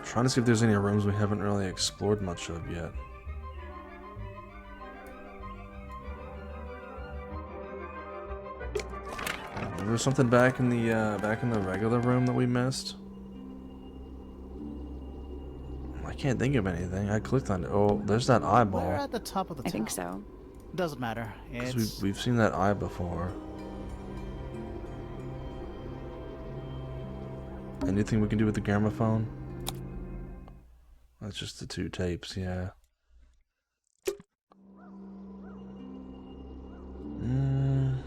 Trying to see if there's any rooms we haven't really explored much of yet. There's something back in the regular room that we missed. I can't think of anything. I clicked on it. Oh, there's that eyeball. We're at the top of the tower. I think so. Doesn't matter. Because we've seen that eye before. Anything we can do with the gramophone? That's just the two tapes, yeah.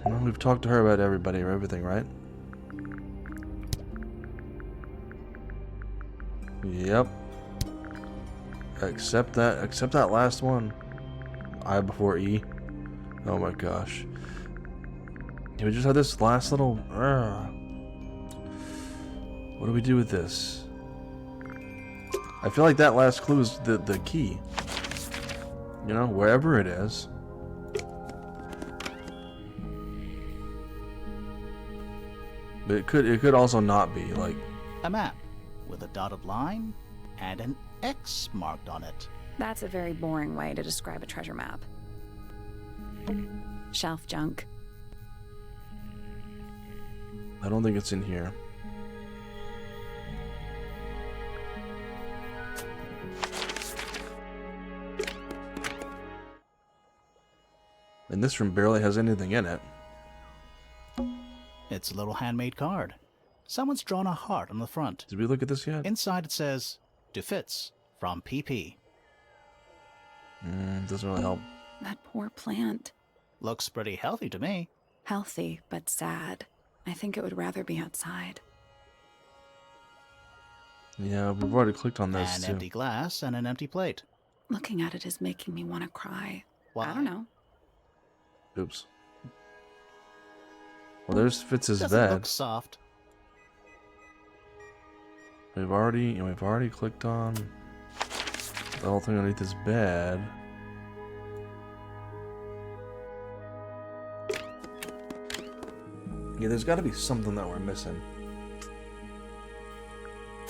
Well, we've talked to her about everybody or everything, right? Yep. Except that last one. I before E. Oh my gosh. Yeah, we just had this last little... What do we do with this? I feel like that last clue is the key. You know, wherever it is. But it could also not be, like... A map with a dotted line and an X marked on it. That's a very boring way to describe a treasure map. Shelf junk. I don't think it's in here. And this room barely has anything in it. It's a little handmade card. Someone's drawn a heart on the front. Did we look at this yet? Inside it says, "To Fitz from PP." Doesn't really help. That poor plant. Looks pretty healthy to me. Healthy, but sad. I think it would rather be outside. Yeah, we've already clicked on this, An too. empty glass and an empty plate. Looking at it is making me want to cry. Why? I don't know. Oops. Well, there's Fitz's Doesn't bed. look soft. We've already clicked on the whole thing underneath his bed. Yeah, there's got to be something that we're missing.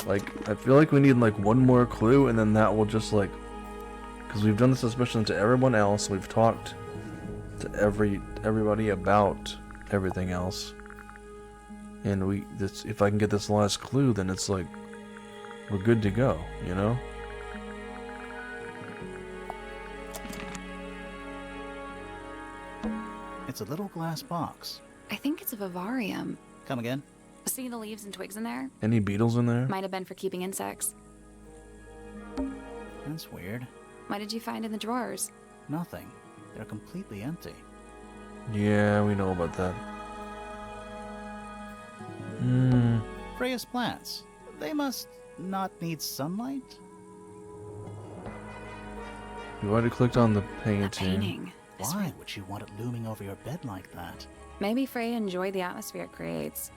Like, I feel like we need like one more clue, and then that will just like, because we've done the suspicion to everyone else. We've talked to everybody about everything else, and if I can get this last clue, then it's like we're good to go, you know? It's a little glass box. I think it's a vivarium. Come again? See the leaves and twigs in there? Any beetles in there? Might have been for keeping insects. That's weird. What did you find in the drawers? Nothing. They're completely empty. Yeah, we know about that. Freya's plants. They must not need sunlight? We've already clicked on the painting. The painting. Why would you want it looming over your bed like that? Maybe Freya enjoyed the atmosphere it creates.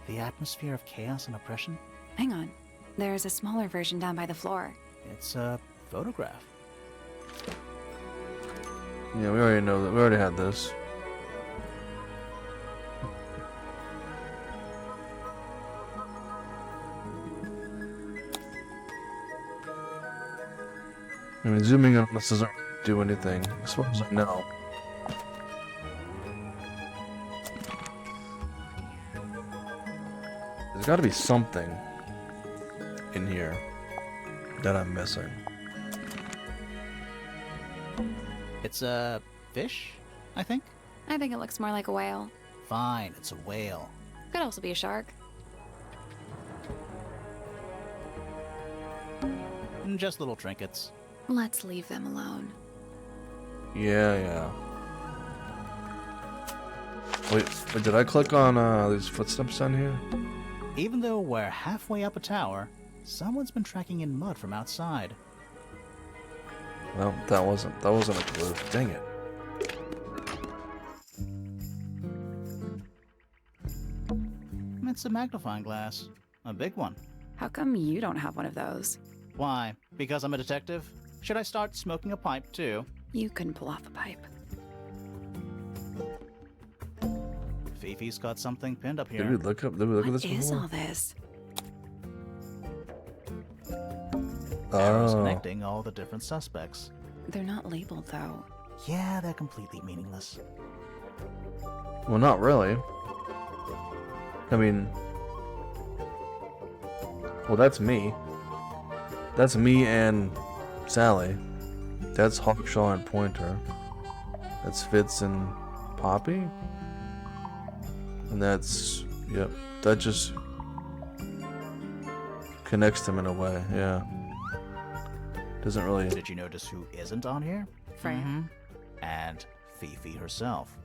The atmosphere of chaos and oppression? Hang on. There's a smaller version down by the floor. It's a photograph. Yeah, we already know that. We already had this. I mean, zooming in on this doesn't do anything, as far as I know. There's gotta be something in here that I'm missing. It's a fish, I think? I think it looks more like a whale. Fine, it's a whale. Could also be a shark. Just little trinkets. Let's leave them alone. Yeah. Wait, did I click on these footsteps down here? Even though we're halfway up a tower, someone's been tracking in mud from outside. Well, that wasn't a clue. Dang it. It's a magnifying glass. A big one. How come you don't have one of those? Why? Because I'm a detective? Should I start smoking a pipe too? You couldn't pull off a pipe. Fifi's got something pinned up here. Did we look at this What is before? all this? Arrows Oh. connecting all the different suspects. They're not labeled, though. Yeah, they're completely meaningless. Well, not really. I mean, well, that's me. That's me and Sally. That's Hawkshaw and Pointer. That's Fitz and Poppy. And that's, yep, that just connects them in a way, yeah. Doesn't really... Did you notice who isn't on here? Freya. And Fifi herself.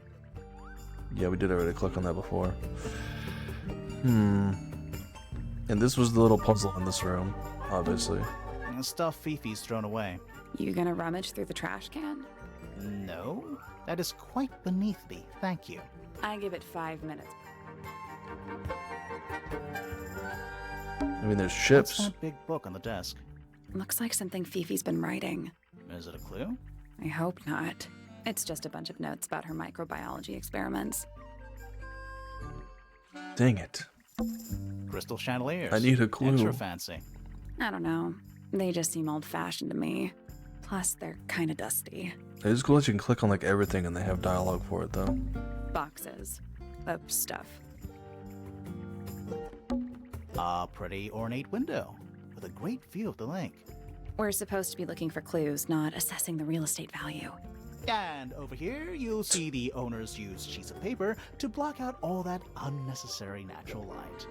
Yeah, we did already click on that before. And this was the little puzzle in this room, obviously. Stuff Fifi's thrown away. You gonna rummage through the trash can? No, that is quite beneath me, thank you. I give it 5 minutes. I mean, there's What's ships. that big book on the desk? Looks like something Fifi's been writing. Is it a clue? I hope not. It's just a bunch of notes about her microbiology experiments. Dang it. Crystal chandeliers. I need a clue. Extra fancy. I don't know. They just seem old-fashioned to me. Plus, they're kind of dusty. It is cool that you can click on like everything and they have dialogue for it though. Boxes of stuff. A pretty ornate window with a great view of the lake. We're supposed to be looking for clues, not assessing the real estate value. And over here, you'll see the owners use sheets of paper to block out all that unnecessary natural light.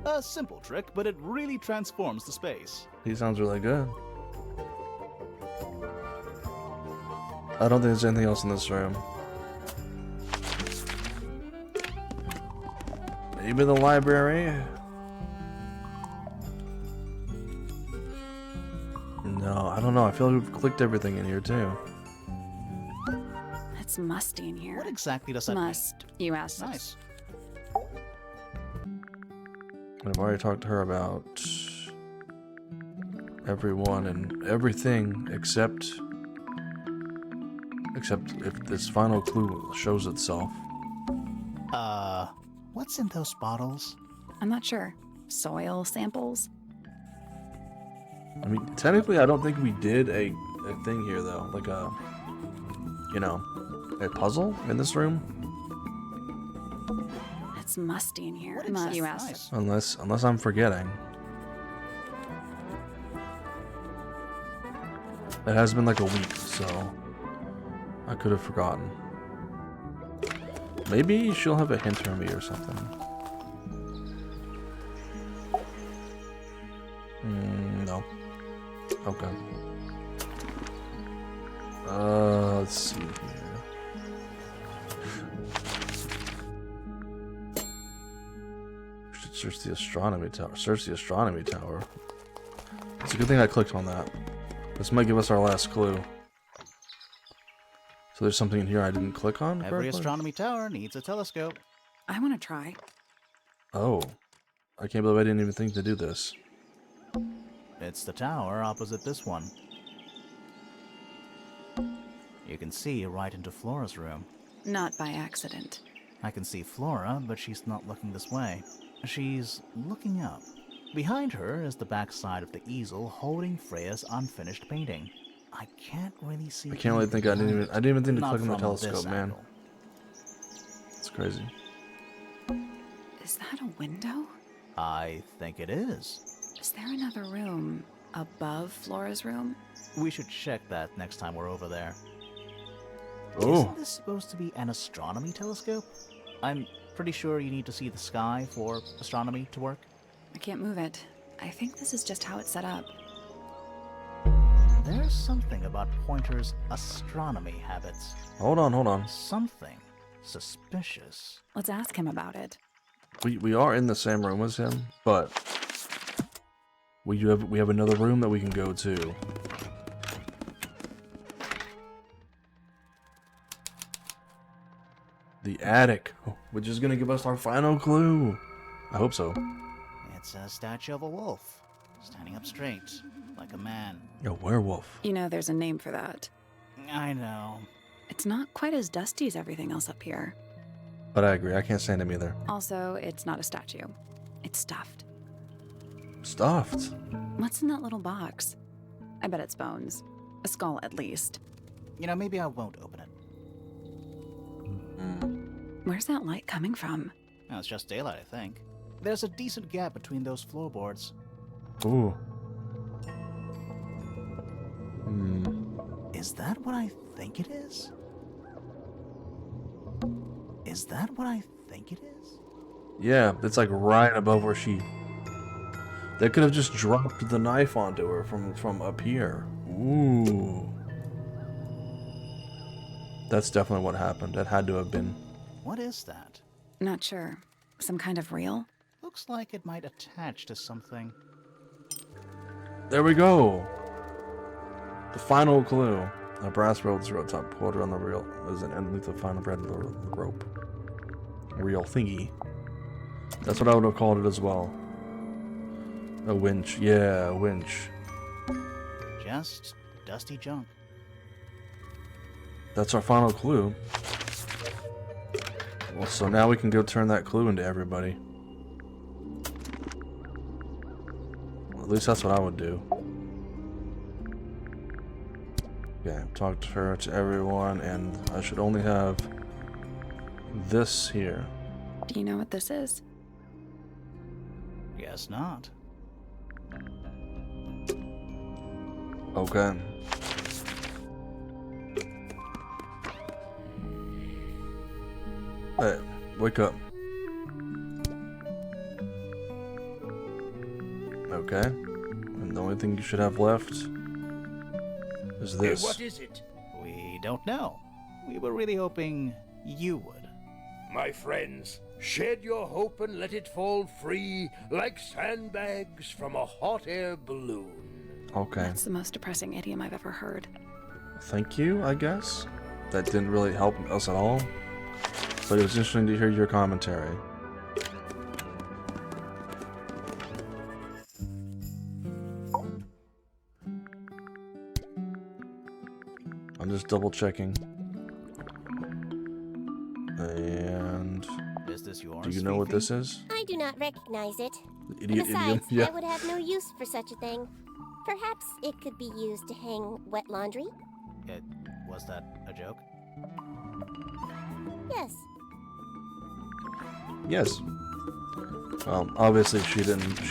A simple trick, but it really transforms the space. He sounds really good. I don't think there's anything else in this room. Maybe the library? No, I don't know. I feel like we've clicked everything in here too. It's musty in here. What exactly does that Must, you asked. Nice. I've already talked to her about everyone and everything except if this final clue shows itself. What's in those bottles? I'm not sure. Soil samples? I mean, technically, I don't think we did a thing here though, like a, you know, a puzzle in this room. It's musty in here. Must. You asked. Nice. Unless I'm forgetting. It has been like a week, so I could have forgotten. Maybe she'll have a hint for me or something. No. Okay. Let's see here. We should search the astronomy tower. Search the astronomy tower. It's a good thing I clicked on that. This might give us our last clue. So there's something in here I didn't click on? Every correctly? astronomy tower needs a telescope. I want to try. Oh. I can't believe I didn't even think to do this. It's the tower opposite this one. You can see right into Flora's room. Not by accident. I can see Flora, but she's not looking this way. She's looking up. Behind her is the back side of the easel holding Freya's unfinished painting. I can't really see. I can't really think. I didn't even think to Not click on the from telescope, this man. angle. It's crazy. Is that a window? I think it is. Is there another room above Flora's room? We should check that next time we're over there. Oh. Isn't this supposed to be an astronomy telescope? I'm pretty sure you need to see the sky for astronomy to work. I can't move it. I think this is just how it's set up. There's something about Pointer's astronomy habits. Hold on. Something suspicious. Let's ask him about it. We are in the same room as him, but we have another room that we can go to. The attic, which is gonna give us our final clue. I hope so. It's a statue of a wolf, standing up straight, like a man. A werewolf. You know, there's a name for that. I know. It's not quite as dusty as everything else up here. But I agree, I can't stand him either. Also, it's not a statue. It's stuffed. Stuffed? What's in that little box? I bet it's bones. A skull, at least. You know, maybe I won't open it. Where's that light coming from? No, it's just daylight, I think. There's a decent gap between those floorboards. Ooh. Is that what I think it is? Is that what I think it is? Yeah, it's like right above where she... They could have just dropped the knife onto her from up here. Ooh. That's definitely what happened. That had to have been. What is that? Not sure. Some kind of reel? Looks like it might attach to something. There we go. The final clue. A brass reel with zero top quarter on the reel is an underneath the final bread rope. Reel thingy. That's what I would have called it as well. A winch. Yeah, a winch. Just dusty junk. That's our final clue. Well, so now we can go turn that clue into everybody. Well, at least that's what I would do. Okay, talk to her, to everyone, and I should only have this here. Do you know what this is? Guess not. Okay. Hey, wake up. Okay. And the only thing you should have left is this. Hey, what is it? We don't know. We were really hoping you would. My friends, shed your hope and let it fall free like sandbags from a hot air balloon. Okay. That's the most depressing idiom I've ever heard. Thank you, I guess. That didn't really help us at all. But it was interesting to hear your commentary. I'm just double checking. And is this yours? Do you know what this is? I do not recognize it. The idiot Besides, idiom. Yeah. I would have no use for such a thing. Perhaps it could be used to hang wet laundry? Was that a joke? Yes. Yes. Obviously she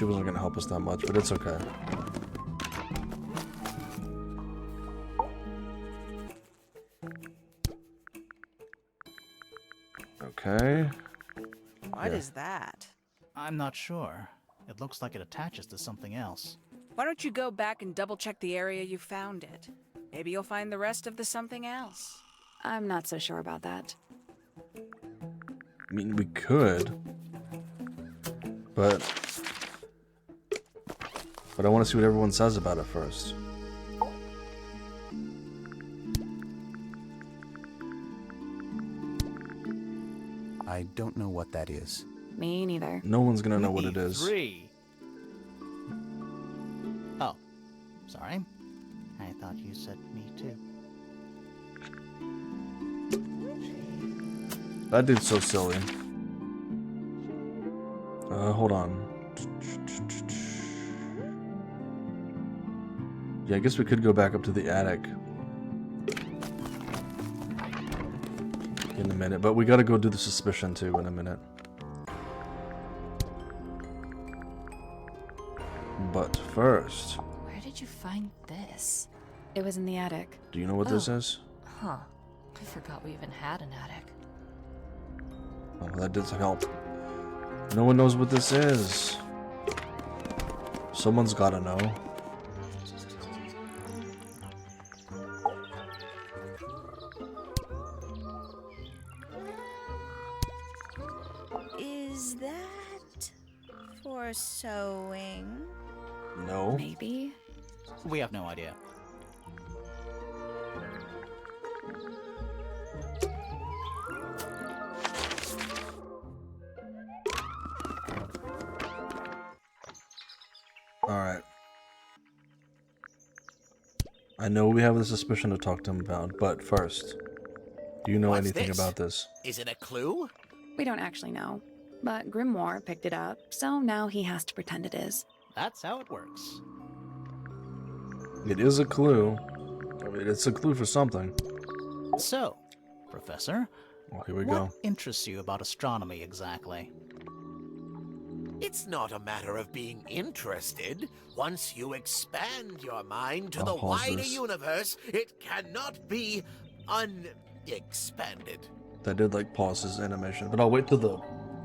wasn't gonna help us that much, but it's okay. Okay. What is that? I'm not sure. It looks like it attaches to something else. Why don't you go back and double check the area you found it? Maybe you'll find the rest of the something else. I'm not so sure about that. I mean, we could, but I want to see what everyone says about it first. I don't know what that is. Me neither. No one's gonna know what it is. Oh, sorry. I thought you said me too. That dude's so silly. Hold on. Yeah, I guess we could go back up to the attic in a minute, but we gotta go do the suspicion too in a minute. But first... Where did you find this? It was in the attic. Do you know what this is? Huh. I forgot we even had an attic. Oh, that does help. No one knows what this is. Someone's gotta know. Is that for sewing? No. Maybe? We have no idea. Alright. I know we have the suspicion to talk to him about, but first, do you know What's anything this? about this? Is it a clue? We don't actually know. But Grimoire picked it up, so now he has to pretend it is. That's how it works. It is a clue. I mean, it's a clue for something. So, Professor, Well, here we what go. interests you about astronomy exactly? It's not a matter of being interested. Once you expand your mind to I'll the pause wider this. universe, it cannot be unexpanded. That did like pause his animation, but I'll wait till the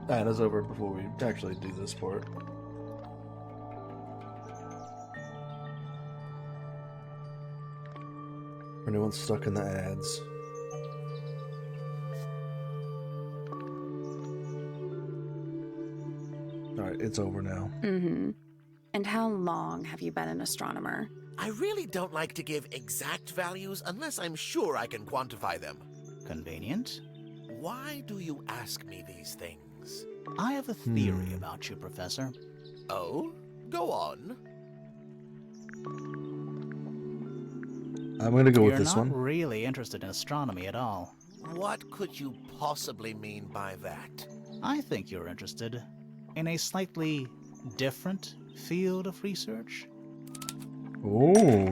ad is over before we actually do this part. For anyone stuck in the ads. Alright, it's over now. Mm-hmm. And how long have you been an astronomer? I really don't like to give exact values unless I'm sure I can quantify them. Convenient. Why do you ask me these things? I have a theory about you, Professor. Oh? Go on. I'm gonna go with You're this not one. really interested in astronomy at all. What could you possibly mean by that? I think you're interested in a slightly different field of research. Ooh.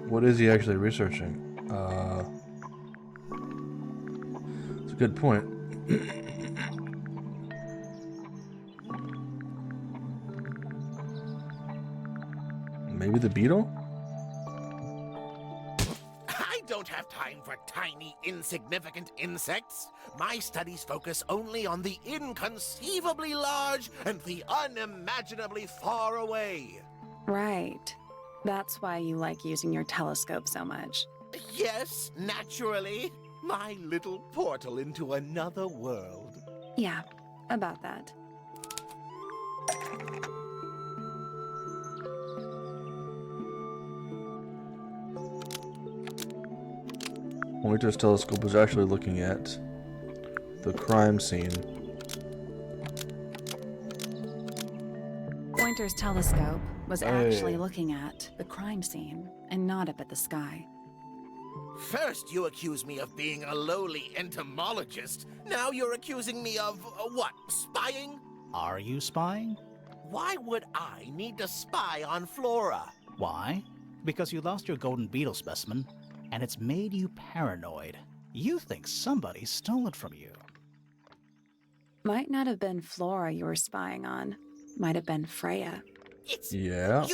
What is he actually researching? It's a good point. Maybe the beetle? I don't have time for tiny, insignificant insects. My studies focus only on the inconceivably large and the unimaginably far away. Right. That's why you like using your telescope so much. Yes, naturally. My little portal into another world. Yeah, about that. Pointer's telescope was actually looking at the crime scene. Pointer's telescope was actually looking at the crime scene and not up at the sky. First, you accuse me of being a lowly entomologist. Now you're accusing me of, what, spying? Are you spying? Why would I need to spy on Flora? Why? Because you lost your golden beetle specimen, and it's made you paranoid. You think somebody stole it from you. Might not have been Flora you were spying on. Might have been Freya. It's... Yeah.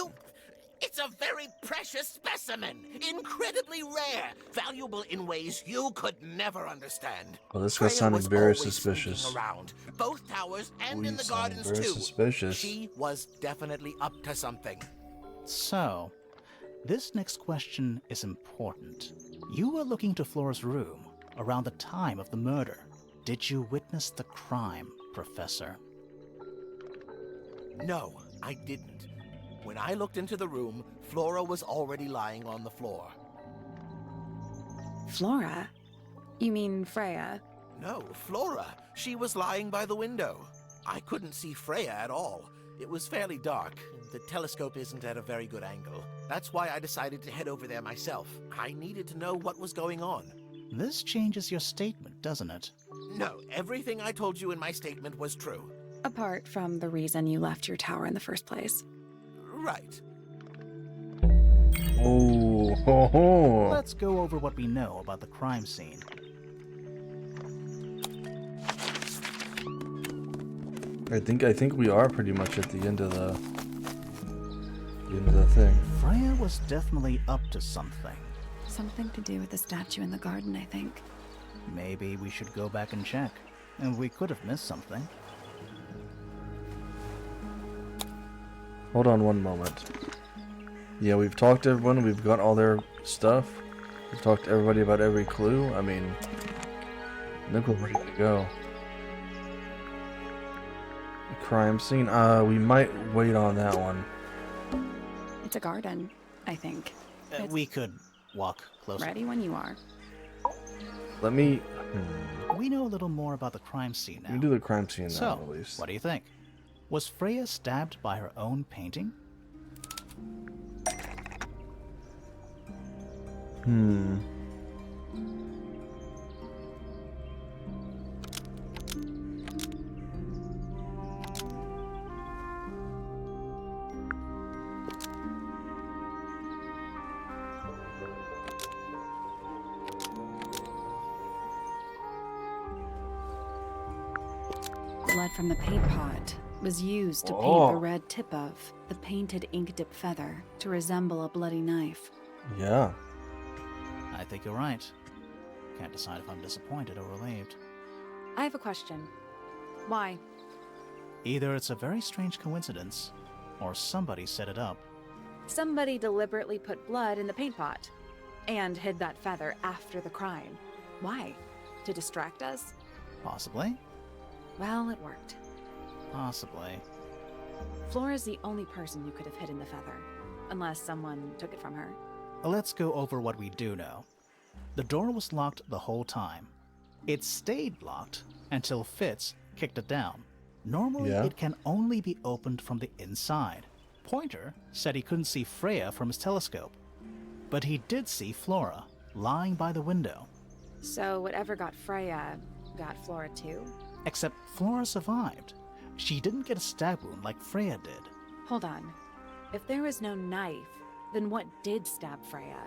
It's a very precious specimen. Incredibly rare. Valuable in ways you could never understand. Well, this guy Freya sounded was very always suspicious. sneaking around, both towers and We in the sound gardens very too. suspicious. She was definitely up to something. So, this next question is important. You were looking to Flora's room around the time of the murder. Did you witness the crime, Professor? No, I didn't. When I looked into the room, Flora was already lying on the floor. Flora? You mean Freya? No, Flora. She was lying by the window. I couldn't see Freya at all. It was fairly dark. The telescope isn't at a very good angle. That's why I decided to head over there myself. I needed to know what was going on. This changes your statement, doesn't it? No, everything I told you in my statement was true. Apart from the reason you left your tower in the first place. Right. Oh, ho, ho. Let's go over what we know about the crime scene. I think we are pretty much at the end of the thing. Freya was definitely up to something. Something to do with the statue in the garden, I think. Maybe we should go back and check. And we could have missed something. Hold on one moment. Yeah, we've talked to everyone. We've got all their stuff. We've talked to everybody about every clue. I mean, I think we're ready to go. Crime scene. We might wait on that one. It's a garden, I think. We could walk closer. Ready when you are. Let me... We know a little more about the crime scene now. We do the crime scene now, so, at least. What do you think? Was Freya stabbed by her own painting? Blood from the paint pot was used to paint the red tip of the painted ink-dip feather to resemble a bloody knife. Yeah. I think you're right. Can't decide if I'm disappointed or relieved. I have a question. Why? Either it's a very strange coincidence, or somebody set it up. Somebody deliberately put blood in the paint pot and hid that feather after the crime. Why? To distract us? Possibly. Well, it worked. Possibly. Flora's the only person who could have hidden the feather, unless someone took it from her. Let's go over what we do know. The door was locked the whole time. It stayed locked until Fitz kicked it down. Normally, it can only be opened from the inside. Pointer said he couldn't see Freya from his telescope, but he did see Flora lying by the window. So whatever got Freya got Flora too? Except Flora survived. She didn't get a stab wound like Freya did. Hold on. If there was no knife, then what did stab Freya?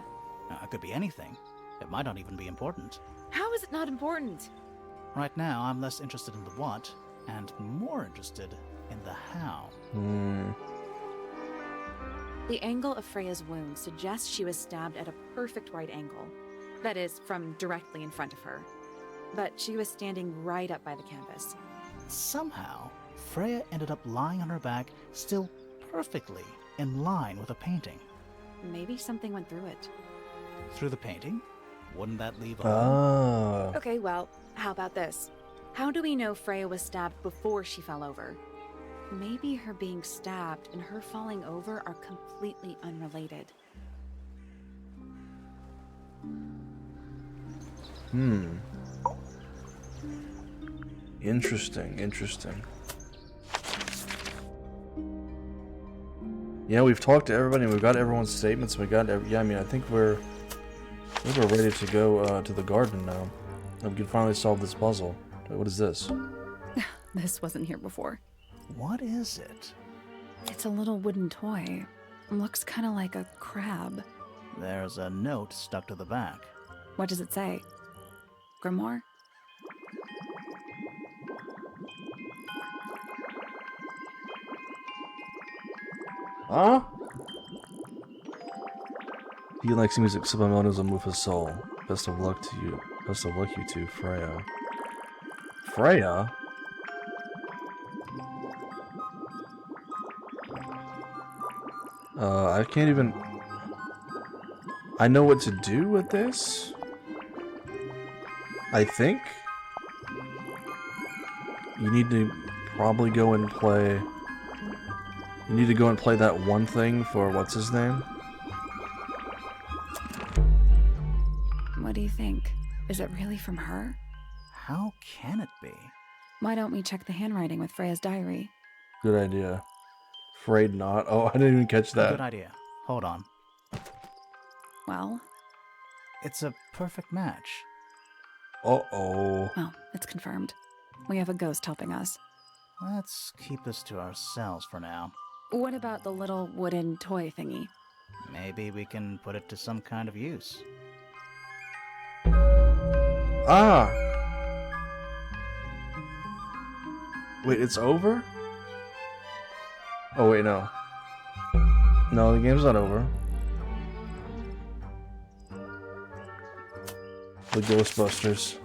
It could be anything. It might not even be important. How is it not important? Right now, I'm less interested in the what, and more interested in the how. The angle of Freya's wound suggests she was stabbed at a perfect right angle. That is, from directly in front of her. But she was standing right up by the canvas. Somehow, Freya ended up lying on her back, still perfectly in line with a painting. Maybe something went through it. Through the painting? Wouldn't that leave a hole? Okay, well, how about this? How do we know Freya was stabbed before she fell over? Maybe her being stabbed and her falling over are completely unrelated. Interesting. Yeah, we've talked to everybody. We've got everyone's statements. We got I mean, I think we're ready to go to the garden now. And we can finally solve this puzzle. Wait, what is this? This wasn't here before. What is it? It's a little wooden toy. Looks kind of like a crab. There's a note stuck to the back. What does it say? Grimoire? Huh? He likes music, Subliminals will move his soul. Best of luck to you. Best of luck, you two, Freya. Freya? I can't even... I know what to do with this? I think? You need to probably go and play... You need to go and play that one thing for what's his name? What do you think? Is it really from her? How can it be? Why don't we check the handwriting with Freya's diary? Good idea. Afraid not. Oh, I didn't even catch that. Good idea. Hold on. Well? It's a perfect match. Uh-oh. Well, it's confirmed. We have a ghost helping us. Let's keep this to ourselves for now. What about the little wooden toy thingy? Maybe we can put it to some kind of use. Ah! Wait, it's over? Oh, wait, no. No, the game's not over. The Ghostbusters.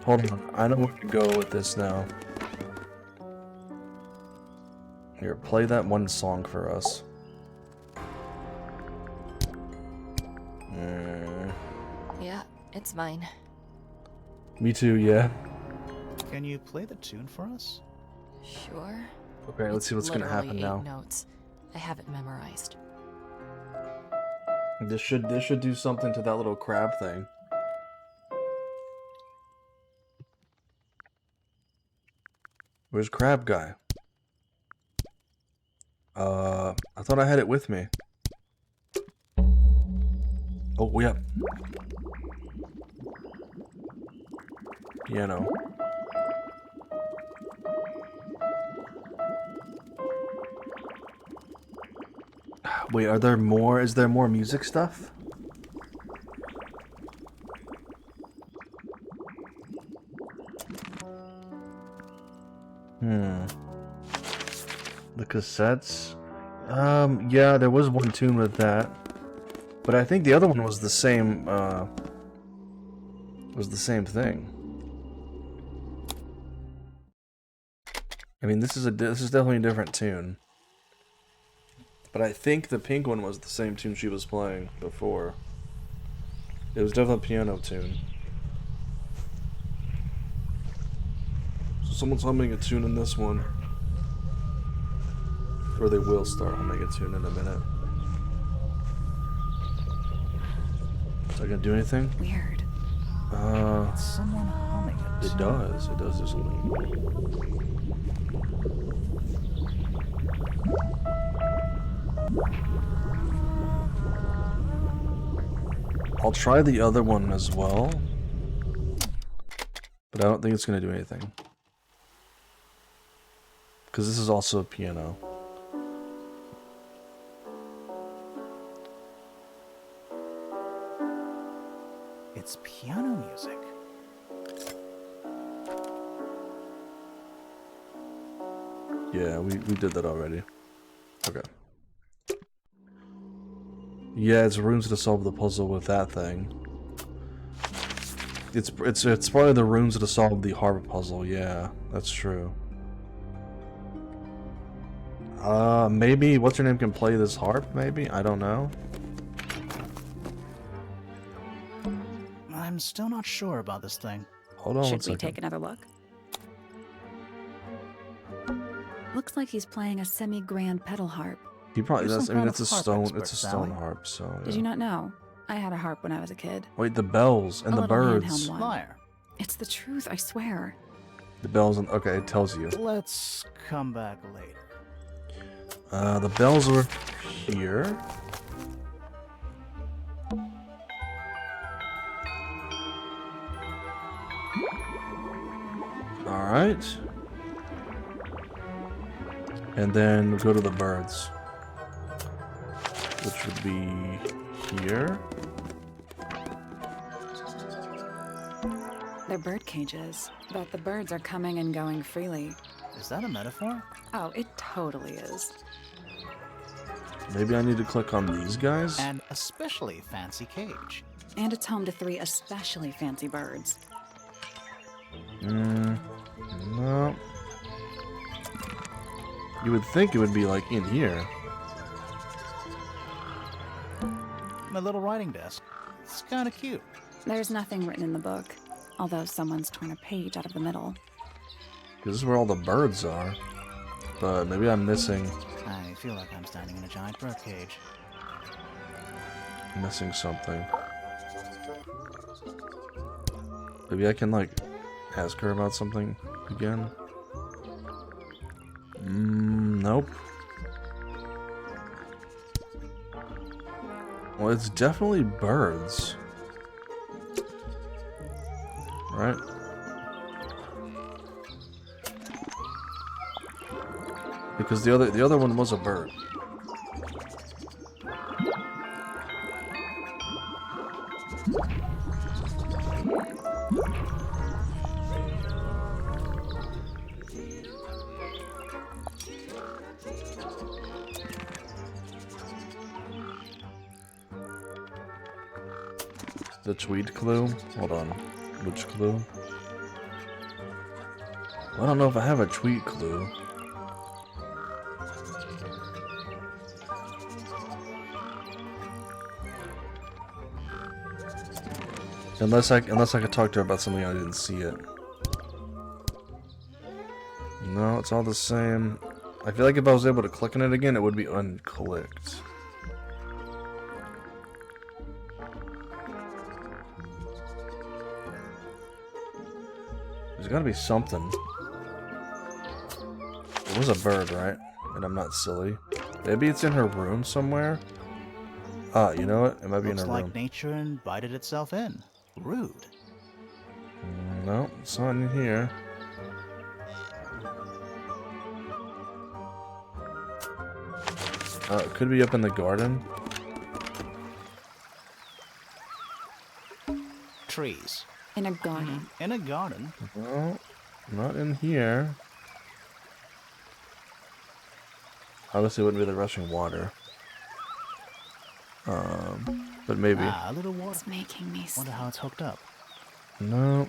Hold on, I know where to go with this now. Here, play that one song for us. Yeah, it's mine. Me too, yeah. Can you play the tune for us? Sure. Okay, let's see what's gonna happen Literally 8 now. notes. I have it memorized. This should do something to that little crab thing. Where's Crab Guy? I thought I had it with me. Oh, yep. Piano. Wait, are there more? Is there more music stuff? The cassettes? Yeah, there was one tune with that. But I think the other one was the same, thing. I mean, this is definitely a different tune. But I think the pink one was the same tune she was playing before. It was definitely a piano tune. So someone's humming a tune in this one. Or they will start humming a tune in a minute. Is that gonna do anything? Weird. It's someone humming it. It does. It does do something. I'll try the other one as well. But I don't think it's gonna do anything. Because this is also a piano. It's piano music. Yeah, we did that already. Okay. Yeah, it's runes to solve the puzzle with that thing. It's probably the runes to solve the harp puzzle. Yeah, that's true. Maybe what's her name can play this harp. Maybe, I don't know. I'm still not sure about this thing. Hold on. Should we take another look? Looks like he's playing a semi-grand pedal harp. He probably You're does. some I mean, kind it's a of harp stone. expert, It's a stone Sally. harp. So. Yeah. Did you not know? I had a harp when I was a kid. Wait, the bells and A the little birds. handheld one. Liar. It's the truth, I swear. The bells and okay, it tells you. Let's come back later. The bells are here. All right. And then we'll go to the birds, which would be here. They're bird cages, but the birds are coming and going freely. Is that a metaphor? Oh, it totally is. Maybe I need to click on these guys. An especially fancy cage. And it's home to 3 especially fancy birds. No. You would think it would be like in here. My little writing desk. It's kind of cute. There's nothing written in the book, although someone's torn a page out of the middle. Because this is where all the birds are. But maybe I'm missing I feel like I'm standing in a giant bird cage. something. Maybe I can like ask her about something again. Nope. Well, it's definitely birds. Right? because the other one was a bird. The tweed clue? Hold on. Which clue? I don't know if I have a tweet clue. Unless I could talk to her about something I didn't see it. No, it's all the same. I feel like if I was able to click on it again, it would be unclicked. There's gotta be something. It was a bird, right? And I'm not silly. Maybe it's in her room somewhere? Ah, you know what? It might be in her room. Looks like nature invited itself in. Rude. No, it's not in here. It could be up in the garden. Trees. In a garden. In a garden? No, not in here. Obviously, it wouldn't be the rushing water. But maybe. Ah, a little water. It's making me Wonder how it's hooked up. No.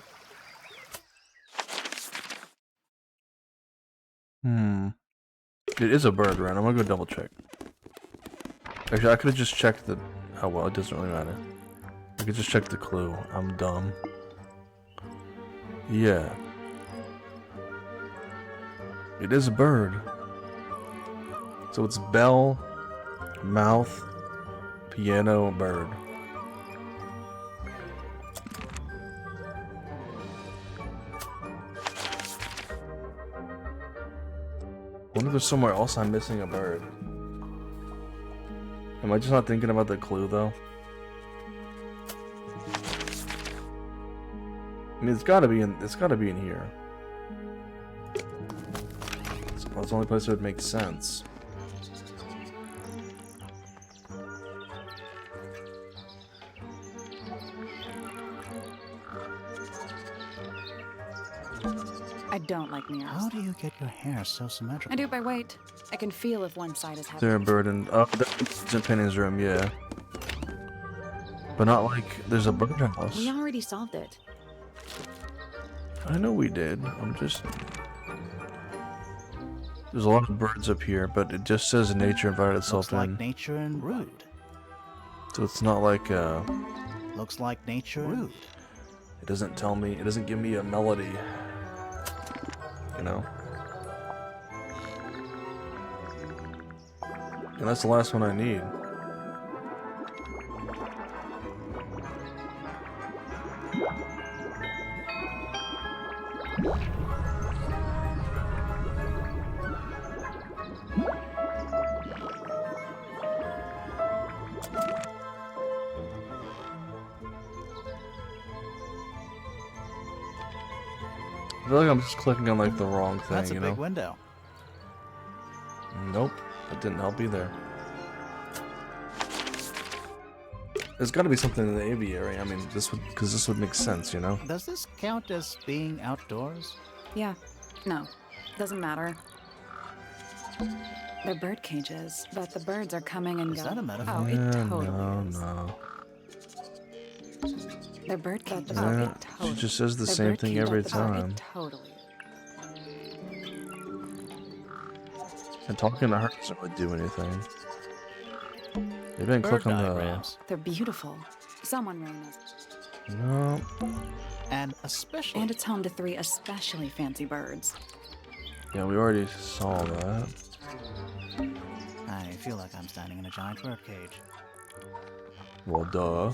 It is a bird, right? I'm gonna go double check. Actually, I could have just checked the... Oh, well, it doesn't really matter. I could just check the clue. I'm dumb. Yeah. It is a bird. So it's bell, mouth, piano, bird. I wonder if there's somewhere else I'm missing a bird. Am I just not thinking about the clue though? I mean, it's gotta be in here. It's the only place that would make sense. I don't like mirrors. How do you get your hair so symmetrical? I do by weight. I can feel if one side is heavy. There a bird in... Oh, that's in Penny's room, yeah. But not like there's a bird house. We already solved it. I know we did. I'm just... There's a lot of birds up here, but it just says nature invited itself Looks in. like nature and rude. So it's not like, Looks like nature rude. It doesn't tell me... It doesn't give me a melody. You know? And that's the last one I need. I feel like I'm just clicking on like the wrong thing, That's a you big know? window. Nope, that didn't help either. There's got to be something in the aviary. I mean, this would make sense, you know? Does this count as being outdoors? Yeah. No. Doesn't matter. They're bird cages, but the birds are coming and going. Is that a metaphor? Oh, it totally is. No. They're bird cages. Yeah, It totally. she just says the They're same bird thing cages. every Oh, time. it totally. And talking to her doesn't really do anything. Maybe I can click on the... They're beautiful. Someone really knows. No. And especially... And it's home to 3 especially fancy birds. Yeah, we already saw that. I feel like I'm standing in a giant bird cage. Well, duh.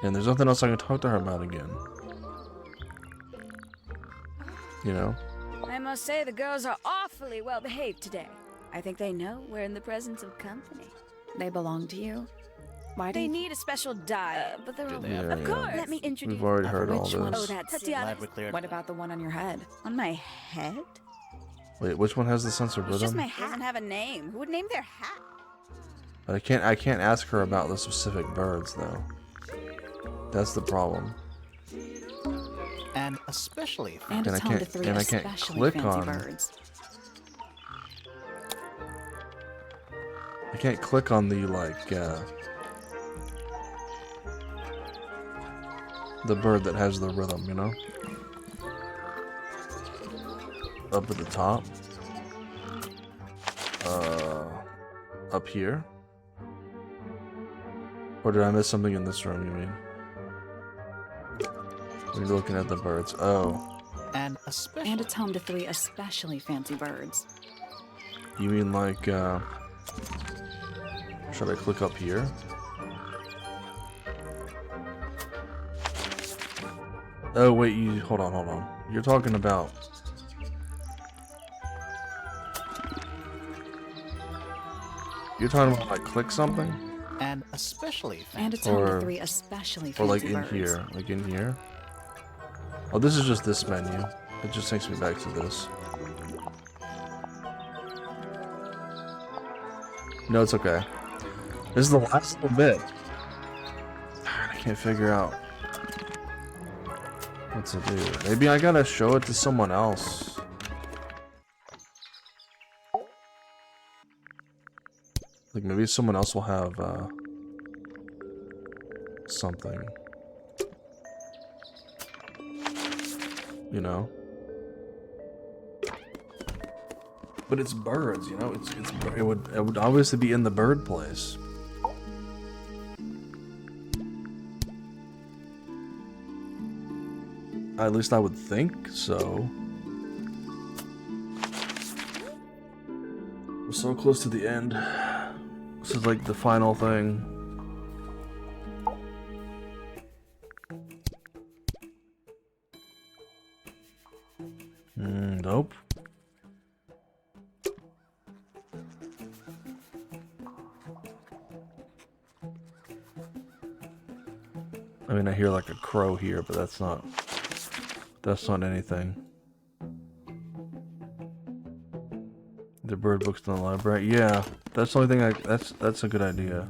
And there's nothing else I can talk to her about again. You know? I must say the girls are awfully well behaved today. I think they know we're in the presence of company. They belong to you? Why do They you... need a special diet. but they're all... Yeah, Of course. Let me introduce. We've already heard all Which one? this. Oh, that's Glad Tatiana. we cleared. What about the one on your head? On my head? Wait, which one has the sense of It's just rhythm? my hat. Doesn't have a name. Who would name their hat? I can't ask her about the specific birds though. That's the problem. And especially And And it's I home can't- to 3 and I can't especially click fancy on- birds. I can't click on the the bird that has the rhythm, you know? Up at the top. Up here. Or did I miss something in this room, you mean? When you're looking at the birds. Oh. and especially. And it's home to 3 especially fancy birds. You mean like, should I click up here? Oh, wait, hold on. You're talking about... You're talking about, like, click something? And especially And it's home to 3 especially Or, fancy like, in birds. here. Like, in here? Oh, this is just this menu. It just takes me back to this. No, it's okay. This is the last little bit. I can't figure out what to do. Maybe I gotta show it to someone else. Like maybe someone else will have something. You know? But it's birds, you know. It would obviously be in the bird place. At least I would think so. We're so close to the end. This is like the final thing. Nope. I mean, I hear like a crow here, but that's not anything. The bird books in the library. Yeah, that's the only thing that's a good idea.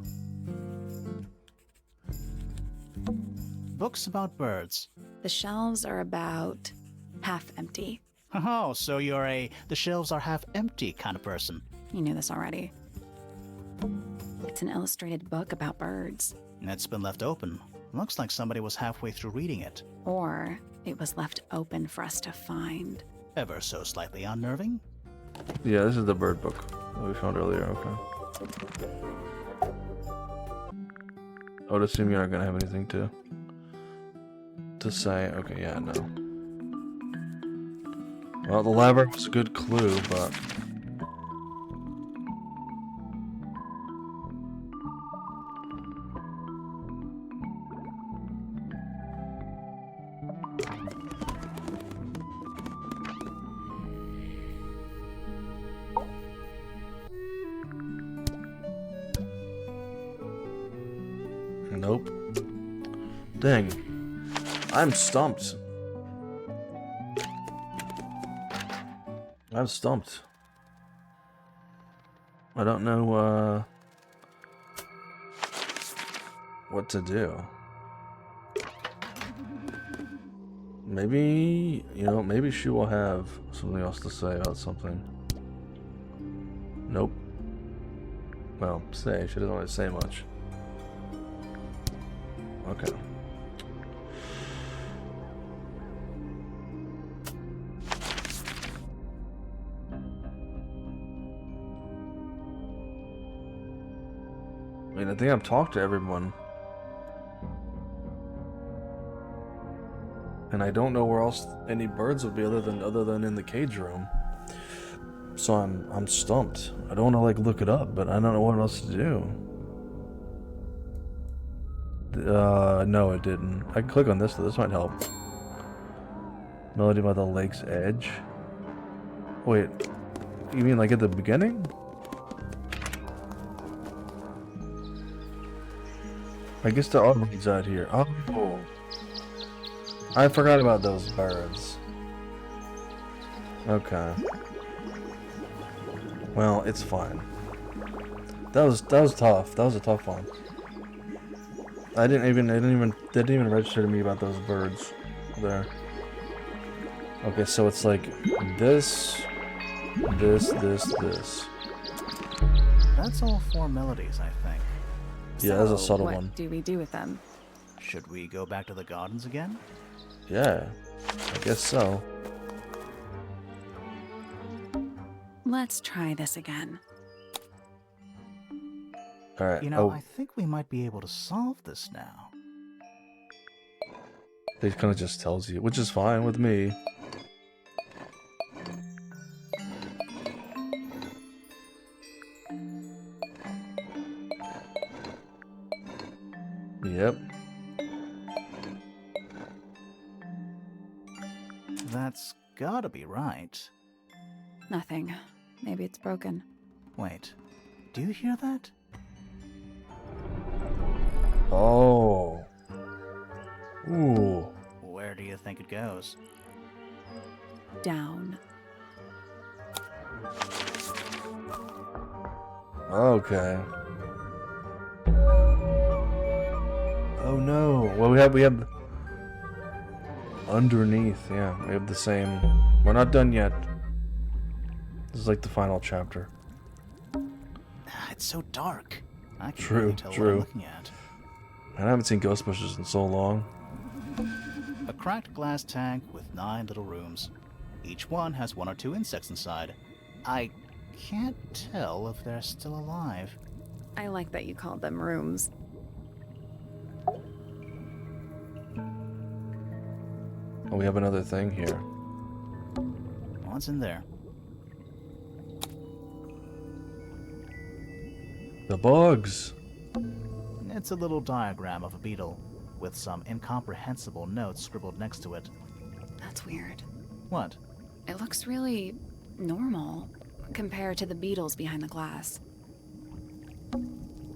Books about birds. The shelves are about half empty. Oh, so you're the shelves are half empty kind of person. You knew this already. It's an illustrated book about birds. It's been left open. Looks like somebody was halfway through reading it. Or it was left open for us to find. Ever so slightly unnerving? Yeah, this is the bird book that we found earlier. Okay. I would assume you're not gonna have anything to say. Okay, yeah, no. Well, the labyrinth was a good clue, but nope. Dang. I'm stumped. I'm stumped. I don't know, what to do. Maybe, maybe she will have something else to say about something. Nope. Well, she doesn't want to say much. Okay. I mean, I think I've talked to everyone. And I don't know where else any birds would be other than in the cage room. So I'm stumped. I don't want to look it up, but I don't know what else to do. No, it didn't. I can click on this, though. This might help. Melody by the lake's edge. Wait, you mean at the beginning? I guess there are birds out here. Oh. I forgot about those birds. Okay. Well, it's fine. That was tough. That was a tough one. That didn't even register to me about those birds there. Okay, so it's like this. That's all 4 melodies, I think. Yeah, that's a So, subtle what one. do we do with them? Should we go back to the gardens again? Yeah, I guess so. Let's try this again. Alright, You know, I think we might be able to solve this now. It kind of just tells you, which is fine with me. Yep. That's gotta be right. Nothing. Maybe it's broken. Wait, do you hear that? Oh. Ooh. Where do you think it goes? Down. Okay. Oh no. Well, we have underneath. Yeah, we have the same. We're not done yet. This is like the final chapter. It's so dark. I can't True, really tell what true. I'm looking at. I haven't seen Ghostbusters in so long. A cracked glass tank with 9 little rooms. Each one has 1 or 2 insects inside. I can't tell if they're still alive. I like that you called them rooms. Oh, we have another thing here. What's in there? The bugs. It's a little diagram of a beetle, with some incomprehensible notes scribbled next to it. That's weird. What? It looks really normal compared to the beetles behind the glass.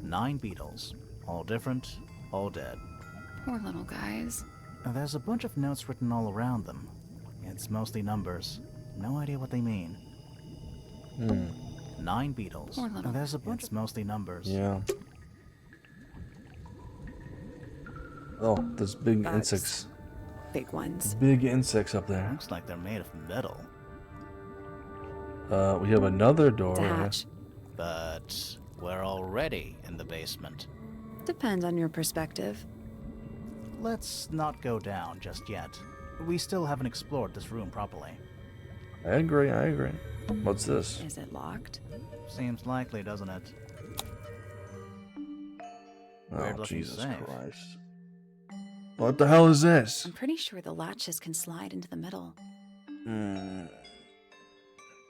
9 beetles. All different, all dead. Poor little guys. There's a bunch of notes written all around them. It's mostly numbers. No idea what they mean. 9 beetles. Poor little There's a bunch of mostly numbers. Yeah. Oh, there's big Bugs. insects. Big ones. Big insects up there. Looks like they're made of metal. We have another door. It's a hatch. But we're already in the basement. Depends on your perspective. Let's not go down just yet. We still haven't explored this room properly. I agree, I agree. What's this? Is it locked? Seems likely, doesn't it? Oh, Weird-looking Jesus safe. Christ. What the hell is this? I'm pretty sure the latches can slide into the middle.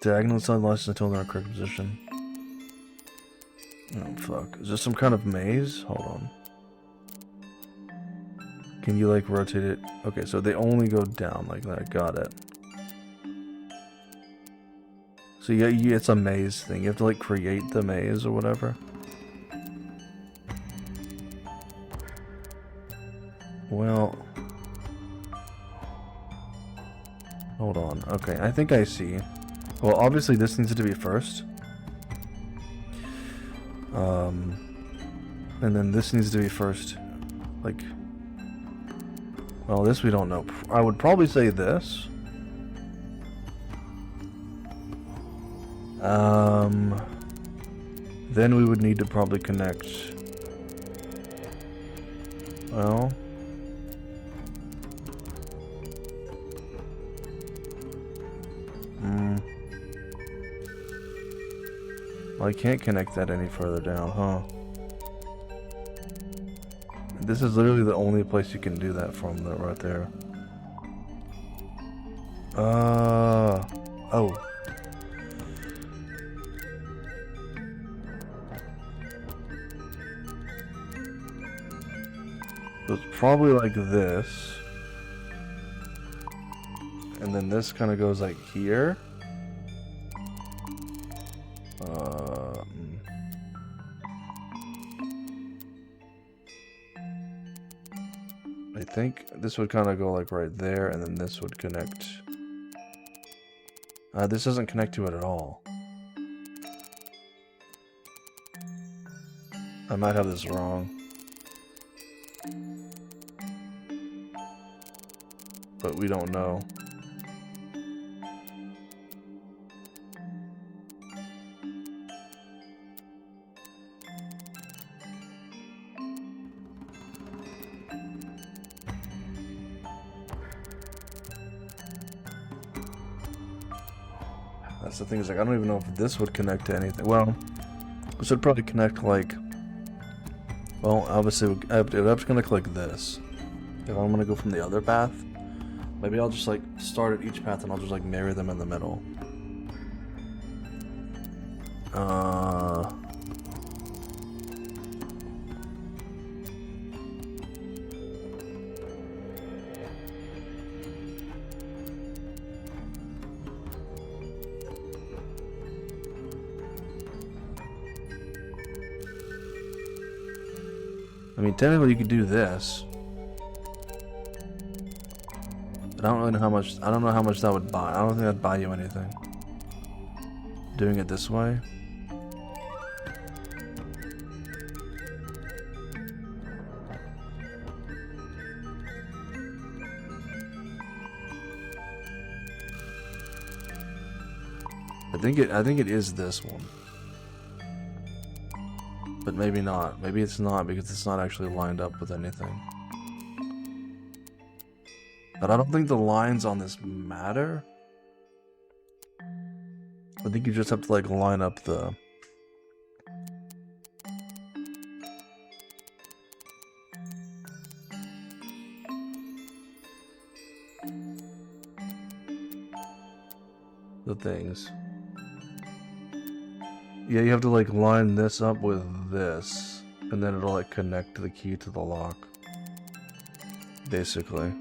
Diagonal side latches until they're in a correct position. Oh, fuck. Is this some kind of maze? Hold on. Can you, like, rotate it? Okay, so they only go down like that. Got it. So, yeah, it's a maze thing. You have to, like, create the maze or whatever. Well... Hold on. Okay, I think I see. Well, obviously this needs to be first. And then this needs to be first. Like... Well, this we don't know. I would probably say this. Then we would need to probably connect... Well... Well, I can't connect that any further down, huh? This is literally the only place you can do that from, though, right there. Oh. So it's probably like this. And then this kind of goes like here. think this would kind of go like right there, and then this would connect. This doesn't connect to it at all. I might have this wrong. But we don't know. That's the thing, is like I don't even know if this would connect to anything. Well, this would probably connect like, well, obviously it would have to connect like this. If I'm gonna go from the other path, maybe I'll just like start at each path and I'll just like marry them in the middle. I mean, technically you could do this. But I don't really know how much, I don't know how much that would buy. I don't think that'd buy you anything. Doing it this way. I think it is this one. But maybe not. Maybe it's not, because it's not actually lined up with anything. But I don't think the lines on this matter. I think you just have to like line up the... things. Yeah, you have to like line this up with this, and then it'll like connect the key to the lock. Basically.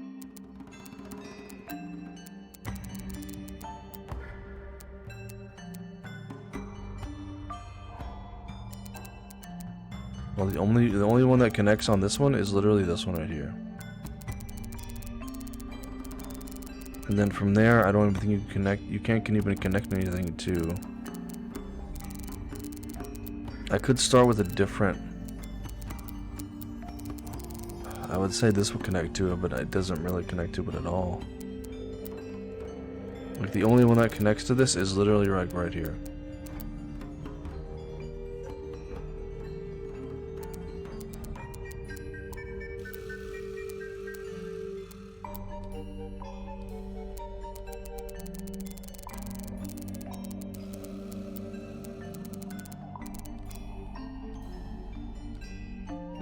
Well, the only one that connects on this one is literally this one right here. And then from there, I don't even think you can connect. You can't even connect anything to. I could start with a different. I would say this would connect to it, but it doesn't really connect to it at all. Like the only one that connects to this is literally right here.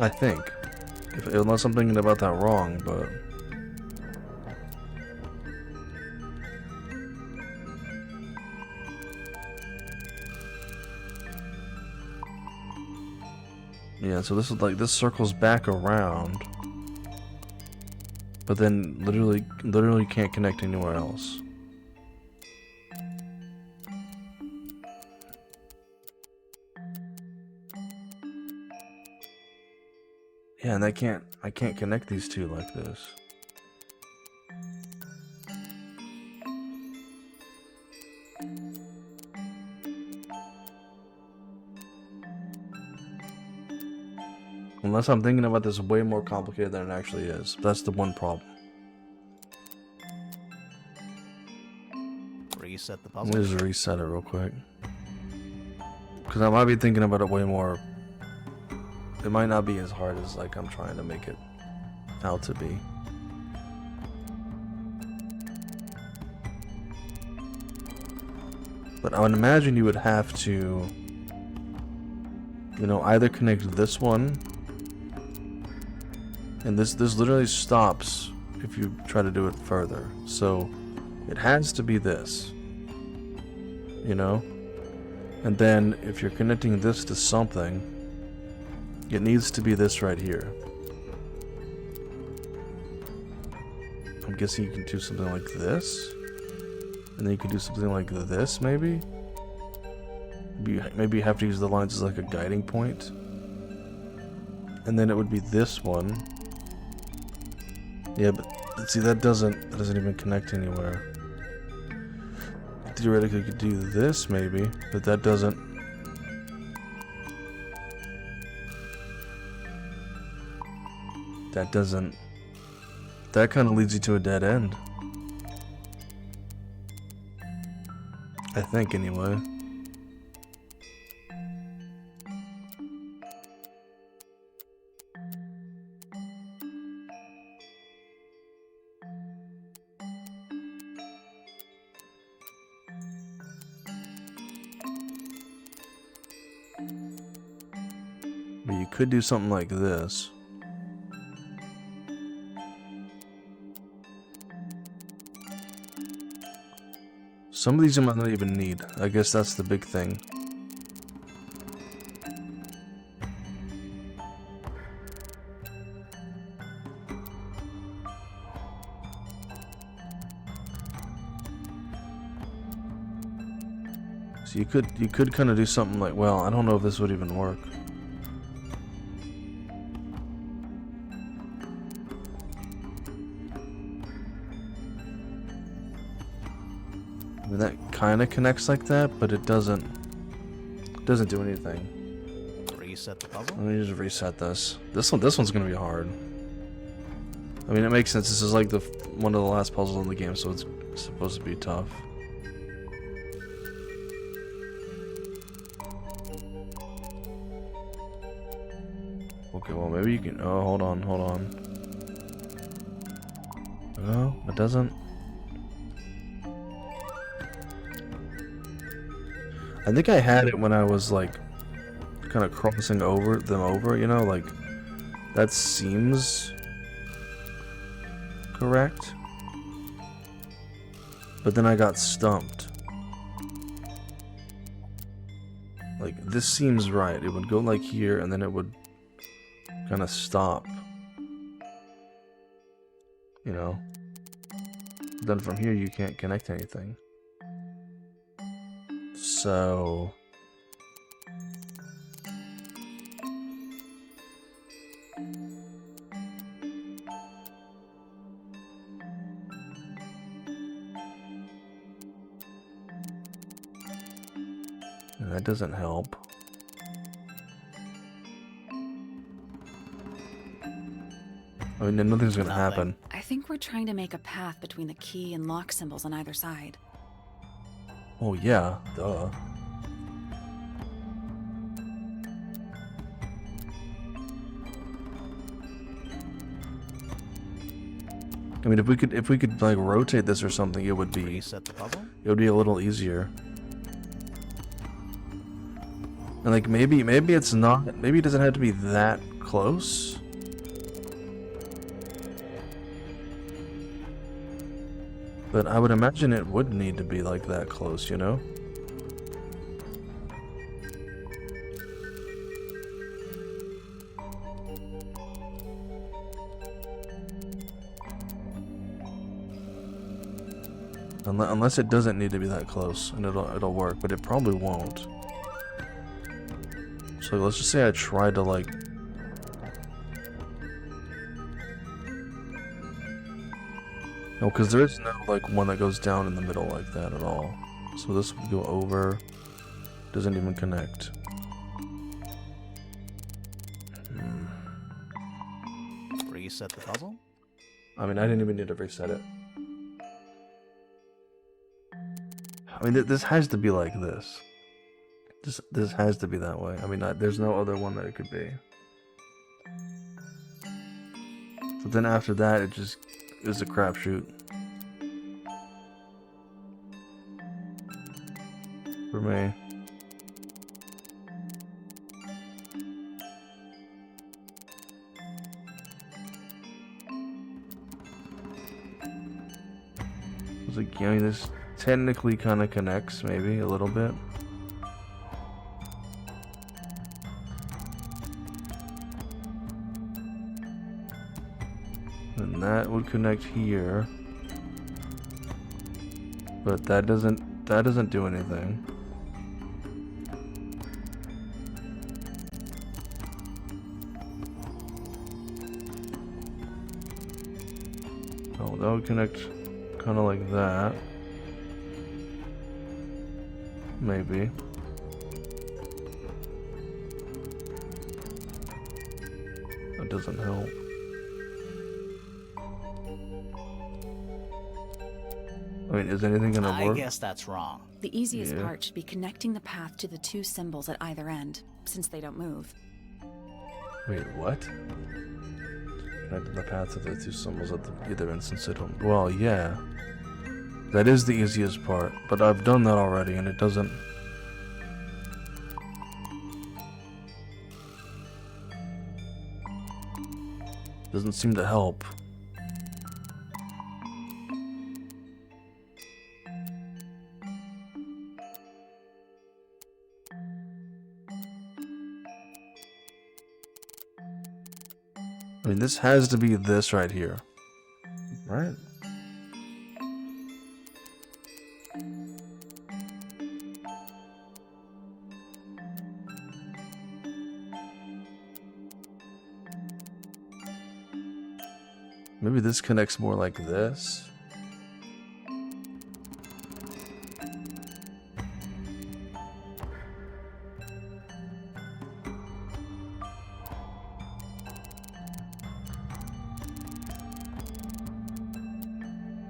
I think. Unless I'm thinking about that wrong, but... Yeah, so this is like, this circles back around. But then literally can't connect anywhere else. Yeah, and I can't connect these two like this. Unless I'm thinking about this way more complicated than it actually is. That's the one problem. Reset the puzzle. Let me just reset it real quick. Because I might be thinking about it way more. It might not be as hard as like I'm trying to make it out to be. But I would imagine you would have to, you know, either connect this one, and this literally stops if you try to do it further. So it has to be this, you know? And then if you're connecting this to something, it needs to be this right here. I'm guessing you can do something like this. And then you can do something like this, maybe? Maybe you have to use the lines as like a guiding point. And then it would be this one. Yeah, but see, that doesn't even connect anywhere. Theoretically, you could do this maybe, but that doesn't. That doesn't. That kind of leads you to a dead end. I think, anyway. But you could do something like this. Some of these you might not even need. I guess that's the big thing. So you could kind of do something like, well, I don't know if this would even work. I mean, that kind of connects like that, but it doesn't do anything. Reset the puzzle? Let me just reset this. This one's gonna be hard. I mean, it makes sense. This is like one of the last puzzles in the game, so it's supposed to be tough. Okay, well, maybe you can. Oh, hold on. No, it doesn't. I think I had it when I was like kind of crossing them, you know, like that seems correct. But then I got stumped. Like, this seems right. It would go like here and then it would kind of stop. You know? But then from here you can't connect anything. So and that doesn't help. I mean, nothing's gonna happen. I think we're trying to make a path between the key and lock symbols on either side. Oh yeah, duh. I mean, if we could like rotate this or something, it would be Reset the puzzle? It would be a little easier. And like maybe it's not. Maybe it doesn't have to be that close. But I would imagine it would need to be like that close, you know? Unless it doesn't need to be that close, and it'll work, but it probably won't. So let's just say I tried to like... No, because there is no like one that goes down in the middle like that at all. So this would go over, doesn't even connect. Reset the puzzle? I mean, I didn't even need to reset it. I mean, this has to be like this. This has to be that way. I mean, there's no other one that it could be. But then after that, it just is a crapshoot. For me. It's like, I mean, this technically kind of connects, maybe a little bit. And that would connect here, but that doesn't do anything. Oh, that would connect kind of like that. Maybe. That doesn't help. I mean, is anything gonna work? I guess that's wrong. The easiest part should be connecting the path to the two symbols at either end, since they don't move. Wait, what? Connecting the path to the two symbols at either end since they don't. Well, yeah. That is the easiest part, but I've done that already and it doesn't. Doesn't seem to help. I mean, this has to be this right here, right? Maybe this connects more like this.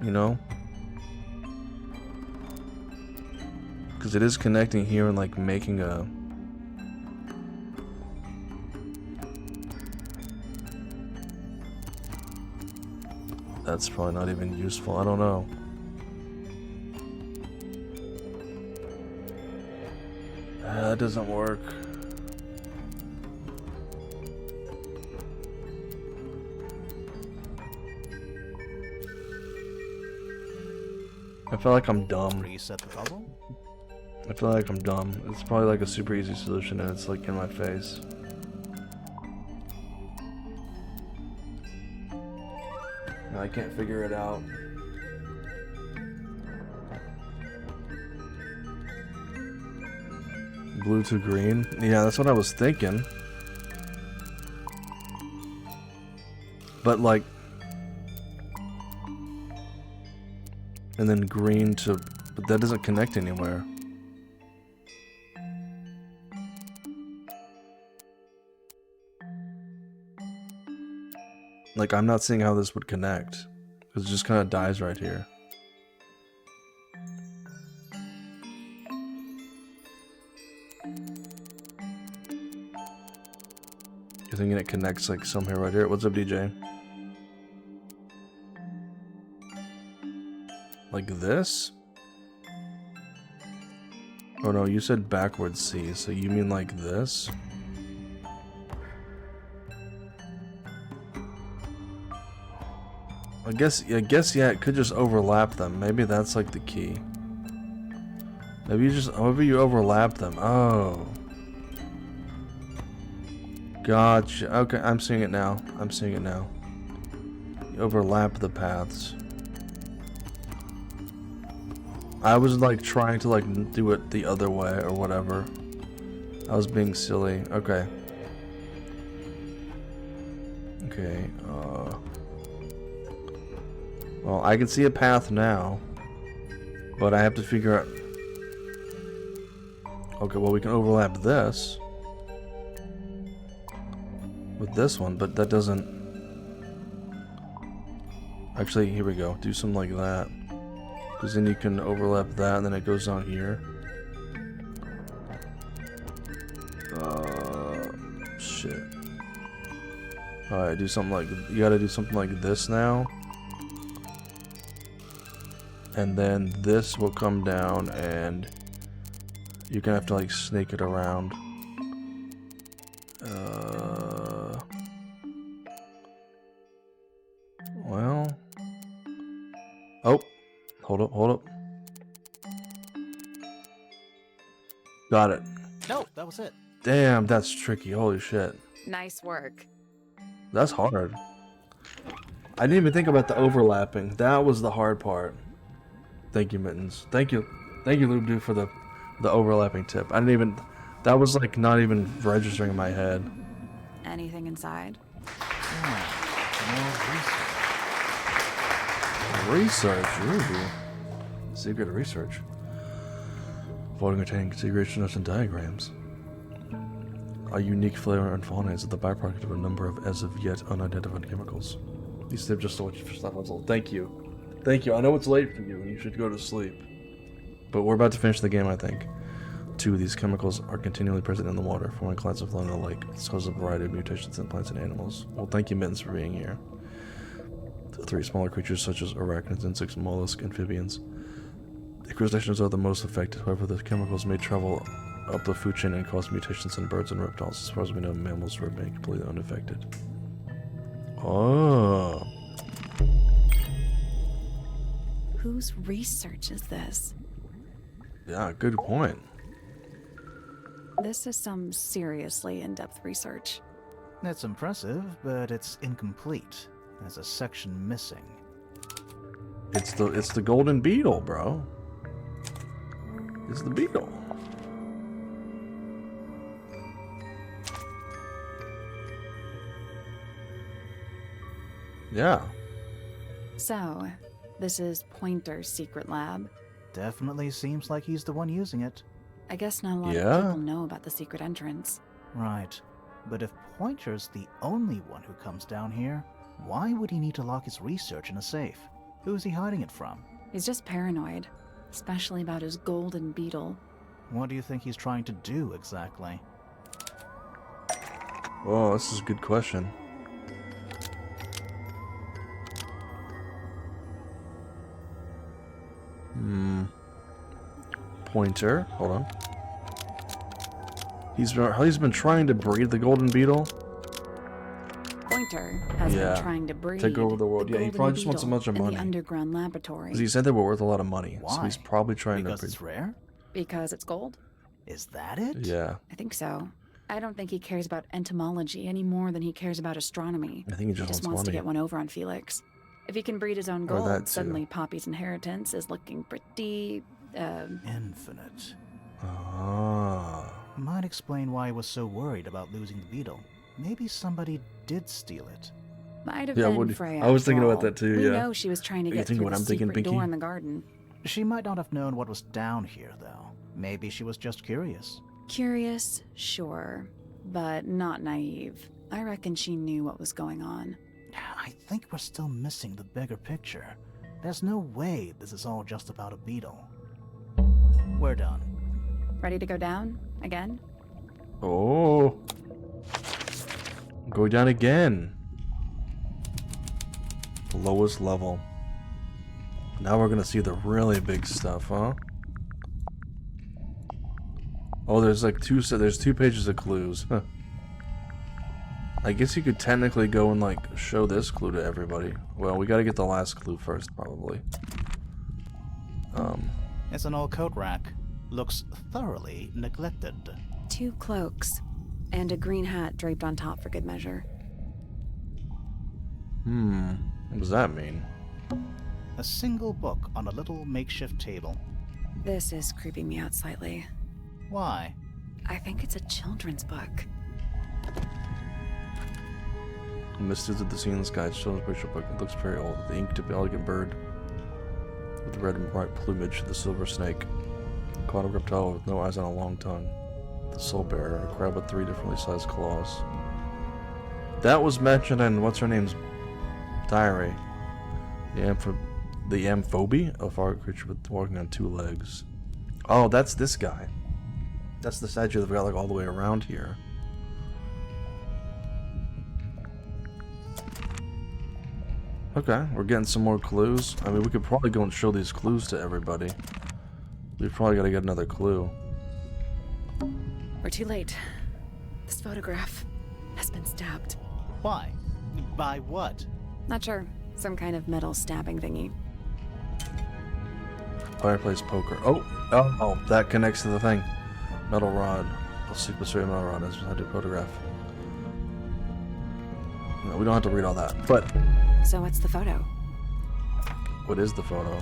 You know? Because it is connecting here and like making a... That's probably not even useful. I don't know. That doesn't work. I feel like I'm dumb. Reset the puzzle? I feel like I'm dumb. It's probably like a super easy solution and it's like in my face. And I can't figure it out. Blue to green? Yeah, that's what I was thinking. But like... And then green to... But that doesn't connect anywhere. Like, I'm not seeing how this would connect. Because it just kind of dies right here. You're thinking it connects like somewhere right here? What's up, DJ? Like this? Oh no, you said backwards C, so you mean like this? I guess yeah, it could just overlap them. Maybe that's like the key. Maybe you overlap them. Oh. Gotcha. Okay, I'm seeing it now. You overlap the paths. I was like trying to like do it the other way or whatever. I was being silly. Okay. Okay, well, I can see a path now, but I have to figure out... Okay, well, we can overlap this with this one, but that doesn't... Actually, here we go. Do something like that. Because then you can overlap that, and then it goes down here. Shit. Alright, do something like... You gotta do something like this now. And then this will come down and you're gonna have to like snake it around. Well. Oh, hold up. Got it. No, that was it. Damn, that's tricky. Holy shit. Nice work. That's hard. I didn't even think about the overlapping. That was the hard part. Thank you, Mittens. Thank you, Lube, for the overlapping tip. I didn't even... That was like not even registering in my head. Anything inside? Research. Ooh. Secret research. Avoiding attaining configuration notes and diagrams. A unique flavor and fauna is the byproduct of a number of as of yet unidentified chemicals. These tips just so much for stuff. Thank you. Thank you. I know it's late for you and you should go to sleep. But we're about to finish the game, I think. 2 of these chemicals are continually present in the water, forming clouds of flow in the lake. This causes a variety of mutations in plants and animals. Well, thank you, Mittens, for being here. 3 smaller creatures such as arachnids, insects, mollusks, amphibians. The crustaceans are the most affected, however the chemicals may travel up the food chain and cause mutations in birds and reptiles. As far as we know, mammals remain completely unaffected. Oh. Whose research is this? Yeah, good point. This is some seriously in-depth research. That's impressive, but it's incomplete. There's a section missing. It's the golden beetle, bro. It's the beetle. Yeah. So, this is Pointer's secret lab. Definitely seems like he's the one using it. I guess not a lot of people know about the secret entrance. Right. But if Pointer's the only one who comes down here, why would he need to lock his research in a safe? Who's he hiding it from? He's just paranoid, especially about his golden beetle. What do you think he's trying to do exactly? Oh, this is a good question. Pointer, hold on. He's been trying to breed the golden beetle. Pointer has been trying to breed take over the world. Yeah, he probably just wants a bunch of money. In the underground laboratory. Because he said they were worth a lot of money. Why? So he's probably trying because to. Because it's rare? Because it's gold? Is that it? Yeah. I think so. I don't think he cares about entomology any more than he cares about astronomy. I think he just wants money. to get one over on Felix. If he can breed his own gold, suddenly Poppy's inheritance is looking pretty, infinite. Ah. Might explain why he was so worried about losing the beetle. Maybe somebody did steal it. Might have been Freya. I was thinking about that too, We know she was trying to get through the secret door in the garden. She might not have known what was down here, though. Maybe she was just curious. Curious, sure, but not naive. I reckon she knew what was going on. I think we're still missing the bigger picture. There's no way this is all just about a beetle. We're done. Ready to go down? Again? Oh. Go down again. The lowest level. Now we're gonna see the really big stuff, huh? Oh, there's like there's 2 pages of clues. Huh. I guess you could technically go and like show this clue to everybody. Well, we gotta get the last clue first, probably. It's an old coat rack. Looks thoroughly neglected. 2 cloaks, and a green hat draped on top for good measure. What does that mean? A single book on a little makeshift table. This is creeping me out slightly. Why? I think it's a children's book. Misters of the Sea in the Sky, children's picture book. It looks very old. The ink-tipped elegant bird with red and bright plumage, the silver snake, a cloud of reptile with no eyes and a long tongue, the soul bearer, a crab with 3 differently sized claws. That was mentioned in what's her name's diary. The amphibia, a far creature with walking on 2 legs. Oh, that's this guy. That's the statue they've got like all the way around here. Okay, we're getting some more clues. I mean, we could probably go and show these clues to everybody. We've probably got to get another clue. We're too late. This photograph has been stabbed. Why? By what? Not sure. Some kind of metal stabbing thingy. Fireplace poker. Oh, that connects to the thing. Metal rod. A secret metal rod is how to photograph. No, we don't have to read all that. But so what's the photo? What is the photo?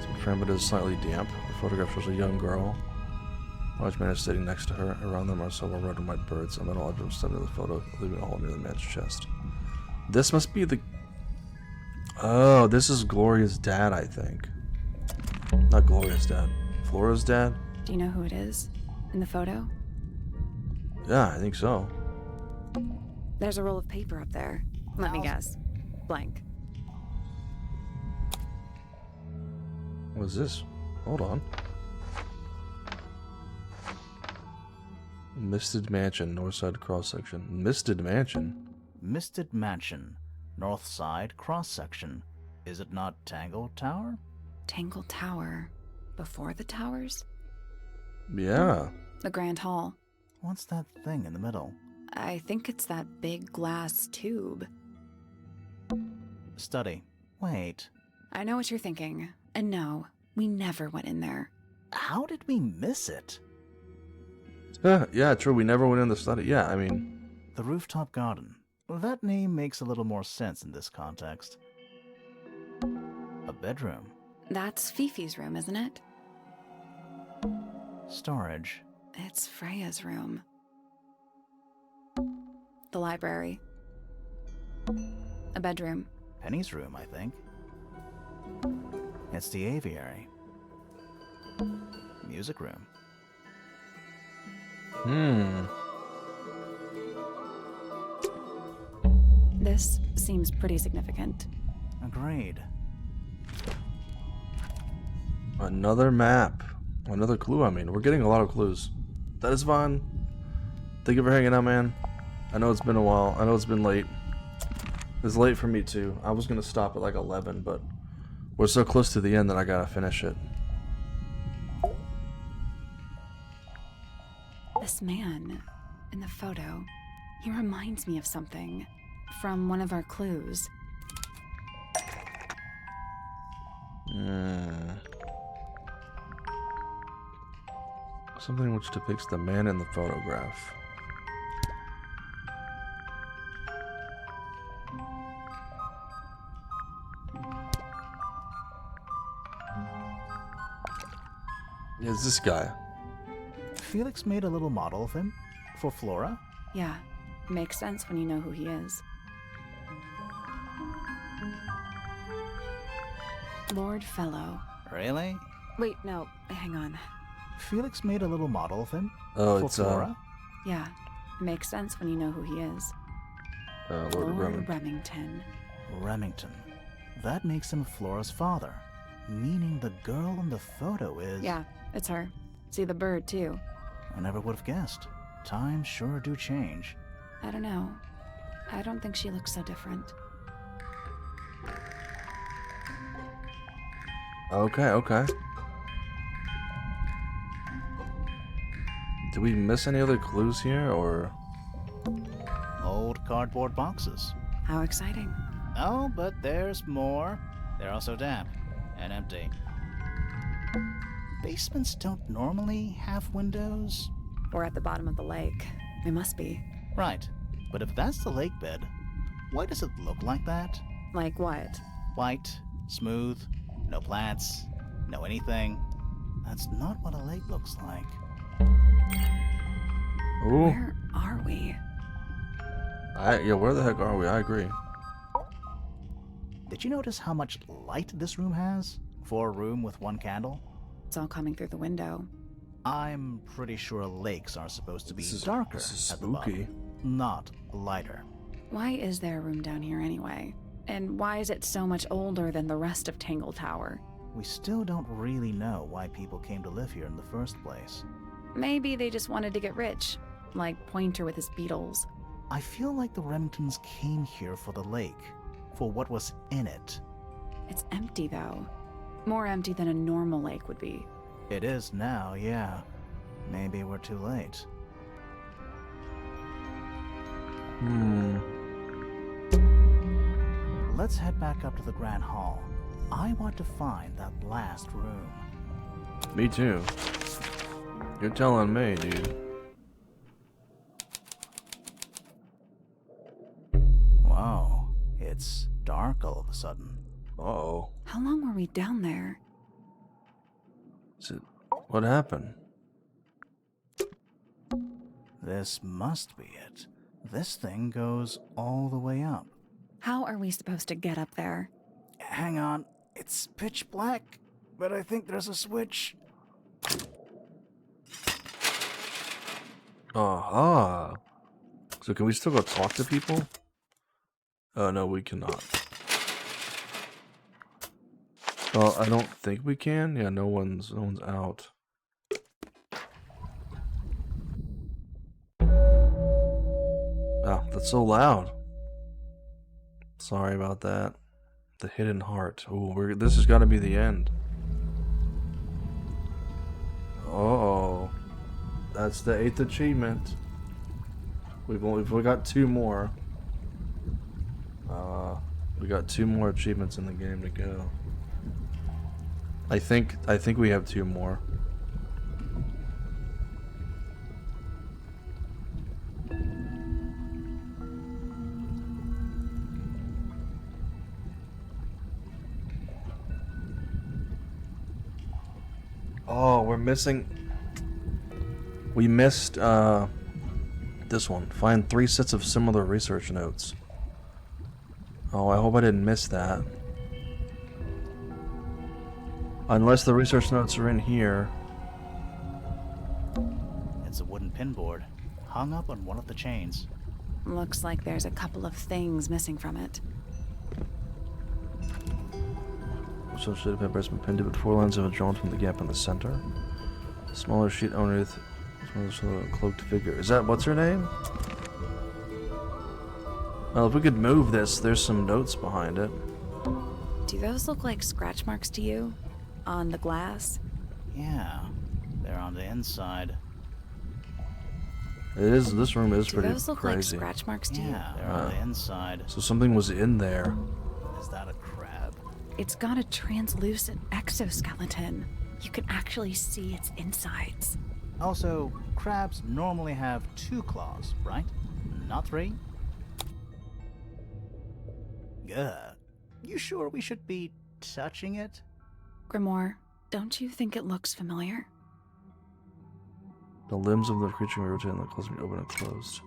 Some frame, it is slightly damp. The photograph shows a young girl. A large man is sitting next to her. Around them are several red and white birds. A metal object was stuck in the photo, leaving a hole near the man's chest. This must be the... Oh, this is Gloria's dad, I think. Not Gloria's dad. Flora's dad? Do you know who it is in the photo? Yeah, I think so. There's a roll of paper up there. Let me guess. Blank. What is this? Hold on. Misted Mansion, north side cross section. Misted Mansion? Misted Mansion, north side cross section. Is it not Tangle Tower? Tangle Tower. Before the towers? Yeah. The Grand Hall. What's that thing in the middle? I think it's that big glass tube. Study. Wait. I know what you're thinking. And no, we never went in there. How did we miss it? Yeah, true. We never went in the study. Yeah, I mean... The rooftop garden. That name makes a little more sense in this context. A bedroom. That's Fifi's room, isn't it? Storage. It's Freya's room. The library. A bedroom. Penny's room, I think. It's the aviary. Music room. This seems pretty significant. Agreed. Another map. Another clue, I mean. We're getting a lot of clues. That is fun. Thank you for hanging out, man. I know it's been a while. I know it's been late. It's late for me, too. I was going to stop at like 11, but we're so close to the end that I gotta finish it. This man in the photo, he reminds me of something from one of our clues. Something which depicts the man in the photograph. Yeah, it's this guy. Felix made a little model of him for Flora. Yeah, makes sense when you know who he is. Lord Fellow. Really? Wait, no, hang on. Felix made a little model of him for it's Flora. Yeah, makes sense when you know who he is. Lord Remington. Remington. That makes him Flora's father, meaning the girl in the photo is... Yeah, it's her. See the bird, too. I never would have guessed. Times sure do change. I don't know. I don't think she looks so different. Okay. Did we miss any other clues here, or...? Old cardboard boxes. How exciting. Oh, but there's more. They're also damp and empty. Basements don't normally have windows. We're at the bottom of the lake. They must be. Right. But if that's the lake bed, why does it look like that? Like what? White, smooth, no plants, no anything. That's not what a lake looks like. Ooh. Where are we? Yeah, where the heck are we? I agree. Did you notice how much light this room has? For a room with one candle? It's all coming through the window. I'm pretty sure lakes are supposed to be darker at the bottom, not lighter. Why is there a room down here anyway? And why is it so much older than the rest of Tangle Tower? We still don't really know why people came to live here in the first place. Maybe they just wanted to get rich, like Pointer with his beetles. I feel like the Remingtons came here for the lake, for what was in it. It's empty, though. More empty than a normal lake would be. It is now, yeah. Maybe we're too late. Let's head back up to the Grand Hall. I want to find that last room. Me too. You're telling me, dude. Wow, it's dark all of a sudden. Uh-oh. How long were we down there? What happened? This must be it. This thing goes all the way up. How are we supposed to get up there? Hang on. It's pitch black, but I think there's a switch. Aha. So can we still go talk to people? Oh, no, we cannot. Well, I don't think we can. Yeah, no one's out. Oh, that's so loud. Sorry about that. The hidden heart. Oh, this has got to be the end. Oh, that's the 8th achievement. We've got 2 more. We got 2 more achievements in the game to go. I think we have 2 more. Oh, we're missing. We missed this one. Find 3 sets of similar research notes. Oh, I hope I didn't miss that. Unless the research notes are in here. It's a wooden pinboard, hung up on one of the chains. Looks like there's a couple of things missing from it. So should have been pinned to it. 4 lines have drawn from the gap in the center. Smaller sheet underneath. A cloaked figure. Is that what's her name? Well, if we could move this, there's some notes behind it. Do those look like scratch marks to you? On the glass? Yeah, they're on the inside. It is. This room is pretty Do those look crazy. like scratch marks to you? Yeah, they're on the inside. So something was in there. Is that a crab? It's got a translucent exoskeleton. You can actually see its insides. Also, crabs normally have 2 claws, right? Not 3? Ugh. You sure we should be touching it? Grimoire, don't you think it looks familiar? The limbs of the creature rotate and the closed open and closed.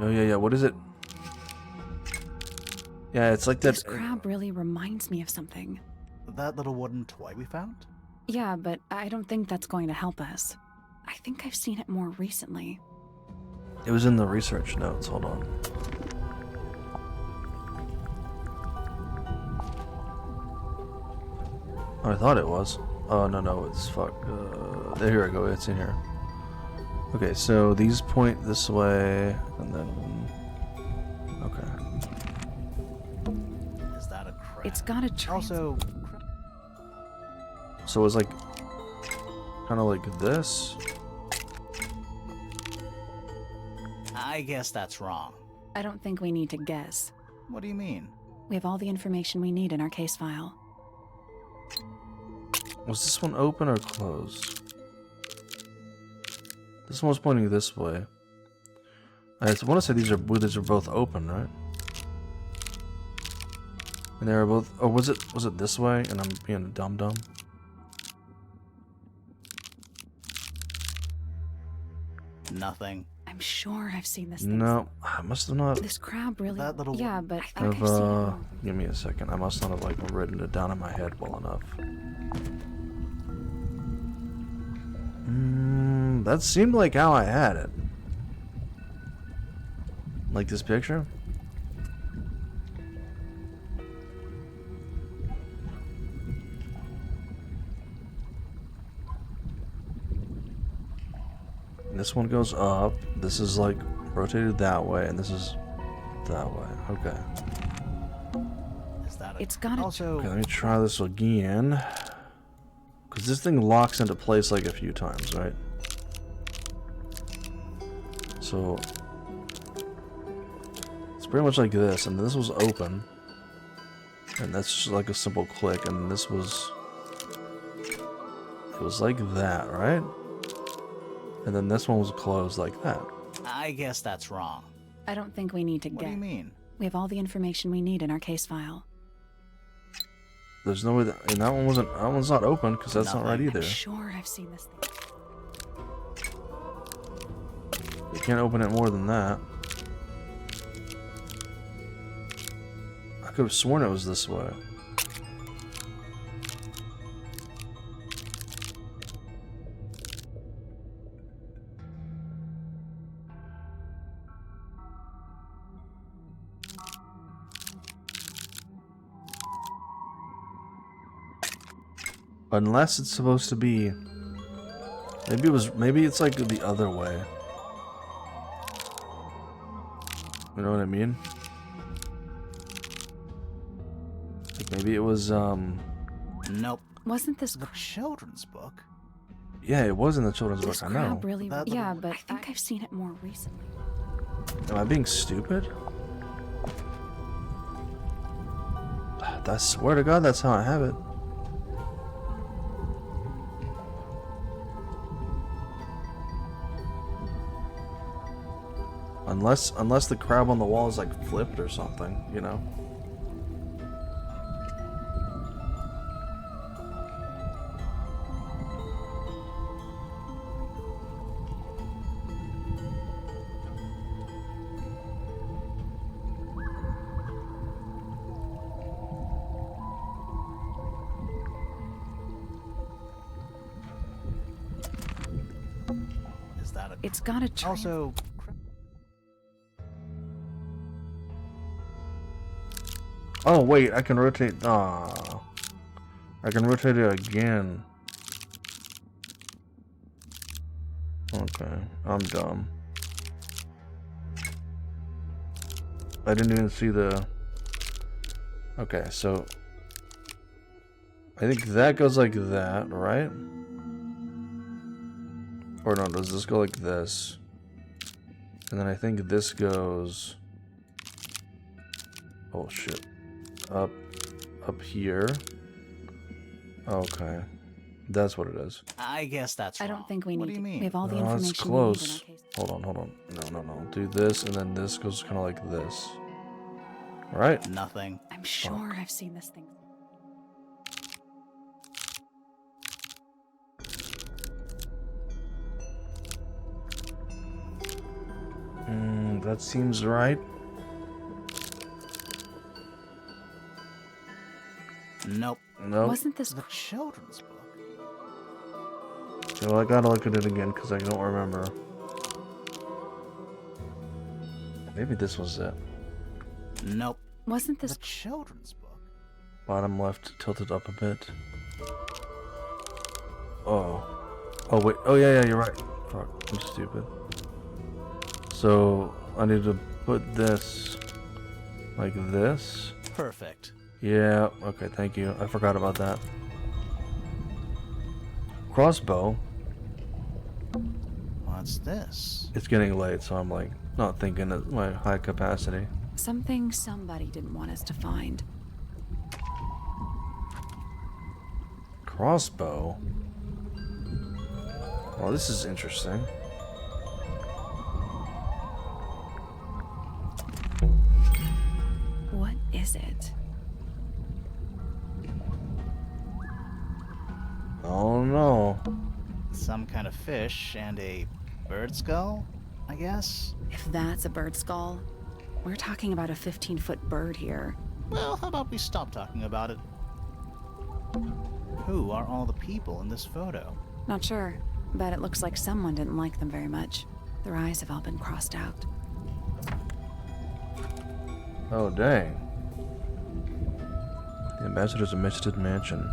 Oh yeah, what is it? Yeah, it's like that. This crab really reminds me of something. That little wooden toy we found? Yeah, but I don't think that's going to help us. I think I've seen it more recently. It was in the research notes. Hold on. Oh, I thought it was. Oh, no, it's fuck. Here we go. It's in here. Okay, so these point this way, and then. Okay. Is that a crab? It's got a Also. So it's like. Kind of like this. I guess that's wrong. I don't think we need to guess. What do you mean? We have all the information we need in our case file. Was this one open or closed? This one was pointing this way. I want to say these are both open, right? And they were both. Oh, was it this way? And I'm being a dum. Nothing. I'm sure I've seen this thing. No, I must have not. This crab really. That little yeah, but I think I've seen it. Give me a second. I must not have like written it down in my head well enough. That seemed like how I had it. Like this picture. This one goes up. This is like rotated that way, and this is that way. Okay. Is that it's got also. Okay, let me try this again. Because this thing locks into place like a few times, right? So it's pretty much like this, and this was open, and that's just like a simple click, and this was. It was like that, right? And then this one was closed like that. I guess that's wrong. I don't think we need to What guess. do you mean? We have all the information we need in our case file. There's no way that, and that one wasn't. That one's not open because that's not right either. I'm sure I've seen this thing. You can't open it more than that. I could have sworn it was this way. Unless it's supposed to be, maybe it's like the other way. You know what I mean? Like maybe it was Nope. Wasn't this the children's book? Yeah, it was in the children's book. I know. crab really? Yeah, but I think I've seen it more recently. Am I being stupid? I swear to God, that's how I have it. Unless the crab on the wall is like flipped or something, you know. Is that a... It's got a Also... Oh wait, I can rotate. I can rotate it again. Okay, I'm dumb. I didn't even see the. Okay, so I think that goes like that, right? Or no, does this go like this? And then I think this goes. Oh shit. Up here. Okay, that's what it is. I guess that's I wrong. don't think we need. What do you mean? We have all the No, information it's close. we need in our case. Hold on. No. Do this, and then this goes kind of like this. All right. Nothing. I'm sure I've seen this thing. That seems right. Nope. Nope. Wasn't this the children's book? Okay, well, I gotta look at it again because I don't remember. Maybe this was it. Nope. Wasn't this the children's book? Bottom left tilted up a bit. Oh. Oh wait. Oh yeah, you're right. Fuck, I'm stupid. So I need to put this like this. Perfect. Yeah, okay, thank you. I forgot about that. Crossbow. What's this? It's getting late, so I'm like not thinking at my high capacity. something somebody didn't want us to find? Crossbow. Well, this is interesting. What is it? Oh no. Some kind of fish and a bird skull, I guess? If that's a bird skull, we're talking about a 15-foot bird here. Well, how about we stop talking about it? Who are all the people in this photo? Not sure, but it looks like someone didn't like them very much. Their eyes have all been crossed out. Oh dang. The ambassador's a misted mansion.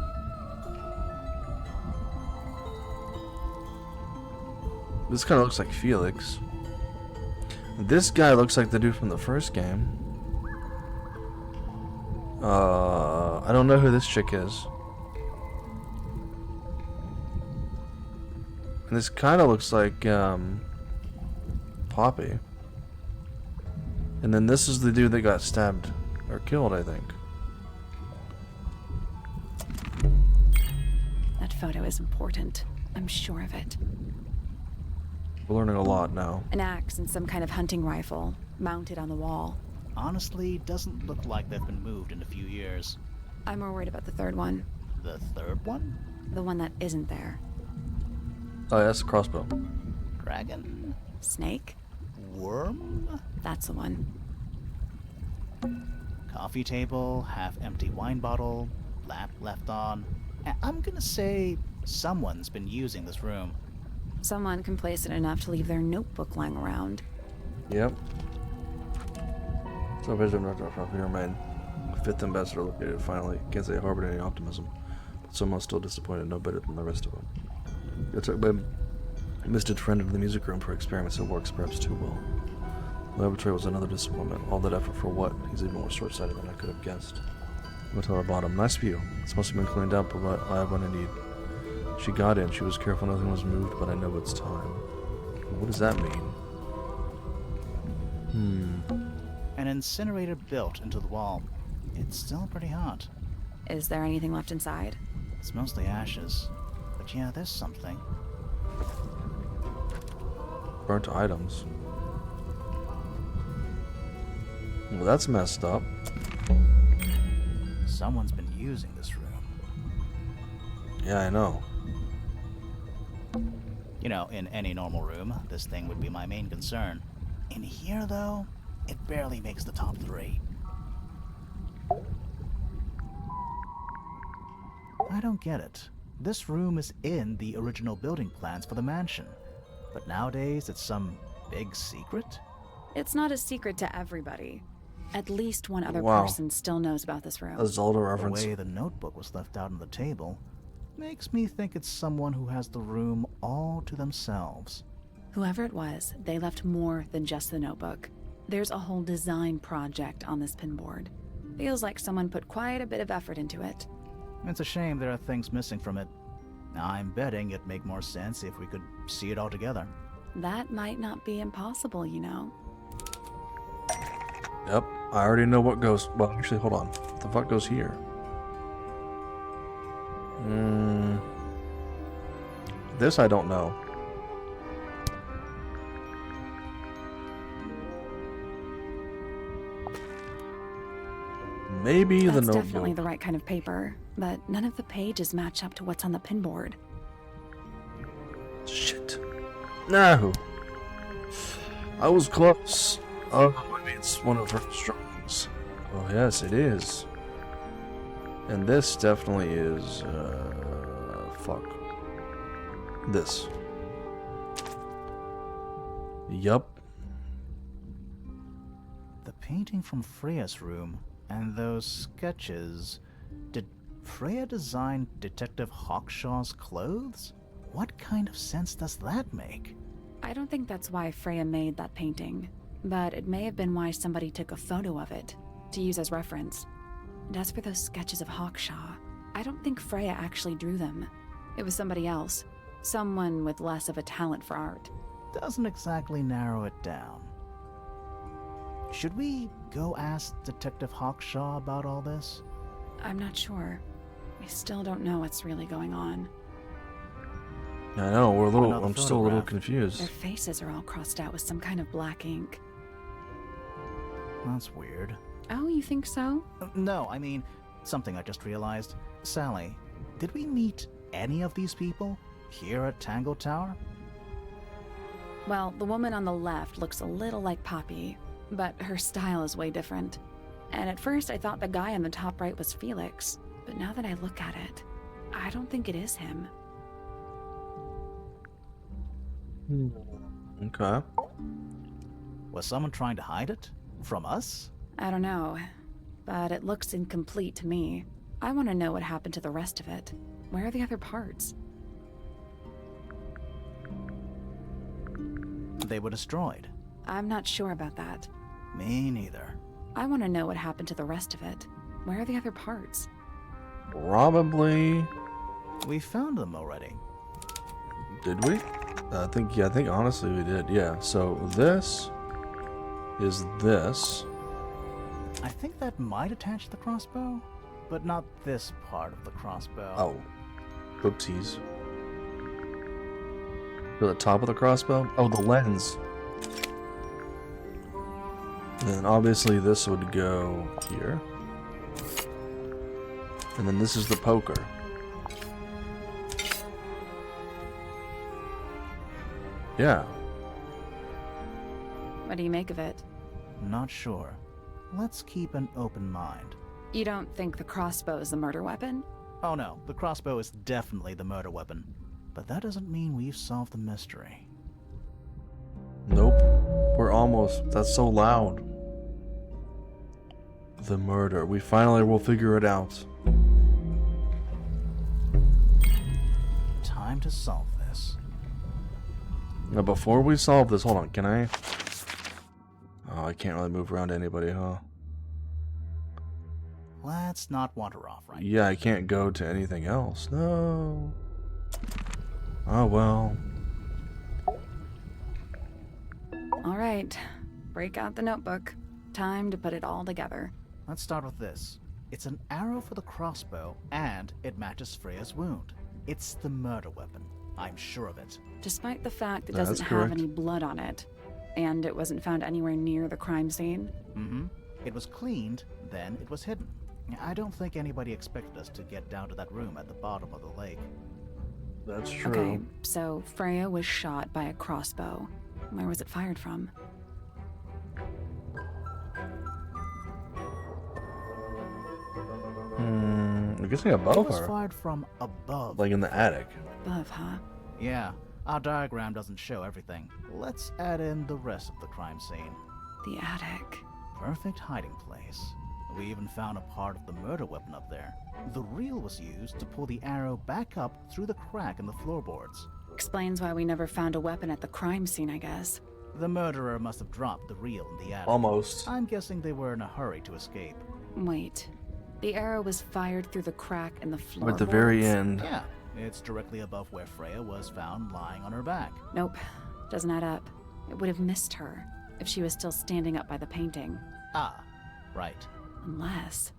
This kind of looks like Felix. This guy looks like the dude from the first game. I don't know who this chick is. And this kind of looks like Poppy. And then this is the dude that got stabbed or killed, I think. That photo is important. I'm sure of it. We're learning a lot now. An axe and some kind of hunting rifle mounted on the wall. Honestly, doesn't look like they've been moved in a few years. I'm more worried about the third one. The third one? The one that isn't there. Oh, yeah, that's a crossbow. Dragon? Snake? worm? That's the one. Coffee table, half-empty wine bottle, lamp left on. I'm gonna say someone's been using this room. Someone complacent enough to leave their notebook lying around. Yep. So vision from your man. Fifth ambassador located finally. Can't say it harbored any optimism. But somehow still disappointed, no better than the rest of them. It's been misted friend into the music room for experiments that works perhaps too well. The laboratory was another disappointment. All that effort for what? He's even more short-sighted than I could have guessed. Went to our bottom. Nice view. It's must have been cleaned up, but I have what I need. She got in. She was careful nothing was moved, but I know it's time. What does that mean? An incinerator built into the wall. It's still pretty hot. Is there anything left inside? It's mostly ashes. But yeah, there's something. Burnt items. Well, that's messed up. Someone's been using this room. Yeah, I know. You know, in any normal room, this thing would be my main concern. In here, though, it barely makes the top 3. I don't get it. This room is in the original building plans for the mansion. But nowadays, it's some big secret? It's not a secret to everybody. At least one other Wow. person still knows about this room. A Zelda reference. The way the notebook was left out on the table makes me think it's someone who has the room all to themselves. Whoever it was, they left more than just the notebook. There's a whole design project on this pinboard. Feels like someone put quite a bit of effort into it. It's a shame there are things missing from it. I'm betting it'd make more sense if we could see it all together. That might not be impossible, you know. Yep, I already know what goes. Well, actually, hold on. What the fuck goes here? This I don't know. Maybe the That's notebook. definitely the right kind of paper, but none of the pages match up to what's on the pinboard. Shit. No. I was close. Oh, maybe it's one of her drawings. Oh, yes, it is. And this definitely is, fuck. This. Yup. The painting from Freya's room and those sketches. Did Freya design Detective Hawkshaw's clothes? What kind of sense does that make? I don't think that's why Freya made that painting, but it may have been why somebody took a photo of it to use as reference. And as for those sketches of Hawkshaw, I don't think Freya actually drew them. It was somebody else, someone with less of a talent for art. Doesn't exactly narrow it down. Should we go ask Detective Hawkshaw about all this? I'm not sure. We still don't know what's really going on. I know, we're a little. Another I'm still a little photograph. confused. Their faces are all crossed out with some kind of black ink. That's weird. Oh, you think so? No, I mean, something I just realized. Sally, did we meet any of these people here at Tangle Tower? Well, the woman on the left looks a little like Poppy, but her style is way different. And at first I thought the guy on the top right was Felix, but now that I look at it, I don't think it is him. Okay. Was someone trying to hide it? From us? I don't know, but it looks incomplete to me. I want to know what happened to the rest of it. Where are the other parts? They were destroyed. I'm not sure about that. Me neither. I want to know what happened to the rest of it. Where are the other parts? Probably. We found them already. Did we? I think honestly we did. Yeah. So this is this. I think that might attach to the crossbow, but not this part of the crossbow. Oh. Oopsies. To the top of the crossbow? Oh, the lens. And then obviously this would go here. And then this is the poker. Yeah. What do you make of it? Not sure. Let's keep an open mind. You don't think the crossbow is the murder weapon? Oh no, the crossbow is definitely the murder weapon. But that doesn't mean we've solved the mystery. Nope. We're almost. That's so loud. The murder. We finally will figure it out. Time to solve this. Now, before we solve this, hold on. Can I? Oh, I can't really move around to anybody, huh? Let's not wander off, right? Yeah, I can't go to anything else. No. Oh, well. All right. Break out the notebook. Time to put it all together. Let's start with this. It's an arrow for the crossbow, and it matches Freya's wound. It's the murder weapon. I'm sure of it. Despite the fact it That's doesn't correct. have any blood on it, and it wasn't found anywhere near the crime scene. Mm-hmm. It was cleaned, then it was hidden. I don't think anybody expected us to get down to that room at the bottom of the lake. That's true. Okay, so Freya was shot by a crossbow. Where was it fired from? I'm guessing above It was her. fired from above. Like in the attic. Above, huh? Yeah, our diagram doesn't show everything. Let's add in the rest of the crime scene. The attic. Perfect hiding place. We even found a part of the murder weapon up there. The reel was used to pull the arrow back up through the crack in the floorboards. Explains why we never found a weapon at the crime scene, I guess. The murderer must have dropped the reel in the attic. Almost. I'm guessing they were in a hurry to escape. Wait. The arrow was fired through the crack in the floor. At the very end. Yeah, it's directly above where Freya was found lying on her back. Nope. Doesn't add up. It would have missed her if she was still standing up by the painting. Ah, right. Unless...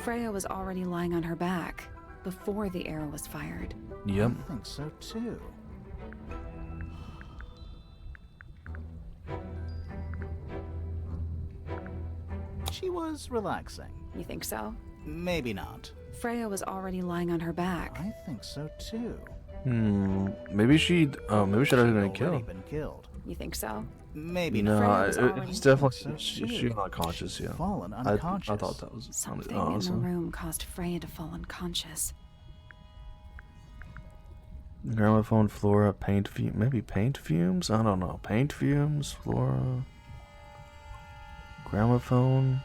Freya was already lying on her back before the arrow was fired. Yep. I think so too. She was relaxing. You think so? Maybe not. Freya was already lying on her back. I think so too. Maybe she. Oh, maybe she'd already been Already killed. been killed. You think so? Maybe No, not. Freya was already- it's definitely So she's too. unconscious. Yeah. Fallen I unconscious. thought that was Something honestly. in the room caused Freya to fall unconscious. Gramophone, flora, paint fumes. Maybe paint fumes. I don't know. Paint fumes, flora, gramophone.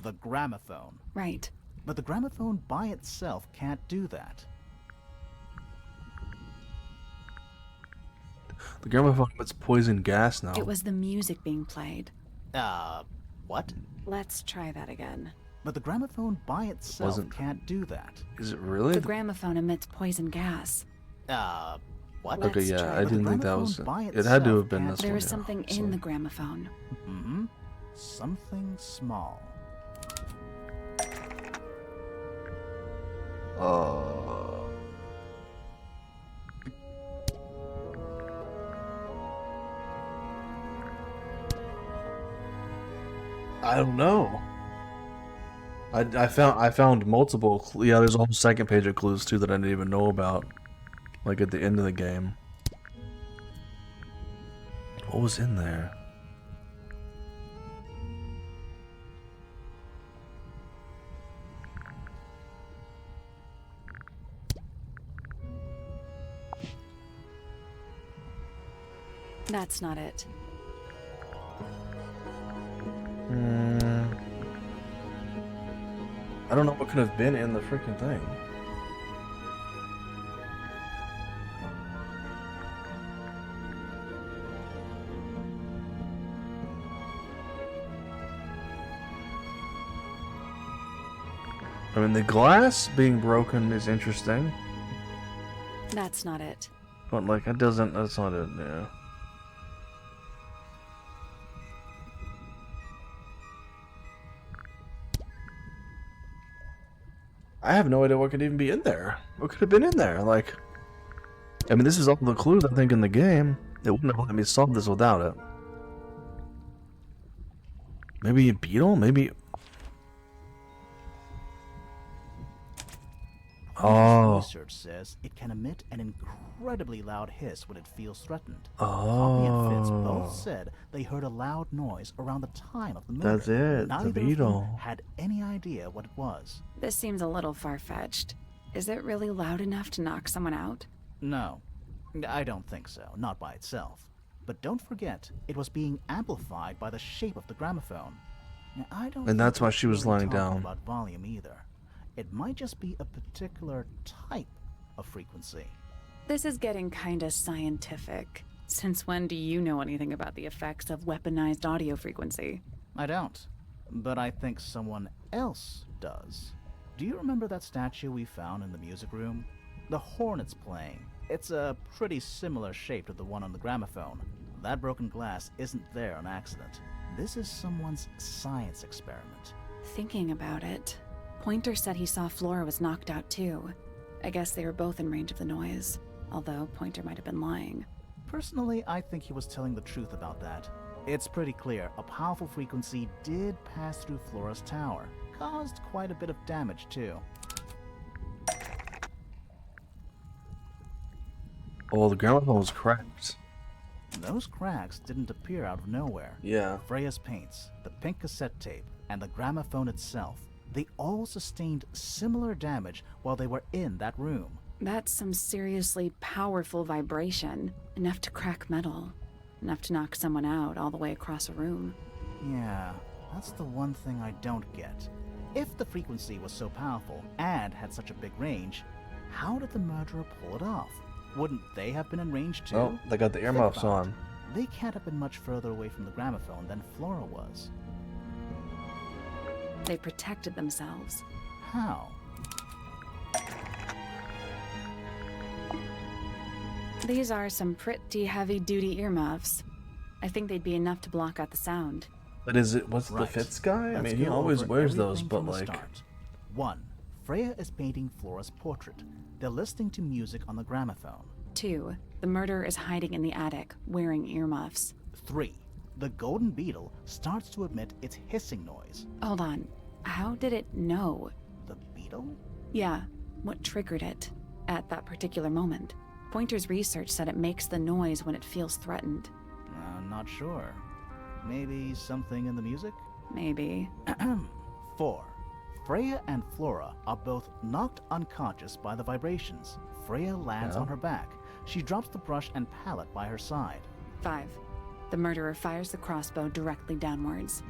The gramophone. Right. But the gramophone by itself can't do that. The gramophone emits poison gas now. It was the music being played. What? Let's try that again. But the gramophone by itself Wasn't- can't do that. Is it really? The gramophone emits poison gas. What? Okay, Let's yeah, try I it. didn't think that gramophone was. by It had to itself have been can't- this There one. is yeah. something in the gramophone. Mm-hmm. Something small. I don't know. I found multiple. Yeah, there's a whole second page of clues too that I didn't even know about. Like at the end of the game. What was in there? That's not it. I don't know what could have been in the freaking thing. I mean, the glass being broken is interesting, That's not it. but like it doesn't. That's not it. Yeah. I have no idea what could even be in there. What could have been in there? Like, I mean, this is all the clues I think in the game. It wouldn't have let me solve this without it. Maybe a beetle? Maybe. Oh. Research says it can emit an incredibly loud hiss when it feels threatened. Poppy and Fitz both said they heard a loud noise around the time of the murder. That's it, Neither the of them beetle. had any idea what it was. This seems a little far-fetched. Is it really loud enough to knock someone out? No, I don't think so, not by itself. But don't forget, it was being amplified by the shape of the gramophone. I don't And that's think why we're she was really lying talking down. about volume either. It might just be a particular type of frequency. This is getting kinda scientific. Since when do you know anything about the effects of weaponized audio frequency? I don't, but I think someone else does. Do you remember that statue we found in the music room? The horn it's playing. It's a pretty similar shape to the one on the gramophone. That broken glass isn't there on accident. This is someone's science experiment. Thinking about it, Pointer said he saw Flora was knocked out too. I guess they were both in range of the noise, although Pointer might have been lying. Personally, I think he was telling the truth about that. It's pretty clear a powerful frequency did pass through Flora's tower. Caused quite a bit of damage too. Oh, the gramophone was cracked. Those cracks didn't appear out of nowhere. Yeah. Freya's paints, the pink cassette tape, and the gramophone itself, they all sustained similar damage while they were in that room. That's some seriously powerful vibration. Enough to crack metal. Enough to knock someone out all the way across a room. Yeah, that's the one thing I don't get. If the frequency was so powerful and had such a big range, how did the murderer pull it off? Wouldn't they have been in range too? Oh, they got the earmuffs on. They can't have been much further away from the gramophone than Flora was. They protected themselves. How? These are some pretty heavy-duty earmuffs. I think they'd be enough to block out the sound. But is it, what's the Fitz guy? I mean, he always wears those, but like... 1. Freya is painting Flora's portrait. They're listening to music on the gramophone. 2. The murderer is hiding in the attic, wearing earmuffs. 3. The golden beetle starts to emit its hissing noise. Hold on. How did it know? The beetle? Yeah. What triggered it at that particular moment? Pointer's research said it makes the noise when it feels threatened. I'm not sure. Maybe something in the music? Maybe. 4. Freya and Flora are both knocked unconscious by the vibrations. Freya lands on her back. She drops the brush and palette by her side. 5. The murderer fires the crossbow directly downwards.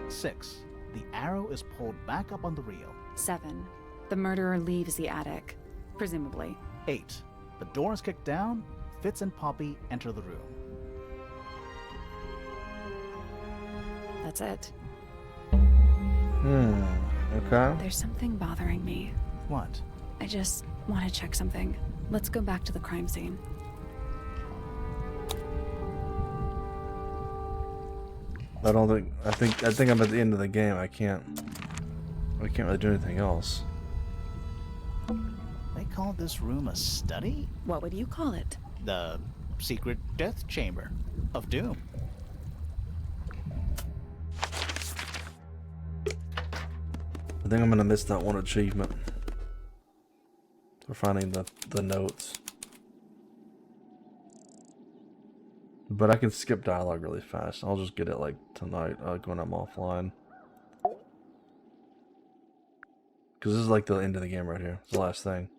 6. The arrow is pulled back up on the reel. 7. The murderer leaves the attic, presumably. 8. The door is kicked down. Fitz and Poppy enter the room. That's it. Okay. There's something bothering me. What? I just want to check something. Let's go back to the crime scene. I think I'm at the end of the game. I can't really do anything else. They call this room a study? What would you call it? The secret death chamber of doom. I think I'm gonna miss that one achievement for finding the notes. But I can skip dialogue really fast. I'll just get it like tonight, when I'm offline. Because this is like the end of the game right here. It's the last thing.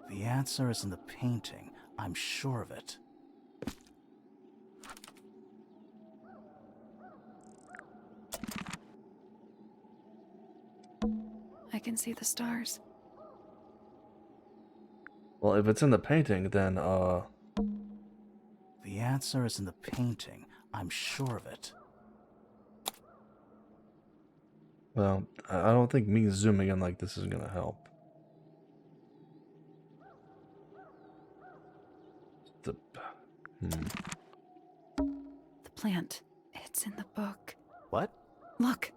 The answer is in the painting. I'm sure of it. I can see the stars. Well, if it's in the painting, then The answer is in the painting. I'm sure of it. well, I don't think me zooming in like this is gonna help. The plant. It's in the book. What? Look.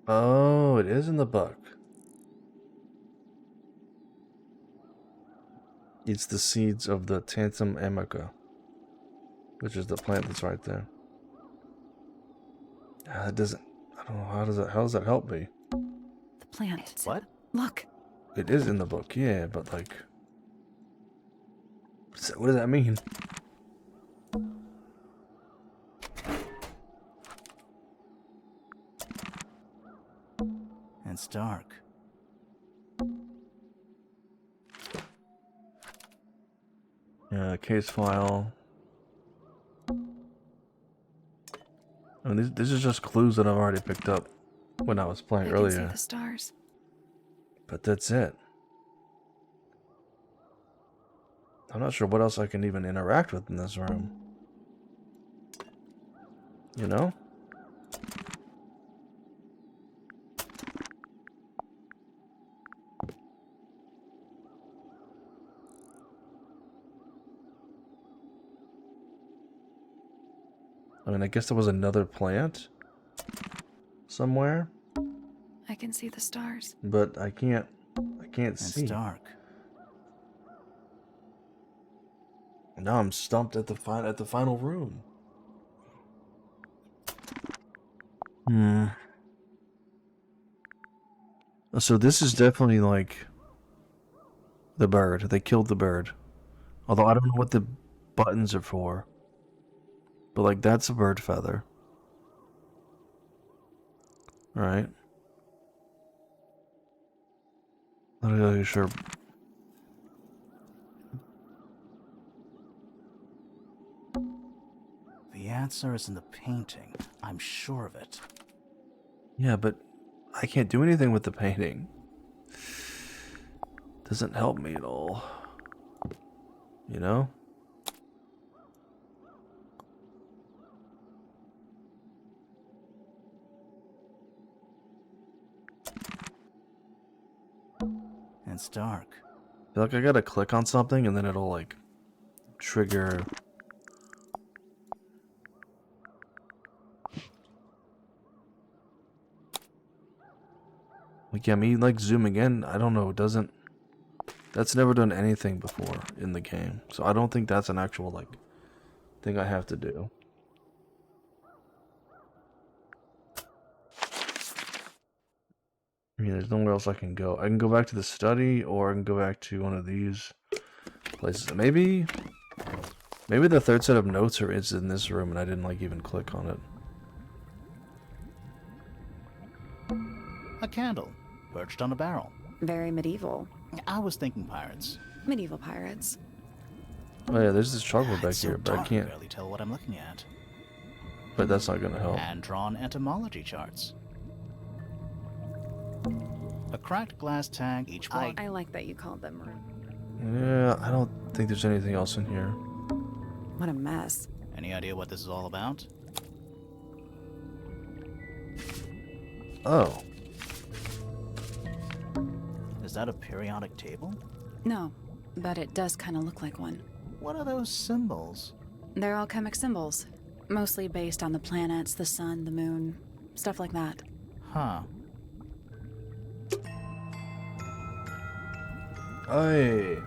Oh, it is in the book. It's the seeds of the Tantum amica, which is the plant that's right there. It doesn't. I don't know, how does that help me? The plant. What? Look. It is in the book, yeah, but like, what does that mean? It's dark. Yeah, case file. I mean, this is just clues that I've already picked up when I was playing I can see earlier. the stars. But that's it. I'm not sure what else I can even interact with in this room. You know? I mean, I guess there was another plant somewhere, I can see the stars. but I can't see. It's dark. Now I'm stumped at the final room. So this is definitely like the bird. They killed the bird. Although I don't know what the buttons are for. But like that's a bird feather. Right? Not really sure. The answer is in the painting. I'm sure of it. Yeah, but I can't do anything with the painting. Doesn't help me at all. You know? It's dark. I feel like I gotta click on something and then it'll like trigger. Like, yeah, me like zooming in, I don't know, it doesn't. That's never done anything before in the game. So I don't think that's an actual like thing I have to do. I mean, there's nowhere else I can go. I can go back to the study, or I can go back to one of these places. Maybe the third set of notes is in this room, and I didn't like even click on it. A candle, perched on a barrel. Very medieval. I was thinking pirates. Medieval pirates. Oh yeah, there's this chocolate back So here, but I dark, can't. barely tell what I'm looking at. But that's not gonna help. And drawn entomology charts. A cracked glass tag each one. I like that you called them rude. Yeah, I don't think there's anything else in here. What a mess. Any idea what this is all about? Oh. Is that a periodic table? No, but it does kind of look like one. What are those symbols? They're alchemic symbols. Mostly based on the planets, the sun, the moon, stuff like that. Huh. Hey.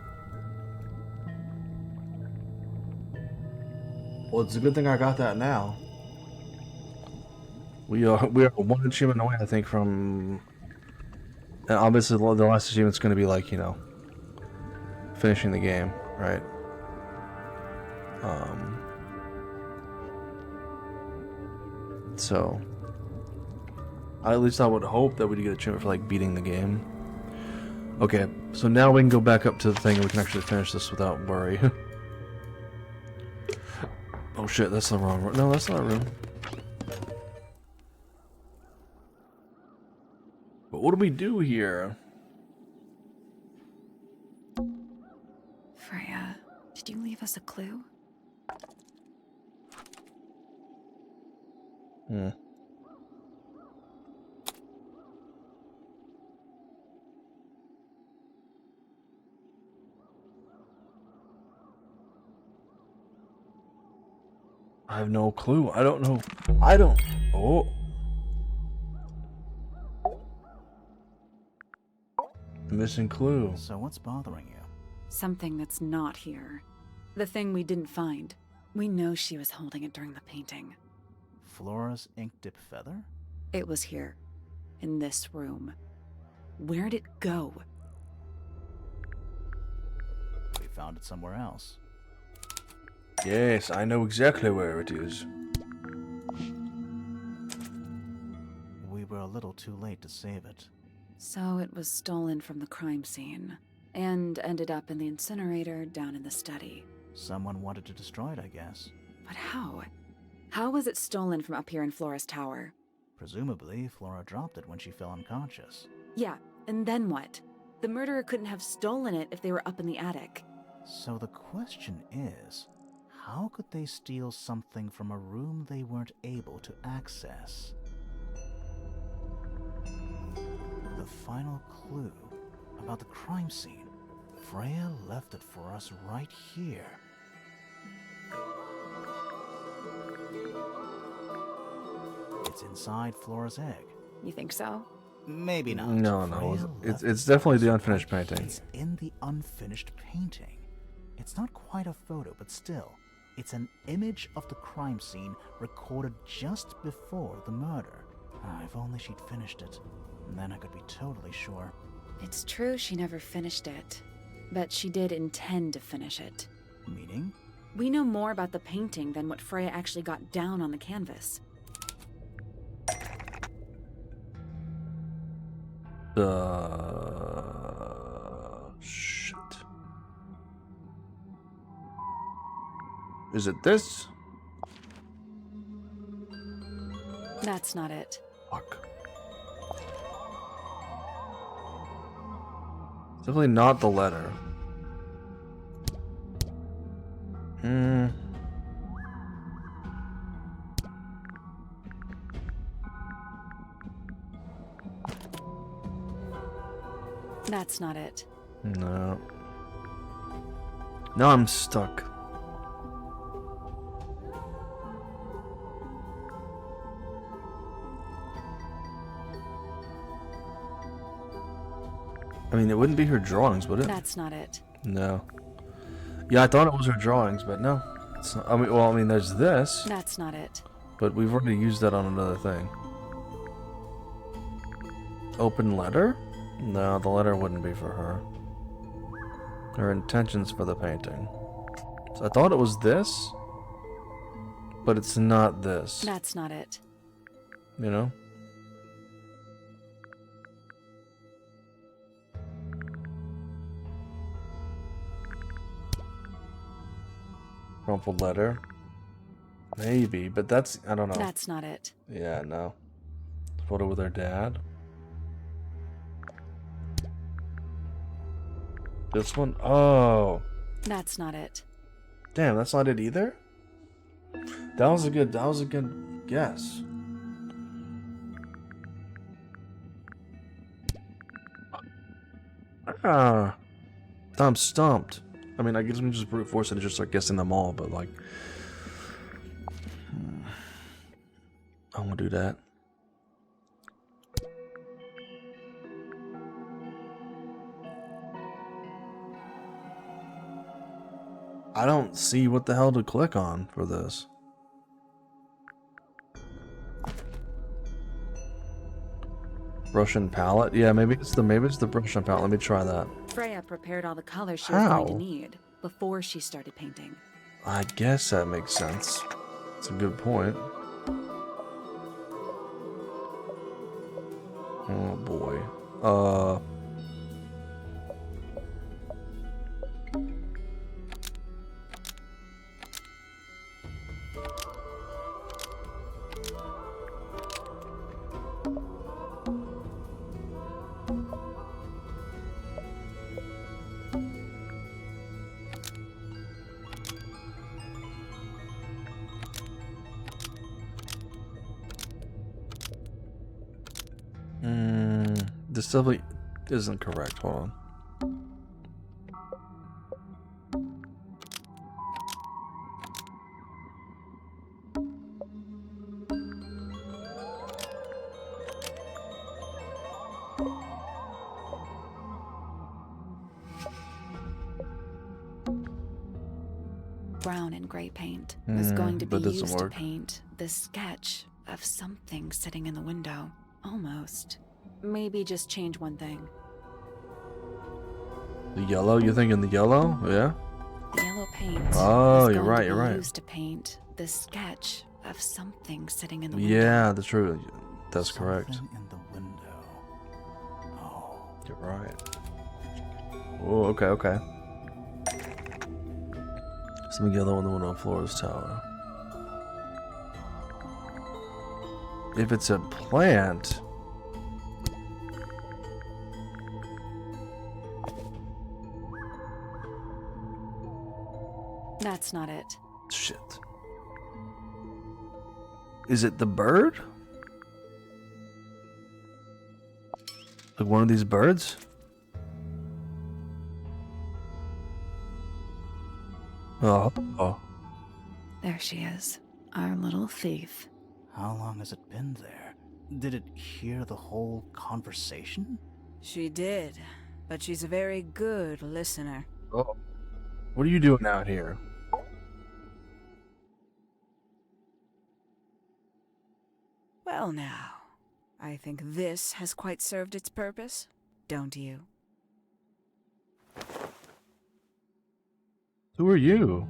Well, it's a good thing I got that now. We are one achievement away, I think, from. And obviously, the last achievement's going to be like, you know, finishing the game, right? So, at least I would hope that we'd get a achievement for like beating the game. Okay, so now we can go back up to the thing and we can actually finish this without worry. Oh shit, that's the wrong room. No, that's not a room. But what do we do here? Freya, did you leave us a clue? I have no clue. I don't know. Oh. Missing clue. So what's bothering you? Something that's not here. The thing we didn't find. We know she was holding it during the painting. Flora's ink dip feather? It was here, in this room. Where'd it go? We found it somewhere else. Yes, I know exactly where it is. We were a little too late to save it. So it was stolen from the crime scene, and ended up in the incinerator down in the study. Someone wanted to destroy it, I guess. But how? How was it stolen from up here in Flora's tower? Presumably, Flora dropped it when she fell unconscious. Yeah, and then what? The murderer couldn't have stolen it if they were up in the attic. So the question is, how could they steal something from a room they weren't able to access? The final clue about the crime scene. Freya left it for us right here. It's inside Flora's egg. You think so? Maybe not. No. It's definitely the unfinished painting. It's in the unfinished painting. It's not quite a photo, but still, it's an image of the crime scene recorded just before the murder. If only she'd finished it. Then I could be totally sure. It's true she never finished it, but she did intend to finish it. Meaning? We know more about the painting than what Freya actually got down on the canvas. Shit. Is it this? That's not it. Fuck. Definitely not the letter. That's not it. No. Now I'm stuck. I mean, it wouldn't be her drawings, would it? That's not it. No. Yeah, I thought it was her drawings, but no. It's not, I mean, there's this. That's not it. But we've already used that on another thing. Open letter? No, the letter wouldn't be for her. Her intentions for the painting. So I thought it was this, but it's not this. That's not it. You know? Crumpled letter. Maybe, but that's, I don't know. That's not it. Yeah, no. Photo with her dad. This one? Oh. That's not it. Damn, that's not it either? That was a good guess. I'm stumped. I mean, I guess we just brute force it and just start guessing them all, but like... I won't do that. I don't see what the hell to click on for this. Brush and palette? Yeah, maybe it's the brush and palette. Let me try that. Freya prepared all the colors she was going to need before she started painting. I guess that makes sense. It's a good point. Oh boy. This definitely isn't correct. Hold on. Brown and gray paint was going to be used to paint this sketch of something sitting in the window. Almost. Maybe just change one thing. The yellow? You thinking the yellow? Yeah? The yellow paint. Oh, is you're going right, to you're be right. used to paint the sketch of something sitting in the window. Yeah, that's true. That's correct. Something in the window. Oh. You're right. Oh, okay, okay. Something yellow in the window of Flora's tower. If it's a plant... That's not it. Shit. Is it the bird? Like one of these birds? Oh. There she is. Our little thief. How long has it been there? Did it hear the whole conversation? She did, but she's a very good listener. Oh. What are you doing out here? Well now, I think this has quite served its purpose, don't you? Who are you?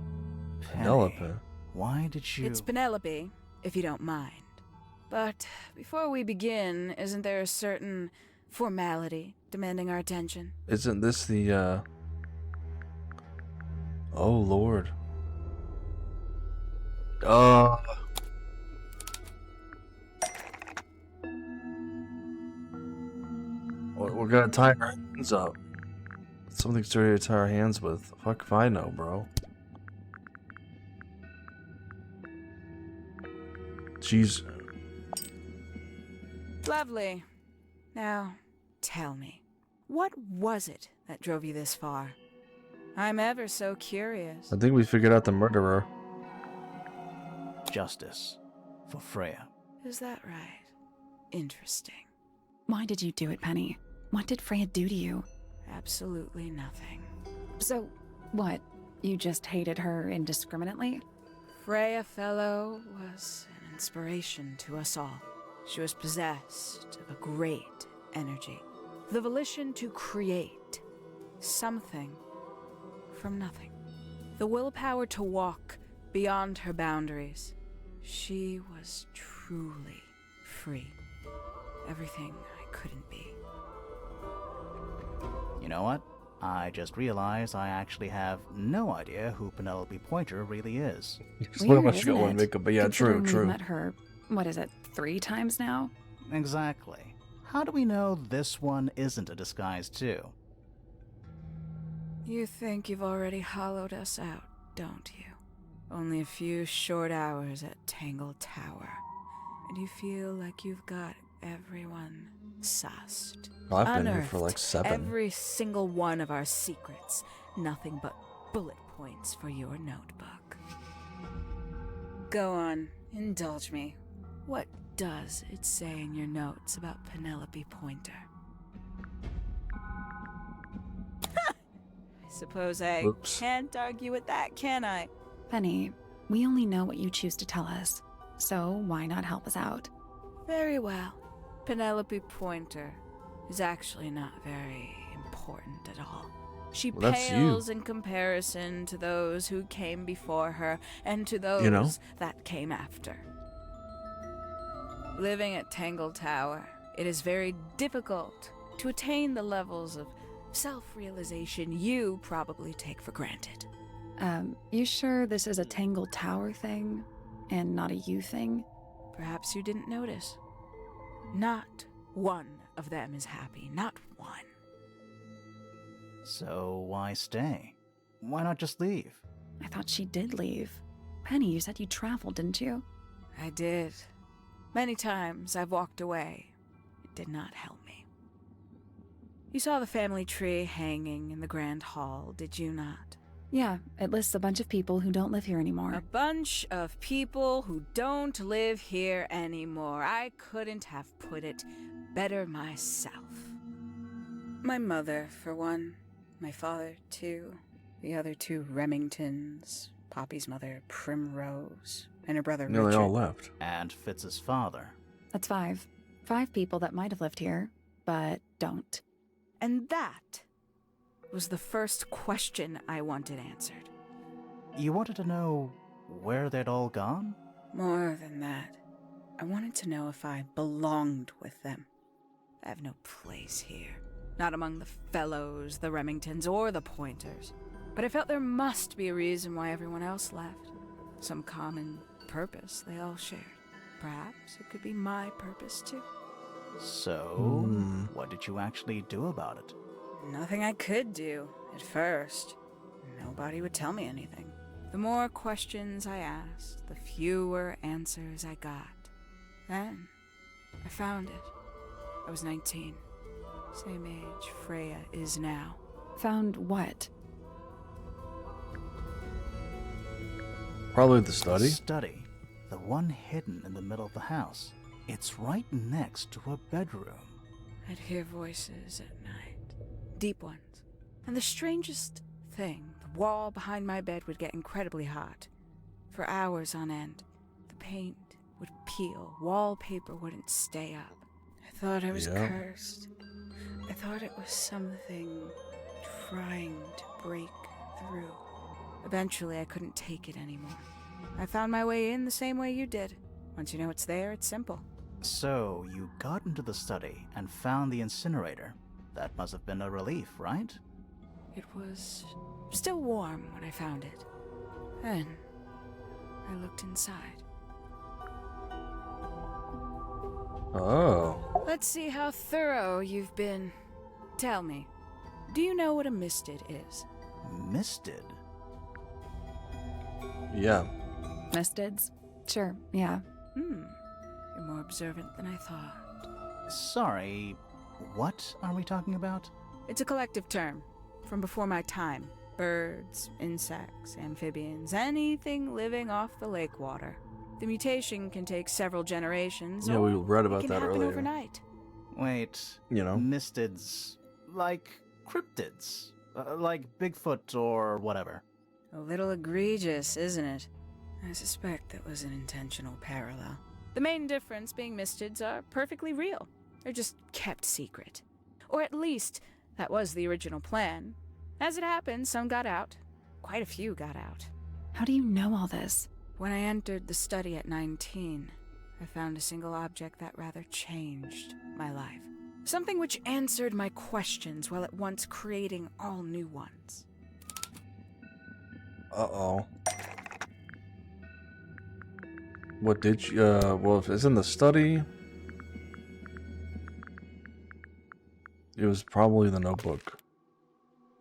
Penelope. Why did you... It's Penelope, if you don't mind. But before we begin, isn't there a certain formality demanding our attention? Isn't this the, Oh, Lord. We're gonna tie our hands up. Something sturdy to tie our hands with. Fuck if I know, bro. Jeez. Lovely. Now, tell me, what was it that drove you this far? I'm ever so curious. I think we figured out the murderer. Justice. For Freya. Is that right? Interesting. Why did you do it, Penny? What did Freya do to you? Absolutely nothing. So, what? You just hated her indiscriminately? Freya Fellow was an inspiration to us all. She was possessed of a great energy. The volition to create something from nothing. The willpower to walk beyond her boundaries. She was truly free. Everything I couldn't be. You know what? I just realized I actually have no idea who Penelope Pointer really is. Weird, much got one makeup, but yeah, true. We've met her, what is it, 3 times now? Exactly. How do we know this one isn't a disguise too? You think you've already hollowed us out, don't you? Only a few short hours at Tangle Tower, and you feel like you've got everyone sussed. I've been here for like 7. Every single one of our secrets. Nothing but bullet points for your notebook. Go on, indulge me. What does it say in your notes about Penelope Pointer? I suppose I can't argue with that, can I? Penny, we only know what you choose to tell us, so why not help us out? Very well. Penelope Pointer is actually not very important at all. She pales in comparison to those who came before her and to those that came after. Living at Tangle Tower, it is very difficult to attain the levels of self-realization you probably take for granted. You sure this is a Tangle Tower thing and not a you thing? Perhaps you didn't notice. Not one of them is happy. Not one. So why stay? Why not just leave? I thought she did leave. Penny, you said you traveled, didn't you? I did. Many times I've walked away. It did not help me. You saw the family tree hanging in the grand hall, did you not? Yeah, it lists a bunch of people who don't live here anymore. A bunch of people who don't live here anymore. I couldn't have put it better myself. My mother, for one. My father, too. The other 2 Remingtons. Poppy's mother, Primrose. and her brother No, Richard. they all left. And Fitz's father. That's 5. 5 people that might have lived here, but don't. And that was the first question I wanted answered. You wanted to know where they'd all gone? More than that, I wanted to know if I belonged with them. I have no place here. Not among the Fellows, the Remingtons, or the Pointers. But I felt there must be a reason why everyone else left. Some common purpose they all shared. Perhaps it could be my purpose too. So, what did you actually do about it? Nothing I could do, at first. Nobody would tell me anything. The more questions I asked, the fewer answers I got. Then, I found it. I was 19. Same age Freya is now. Found what? Probably the study. The study. The one hidden in the middle of the house. It's right next to a bedroom. I'd hear voices at night. Deep ones. And the strangest thing, the wall behind my bed would get incredibly hot. For hours on end, the paint would peel, wallpaper wouldn't stay up. I thought I was cursed. I thought it was something trying to break through. Eventually, I couldn't take it anymore. I found my way in the same way you did. Once you know it's there, it's simple. So, you got into the study and found the incinerator. That must have been a relief, right? It was still warm when I found it. Then, I looked inside. Oh. Let's see how thorough you've been. Tell me, do you know what a misted is? Misted? Yeah. Mistids? Sure, yeah. You're more observant than I thought. Sorry, what are we talking about? It's a collective term from before my time. Birds, insects, amphibians, anything living off the lake water. The mutation can take several generations. Yeah, we read about it can that happen earlier. Overnight. Wait, mistids, like cryptids, like Bigfoot or whatever. A little egregious, isn't it? I suspect that was an intentional parallel. The main difference being mistids are perfectly real. They're just kept secret. Or at least, that was the original plan. As it happened, some got out. Quite a few got out. How do you know all this? When I entered the study at 19, I found a single object that rather changed my life. Something which answered my questions while at once creating all new ones. Uh-oh. What did you, well, if it's in the study, it was probably the notebook.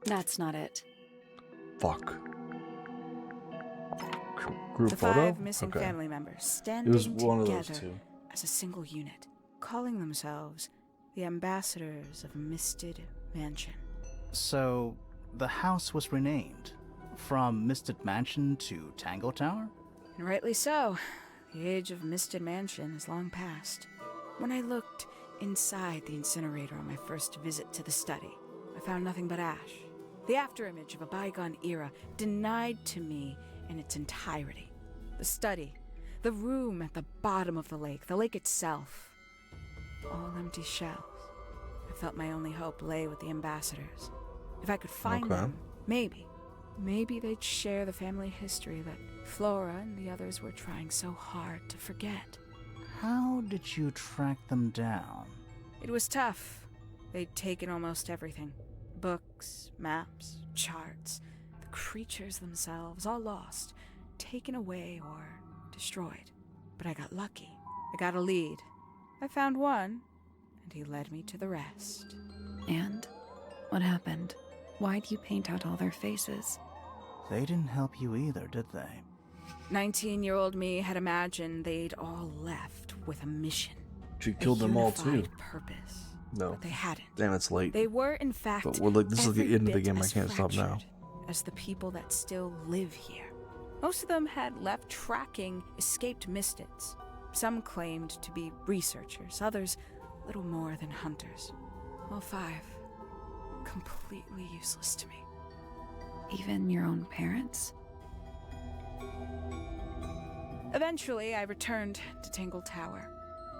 That's not it. Fuck. Group The photo? 5 missing Okay. family members standing It was one of together those two. as a single unit, calling themselves the ambassadors of Misted Mansion. So, the house was renamed from Misted Mansion to Tangle Tower? And rightly so. The age of Misted Mansion is long past. When I looked inside the incinerator on my first visit to the study, I found nothing but ash. The afterimage of a bygone era denied to me in its entirety. The study, the room at the bottom of the lake itself. All empty shells. I felt my only hope lay with the ambassadors. If I could find them, maybe they'd share the family history that Flora and the others were trying so hard to forget. How did you track them down? It was tough. They'd taken almost everything. Books, maps, charts. The creatures themselves, all lost. Taken away or destroyed. But I got lucky. I got a lead. I found one, and he led me to the rest. And? What happened? Why'd you paint out all their faces? They didn't help you either, did they? 19-year-old me had imagined they'd all left with a mission. She killed them all too. Purpose. No. But they hadn't. Damn, it's late. They were, in fact, But we're like, this is the every end of the bit game. I as can't stop now. fractured as the people that still live here. Most of them had left tracking escaped mystids. Some claimed to be researchers, others little more than hunters. All 5 completely useless to me. Even your own parents? Eventually, I returned to Tangle Tower.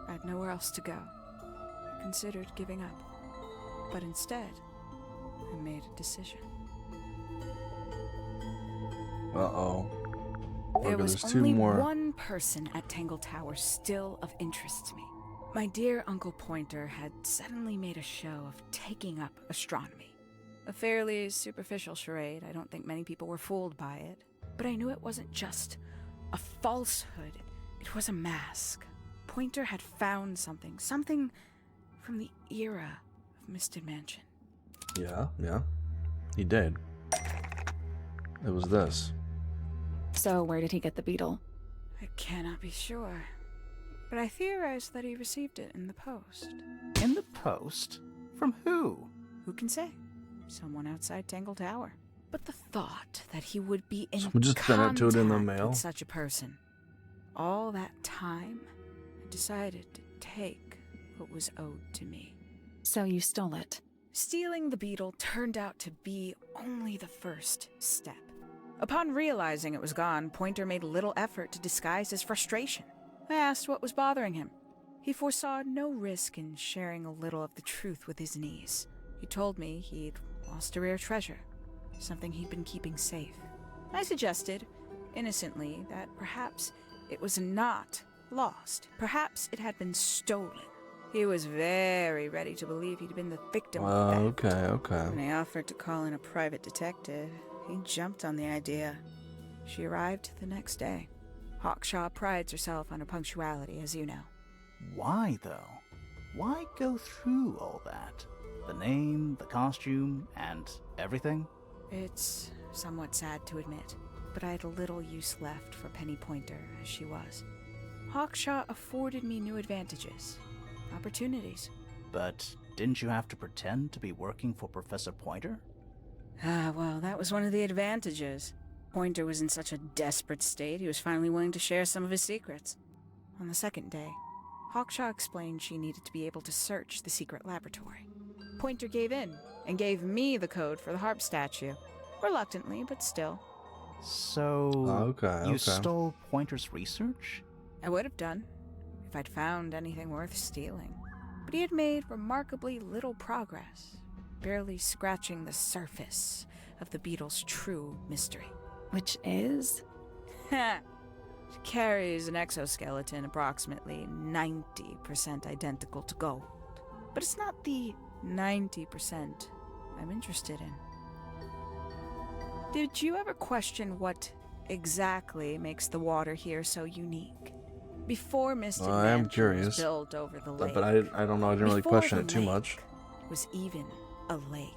I had nowhere else to go. I considered giving up, but instead, I made a decision. Uh-oh. There was there's two only more. one person at Tangle Tower still of interest to me. My dear Uncle Pointer had suddenly made a show of taking up astronomy. A fairly superficial charade. I don't think many people were fooled by it. But I knew it wasn't just a falsehood. It was a mask. Pointer had found something from the era of Misted Mansion. Yeah. He did. It was this. So where did he get the beetle? I cannot be sure, but I theorize that he received it in the post. In the post? From who? Who can say? Someone outside Tangle Tower. But the thought that he would be in Someone just sent it to it in the contact mail? with such a person, all that time, I decided to take what was owed to me. So you stole it. Stealing the beetle turned out to be only the first step. Upon realizing it was gone, Pointer made little effort to disguise his frustration. I asked what was bothering him. He foresaw no risk in sharing a little of the truth with his niece. He told me he'd lost a rare treasure, something he'd been keeping safe. I suggested, innocently, that perhaps it was not lost. Perhaps it had been stolen. He was very ready to believe he'd been the victim of theft. Okay. When I offered to call in a private detective, he jumped on the idea. She arrived the next day. Hawkshaw prides herself on her punctuality, as you know. Why, though? Why go through all that? The name, the costume, and everything? It's somewhat sad to admit, but I had little use left for Penny Pointer as she was. Hawkshaw afforded me new advantages, opportunities. But didn't you have to pretend to be working for Professor Pointer? Well, that was one of the advantages. Pointer was in such a desperate state, he was finally willing to share some of his secrets. On the second day, Hawkshaw explained she needed to be able to search the secret laboratory. Pointer gave in and gave me the code for the harp statue. Reluctantly, but still. So, you stole Pointer's research? I would have done, if I'd found anything worth stealing. But he had made remarkably little progress, barely scratching the surface of the beetle's true mystery. Which is? She carries an exoskeleton approximately 90% identical to gold. But it's not the 90% I'm interested in. Did you ever question what exactly makes the water here so unique? Before Misted I am Mansion curious, was built over the lake. but I don't know. I didn't really Before question the it too lake much. Was even a lake.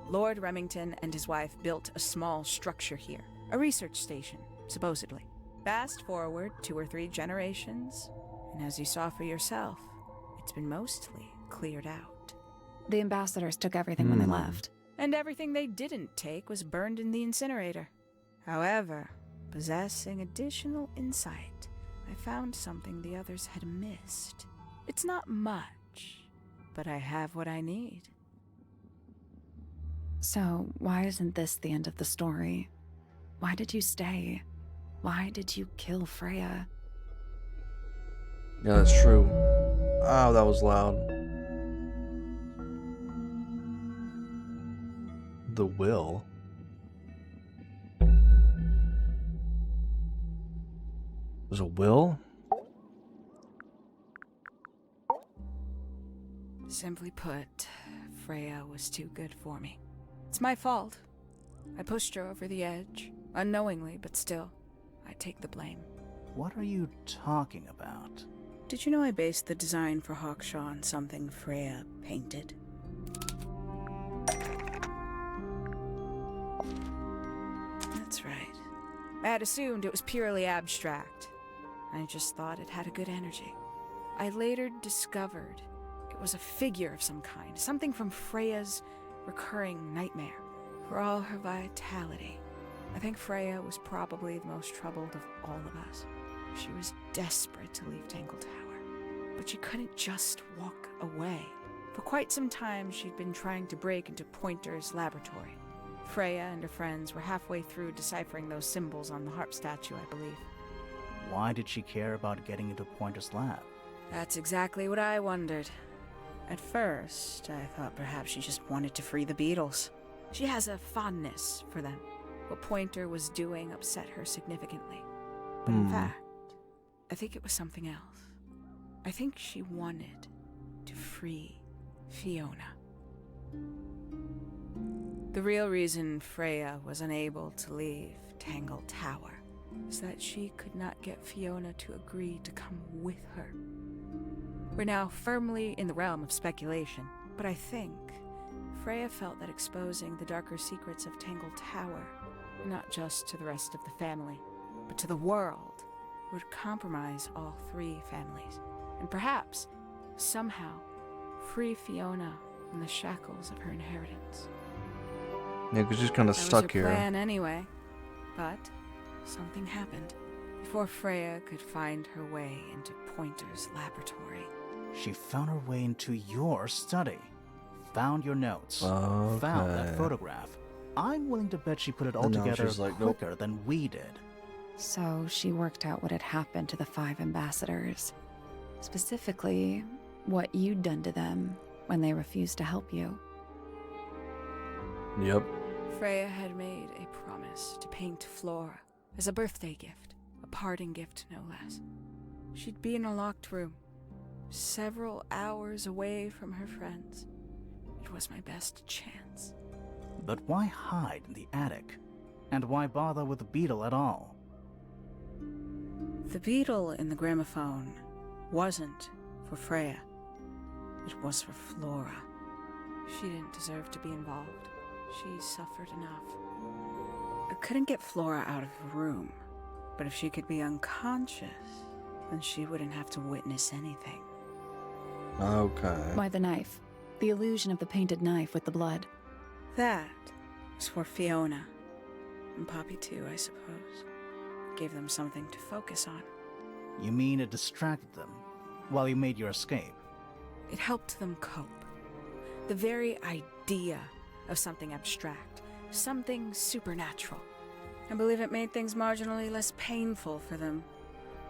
Lord Remington and his wife built a small structure here, a research station, supposedly. Fast forward 2 or 3 generations, and as you saw for yourself, it's been mostly cleared out. The ambassadors took everything when they left. And everything they didn't take was burned in the incinerator. However, possessing additional insight, I found something the others had missed. It's not much, but I have what I need. So, why isn't this the end of the story? Why did you stay? Why did you kill Freya? Yeah, that's true. Oh, that was loud. The will? There's a will? Simply put, Freya was too good for me. It's my fault. I pushed her over the edge, unknowingly, but still, I take the blame. What are you talking about? Did you know I based the design for Hawkshaw on something Freya painted? That's right. I had assumed it was purely abstract. I just thought it had a good energy. I later discovered it was a figure of some kind, something from Freya's recurring nightmare. For all her vitality, I think Freya was probably the most troubled of all of us. She was desperate to leave Tangle Tower, but she couldn't just walk away. For quite some time, she'd been trying to break into Pointer's laboratory. Freya and her friends were halfway through deciphering those symbols on the harp statue, I believe. Why did she care about getting into Pointer's lab? That's exactly what I wondered. At first, I thought perhaps she just wanted to free the beetles. She has a fondness for them. What Pointer was doing upset her significantly. But in fact, I think it was something else. I think she wanted to free Fiona. The real reason Freya was unable to leave Tangle Tower is that she could not get Fiona to agree to come with her. We're now firmly in the realm of speculation, but I think Freya felt that exposing the darker secrets of Tangle Tower, not just to the rest of the family, but to the world, would compromise all three families, and perhaps, somehow, free Fiona from the shackles of her inheritance. Yeah, because she's kind of stuck That was her here. plan anyway, but something happened before Freya could find her way into Pointer's laboratory. She found her way into your study, found your notes, found that Okay. photograph. I'm willing to bet she put it all And now together she's like, nope. quicker than we did. So she worked out what had happened to the 5 ambassadors. Specifically, what you'd done to them when they refused to help you. Yep. Freya had made a promise to paint Flora as a birthday gift, a parting gift no less. She'd be in a locked room, several hours away from her friends. It was my best chance. But why hide in the attic? And why bother with the beetle at all? The beetle in the gramophone wasn't for Freya. It was for Flora. She didn't deserve to be involved. She suffered enough. I couldn't get Flora out of the room, but if she could be unconscious, then she wouldn't have to witness anything. Okay. Why the knife? The illusion of the painted knife with the blood. That was for Fiona. And Poppy too, I suppose. Gave them something to focus on. You mean it distracted them while you made your escape? It helped them cope. The very idea of something abstract, something supernatural. I believe it made things marginally less painful for them,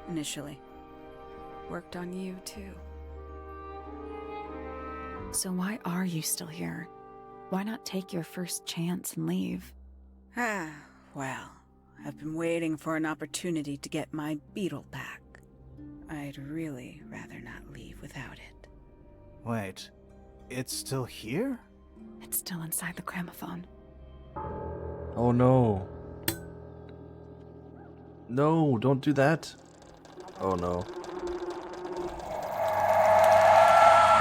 initially. Worked on you, too. So why are you still here? Why not take your first chance and leave? Well, I've been waiting for an opportunity to get my beetle back. I'd really rather not leave without it. Wait, it's still here? It's still inside the gramophone. Oh no. No, don't do that. Oh no.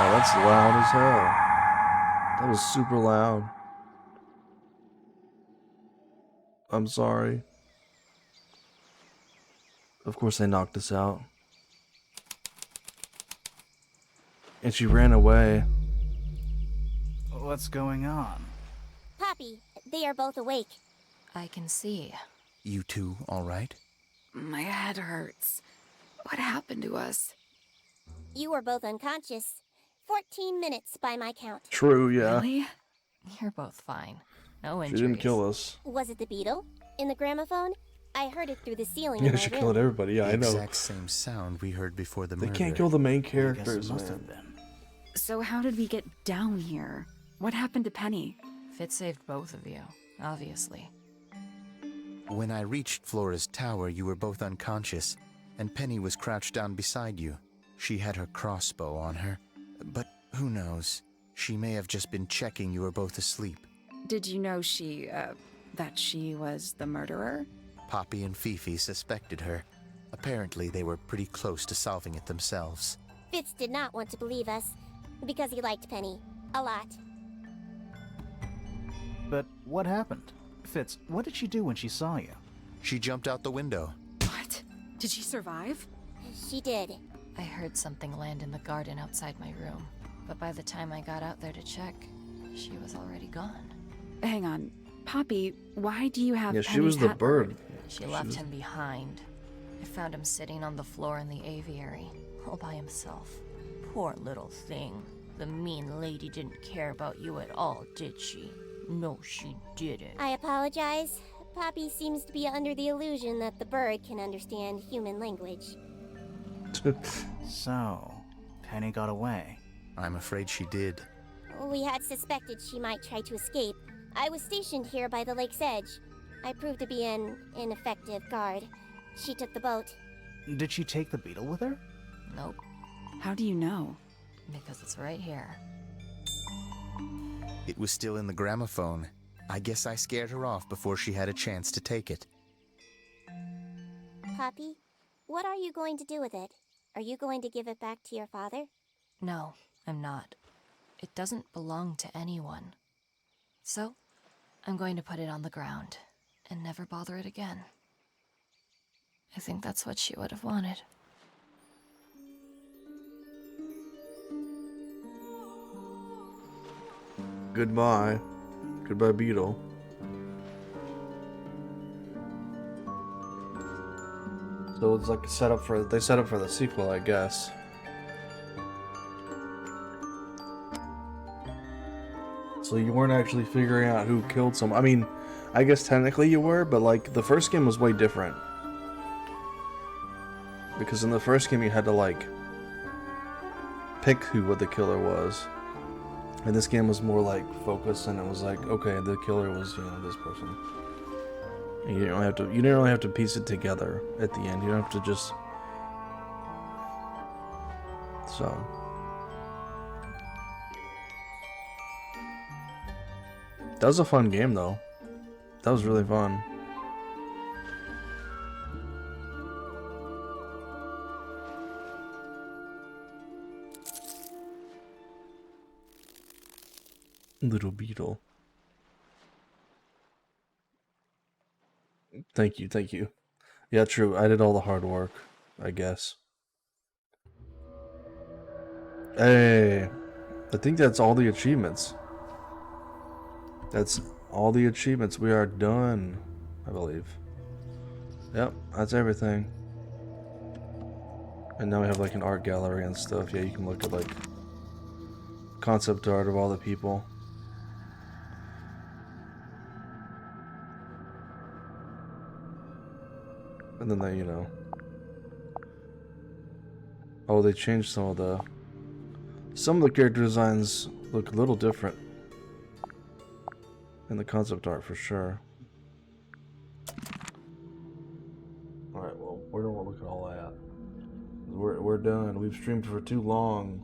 Oh, that's loud as hell. That was super loud. I'm sorry. Of course they knocked us out. And she ran away. What's going on? Poppy, they are both awake. I can see. You two all right? My head hurts. What happened to us? You were both unconscious. 14 minutes by my count. True, yeah. Really? You're both fine. No She injuries. didn't kill us. Was it the beetle? In the gramophone? I heard it through the ceiling Yeah, in my she room. killed everybody. Yeah, I know. The exact same sound we heard before the They murder. can't kill the main I guess characters, it must man. have been. So how did we get down here? What happened to Penny? Fitz saved both of you, obviously. When I reached Flora's tower, you were both unconscious, and Penny was crouched down beside you. She had her crossbow on her, but who knows? She may have just been checking you were both asleep. Did you know that she was the murderer? Poppy and Fifi suspected her. Apparently, they were pretty close to solving it themselves. Fitz did not want to believe us, because he liked Penny. A lot. But what happened? Fitz, what did she do when she saw you? She jumped out the window. What? Did she survive? She did. I heard something land in the garden outside my room, but by the time I got out there to check, she was already gone. Hang on. Poppy, why do you have Yeah, she Penny's was the hat bird. She left him behind. I found him sitting on the floor in the aviary, all by himself. Poor little thing. The mean lady didn't care about you at all, did she? No, she didn't. I apologize, Poppy seems to be under the illusion that the bird can understand human language. So, Penny got away. I'm afraid she did. We had suspected she might try to escape. I was stationed here by the lake's edge. I proved to be an ineffective guard. She took the boat. Did she take the beetle with her? Nope. How do you know? Because it's right here. It was still in the gramophone. I guess I scared her off before she had a chance to take it. Poppy, what are you going to do with it? Are you going to give it back to your father? No, I'm not. It doesn't belong to anyone. So, I'm going to put it on the ground and never bother it again. I think that's what she would have wanted. Goodbye. Goodbye, Beetle. So it's like a setup for, they set up for the sequel, I guess. So you weren't actually figuring out who killed someone. I mean, I guess technically you were, but like the first game was way different. Because in the first game you had to like pick what the killer was. And this game was more like focused, and it was like, okay, the killer was, you know, this person. And you didn't really have to piece it together at the end. You don't have to just. So. That was a fun game, though. That was really fun. Little Beetle. Thank you, thank you. Yeah, true. I did all the hard work, I guess. Hey, I think that's all the achievements. That's all the achievements. We are done, I believe. Yep, that's everything. And now we have like an art gallery and stuff. Yeah, you can look at like concept art of all the people. And then they, you know. Oh, they changed some of the character designs look a little different in the concept art for sure. Alright, well, we're gonna look at all that. We're done. We've streamed for too long.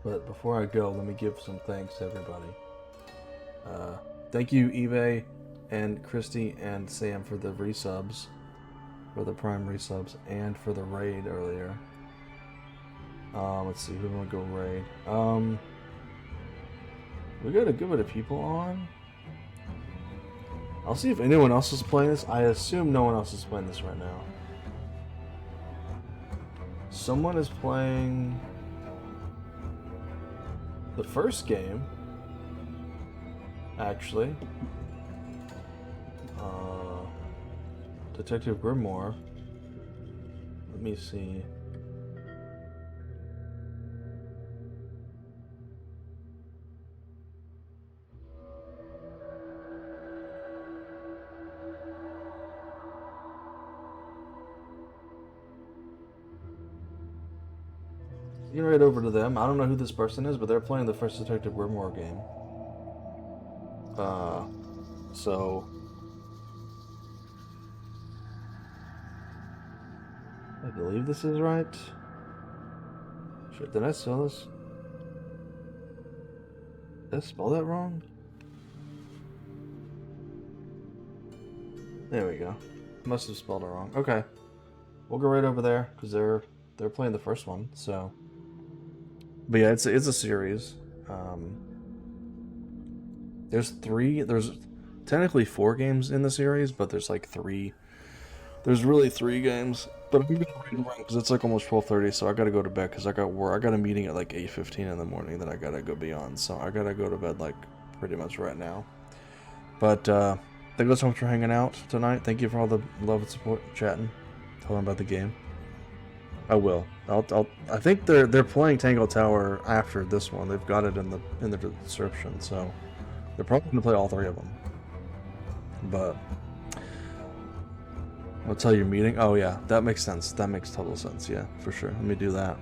But before I go, let me give some thanks to everybody. Thank you, eBay and Christy and Sam for the resubs, for the Prime resubs, and for the raid earlier. Let's see, who do we want to go raid? We got a good bit of people on. I'll see if anyone else is playing this. I assume no one else is playing this right now. Someone is playing the first game, actually. Detective Grimoire. Let me see. You can right over to them. I don't know who this person is, but they're playing the first Detective Grimoire game. So I believe this is right. Shit, did I spell this? Did I spell that wrong? There we go. Must have spelled it wrong. Okay. We'll go right over there, because they're playing the first one, so. But yeah, it's a series. There's technically 4 games in the series, but there's like 3. There's really 3 games. But I'm gonna read and run because it's like almost 12:30, so I gotta go to bed because I got work. I got a meeting at like 8:15 in the morning that I gotta go beyond. So I gotta go to bed like pretty much right now. But thank you so much for hanging out tonight. Thank you for all the love and support, chatting, telling about the game. I will. I think they're playing Tangle Tower after this one. They've got it in the description, so They're probably going to play all 3 of them. But I'll tell you meeting. Oh yeah, that makes sense. That makes total sense. Yeah, for sure. Let me do that.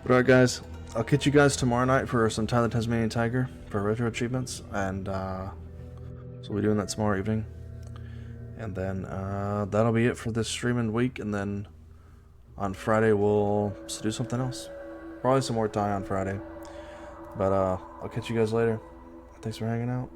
But alright guys, I'll catch you guys tomorrow night for some Tyler Tasmanian Tiger for retro achievements, and so we'll be doing that tomorrow evening. And then that'll be it for this streaming week, and then on Friday we'll do something else. Probably some more Ty on Friday. But I'll catch you guys later. Thanks for hanging out.